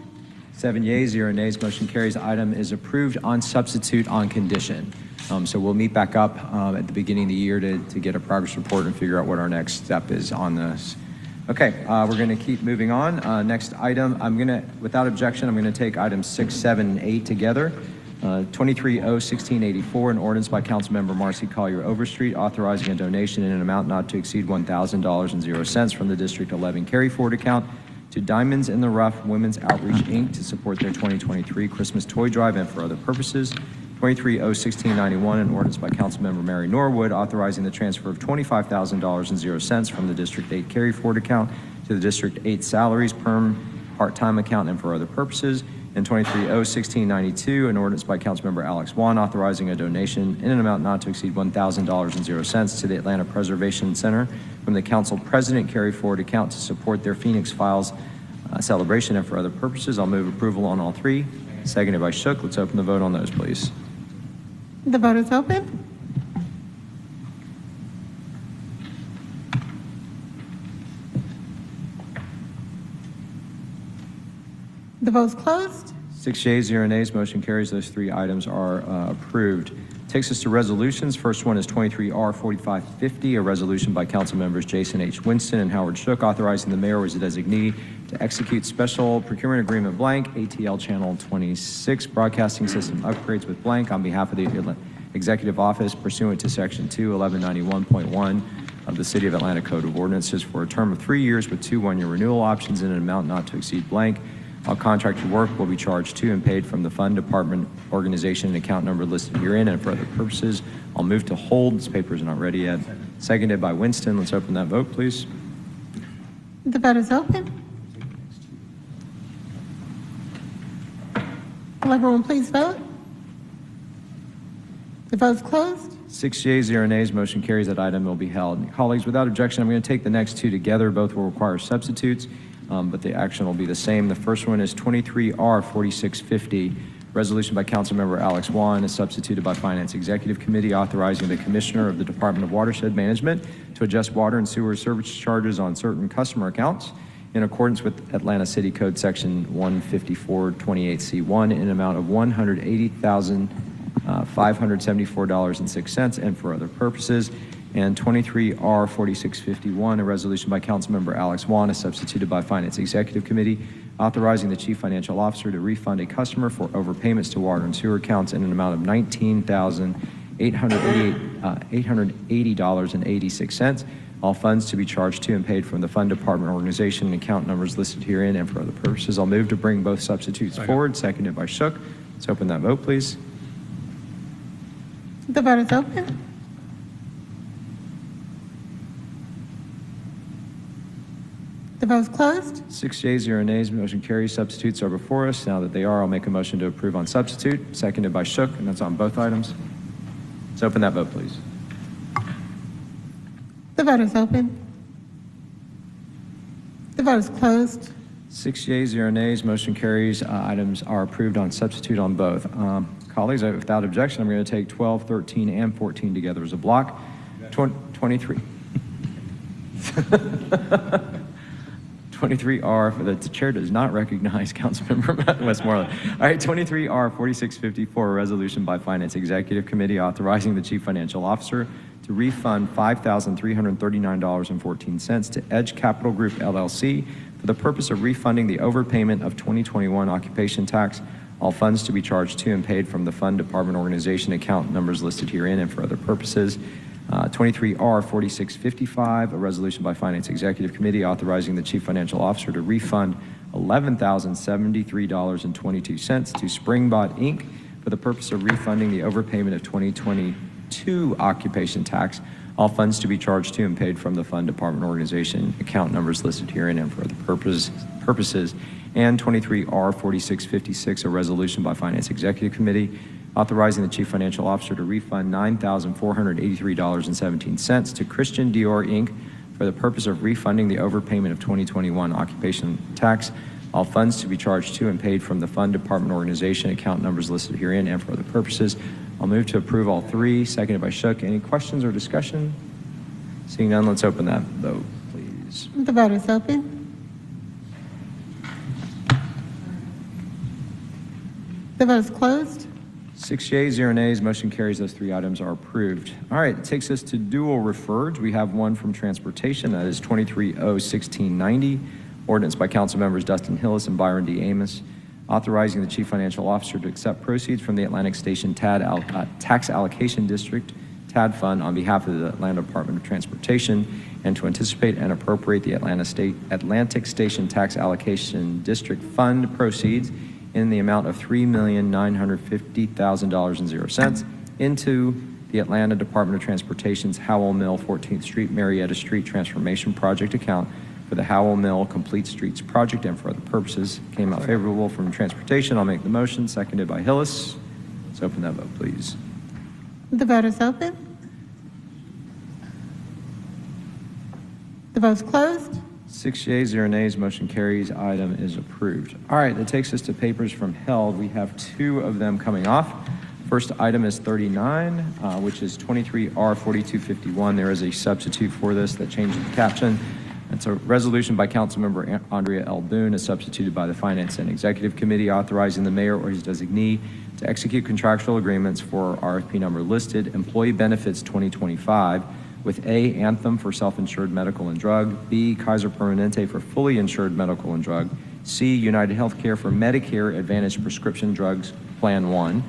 7 yeas, 0 nays, motion carries. Item is approved on substitute on condition. So we'll meet back up at the beginning of the year to get a progress report and figure out what our next step is on this. Okay, we're going to keep moving on. Next item, without objection, I'm going to take items 6, 7, and 8 together. 23-0-1684, an ordinance by Councilmember Marcy Collier Overstreet authorizing a donation in an amount not to exceed $1,000.00 from the District 11 carry forward account to Diamonds in the Rough Women's Outreach, Inc. to support their 2023 Christmas toy drive and for other purposes. 23-0-1691, an ordinance by Councilmember Mary Norwood authorizing the transfer of $25,000.00 from the District 8 carry forward account to the District 8 salaries, perm, part-time account and for other purposes. And 23-0-1692, an ordinance by Councilmember Alex Wan authorizing a donation in an amount not to exceed $1,000.00 to the Atlanta Preservation Center from the Council President carry forward account to support their Phoenix Files celebration and for other purposes. I'll move approval on all three. Seconded by Shook. Let's open the vote on those, please. The vote is open. The vote is closed. 6 yeas, 0 nays, motion carries. Those three items are approved. Takes us to resolutions. First one is 23R4550, a resolution by council members Jason H. Winston and Howard Shook authorizing the mayor as a designee to execute special procurement agreement blank ATL Channel 26 broadcasting system upgrades with blank on behalf of the executive office pursuant to section 21191.1 of the City of Atlanta Code of Ordinances for a term of 3 years with 2 one-year renewal options in an amount not to exceed blank. All contracted work will be charged to and paid from the fund department organization and account number listed herein and for other purposes. I'll move to hold. This paper is not ready yet. Seconded by Winston. Let's open that vote, please. The vote is open. Will everyone please vote? The vote is closed. 6 yeas, 0 nays, motion carries. That item will be held. Colleagues, without objection, I'm going to take the next two together. Both will require substitutes, but the action will be the same. The first one is 23R4650, resolution by Councilmember Alex Wan, as substituted by Finance Executive Committee, authorizing the Commissioner of the Department of Watershed Management to adjust water and sewer service charges on certain customer accounts in accordance with Atlanta City Code Section 15428C1 in an amount of $180,574.06 and for other purposes. And 23R4651, a resolution by Councilmember Alex Wan, as substituted by Finance Executive Committee, authorizing the Chief Financial Officer to refund a customer for overpayments to water and sewer accounts in an amount of $19,880.86. All funds to be charged to and paid from the fund department organization and account numbers listed herein and for other purposes. I'll move to bring both substitutes forward, seconded by Shook. Let's Let's open that vote, please. The vote is open. The vote is closed. 6 yeas, 0 nays, motion carries. Substitutes are before us. Now that they are, I'll make a motion to approve on substitute, seconded by Shook, and that's on both items. Let's open that vote, please. The vote is open. The vote is closed. 6 yeas, 0 nays, motion carries. Items are approved on substitute on both. Colleagues, without objection, I'm going to take 12, 13, and 14 together as a block. 23. 23R, the chair does not recognize Councilmember Westmoreland. All right, 23R 4654, a resolution by Finance Executive Committee authorizing the Chief Financial Officer to refund $5,339.14 to Edge Capital Group LLC for the purpose of refunding the overpayment of 2021 occupation tax. All funds to be charged to and paid from the Fund Department Organization account numbers listed herein and for other purposes. 23R 4655, a resolution by Finance Executive Committee authorizing the Chief Financial Officer to refund $11,073.22 to Springbot Inc. for the purpose of refunding the overpayment of 2022 occupation tax. All funds to be charged to and paid from the Fund Department Organization account numbers listed herein and for other purposes. And 23R 4656, a resolution by Finance Executive Committee authorizing the Chief Financial Officer to refund $9,483.17 to Christian Dior Inc. for the purpose of refunding the overpayment of 2021 occupation tax. All funds to be charged to and paid from the Fund Department Organization account numbers listed herein and for other purposes. I'll move to approve all three, seconded by Shook. Any questions or discussion? Seeing none, let's open that vote, please. The vote is open. The vote is closed. 6 yeas, 0 nays, motion carries. Those three items are approved. All right, it takes us to dual referreds. We have one from Transportation, that is 23O1690, ordinance by Council Members Dustin Hillis and Byron D. Amos, authorizing the Chief Financial Officer to accept proceeds from the Atlantic Station Tax Allocation District, TAD Fund, on behalf of the Atlanta Department of Transportation, and to anticipate and appropriate the Atlantic Station Tax Allocation District Fund proceeds in the amount of $3,950,000.00 into the Atlanta Department of Transportation's Howell Mill 14th Street Marietta Street Transformation Project account for the Howell Mill Complete Streets Project and for other purposes. Came out favorable from Transportation. I'll make the motion, seconded by Hillis. Let's open that vote, please. The vote is open. The vote is closed. 6 yeas, 0 nays, motion carries. Item is approved. All right, that takes us to papers from held. We have two of them coming off. First item is 39, which is 23R 4251. There is a substitute for this that changes the caption. It's a resolution by Councilmember Andrea L. Boone, as substituted by the Finance and Executive Committee, authorizing the mayor or his designee to execute contractual agreements for RFP number listed, Employee Benefits 2025, with A, Anthem for self-insured medical and drug, B, Kaiser Permanente for fully insured medical and drug, C, United Healthcare for Medicare Advantage Prescription Drugs Plan 1,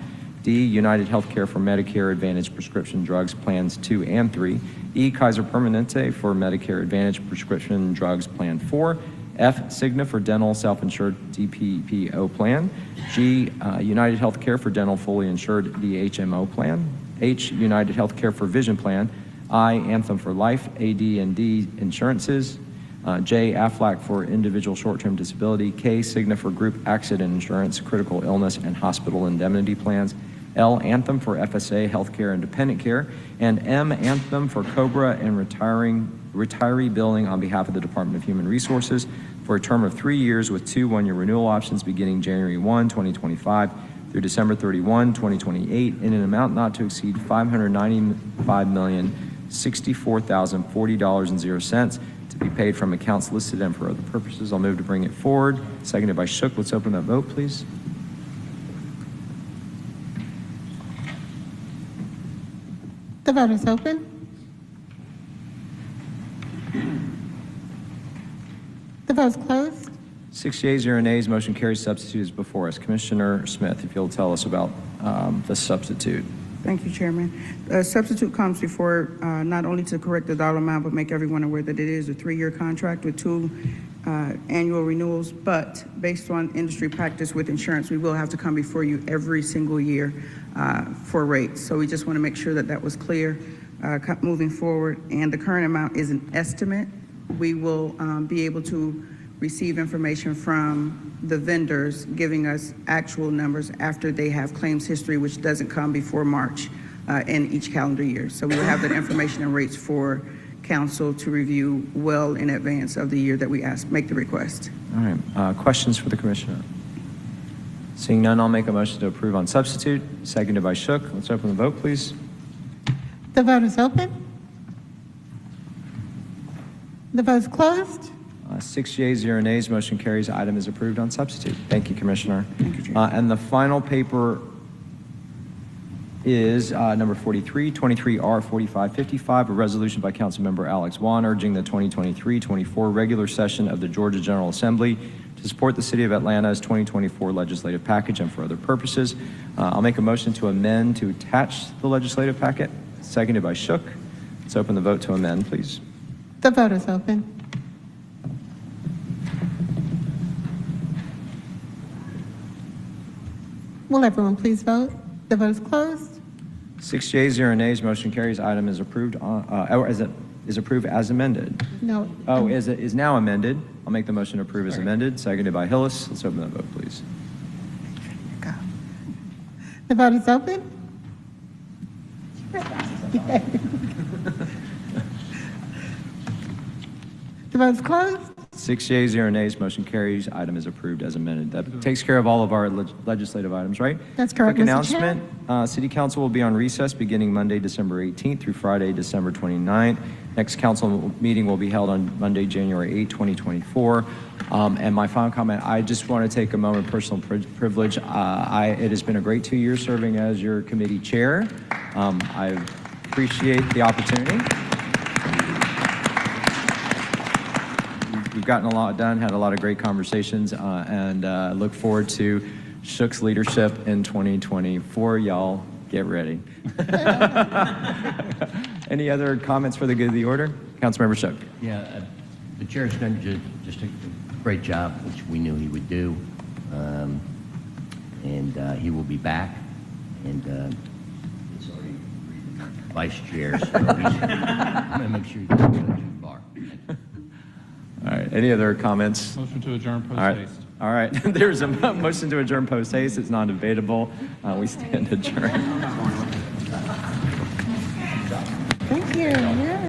D, United Healthcare for Medicare Advantage Prescription Drugs Plans 2 and 3, E, Kaiser Permanente for Medicare Advantage Prescription Drugs Plan 4, F, Cigna for dental self-insured DPPO plan, G, United Healthcare for dental fully insured DHMO plan, H, United Healthcare for vision plan, I, Anthem for life, AD&D insurances, J, Aflac for individual short-term disability, K, Cigna for group accident insurance, critical illness, and hospital indemnity plans, L, Anthem for FSA, healthcare, and dependent care, and M, Anthem for COBRA and retiree billing on behalf of the Department of Human Resources for a term of 3 years with 2 one-year renewal options beginning January 1, 2025 through December 31, 2028 in an amount not to exceed $595,064,040.00 to be paid from accounts listed and for other purposes. I'll move to bring it forward. Seconded by Shook. Let's open that vote, please. The vote is open. The vote is closed. 6 yeas, 0 nays, motion carries. Substitute is before us. Commissioner Smith, if you'll tell us about the substitute. Thank you, Chairman. Substitute comes before not only to correct the dollar amount, but make everyone aware that it is a 3-year contract with 2 annual renewals, but based on industry practice with insurance, we will have to come before you every single year for rates. So we just want to make sure that that was clear moving forward. And the current amount is an estimate. We will be able to receive information from the vendors giving us actual numbers after they have claims history, which doesn't come before March in each calendar year. So we will have that information and rates for council to review well in advance of the year that we make the request. All right. Questions for the commissioner? Seeing none, I'll make a motion to approve on substitute, seconded by Shook. Let's open the vote, please. The vote is open. The vote is closed. 6 yeas, 0 nays, motion carries. Item is approved on substitute. Thank you, Commissioner. Thank you, and the final paper is number 43, 23R 4555, a resolution by Councilmember Alex Wan urging the 2023-24 regular session of the Georgia General Assembly to support the City of Atlanta's 2024 legislative package and for other purposes. I'll make a motion to amend to attach the legislative packet, seconded by Shook. Let's open the vote to amend, please. The vote is open. Will everyone please vote? The vote is closed. 6 yeas, 0 nays, motion carries. Item is approved is approved as amended. No. Oh, is now amended. I'll make the motion to approve as amended, seconded by Hillis. Let's open the vote, please. The vote is open. The vote is closed. 6 yeas, 0 nays, motion carries. Item is approved as amended. That takes care of all of our legislative items, right? That's correct, Quick Mr. Chair. announcement. City Council will be on recess beginning Monday, December 18th through Friday, December 29th. Next council meeting will be held on Monday, January 8, 2024. And my final comment, I just want to take a moment of personal privilege. It has been a great 2 years serving as your committee chair. I appreciate the opportunity. We've gotten a lot done, had a lot of great conversations, and look forward to Shook's leadership in 2024. Y'all get ready. Any other comments for the good of the order? Councilmember Shook. Yeah, the chair's done just a great job, which we knew he would do. And he will be back. And it's already vice chair, so I'm going to make sure he doesn't go too far. All right, any other comments? Motion to adjourn post All right. haste. All right, there's a motion to adjourn post haste. It's non-debatable. We stand adjourned.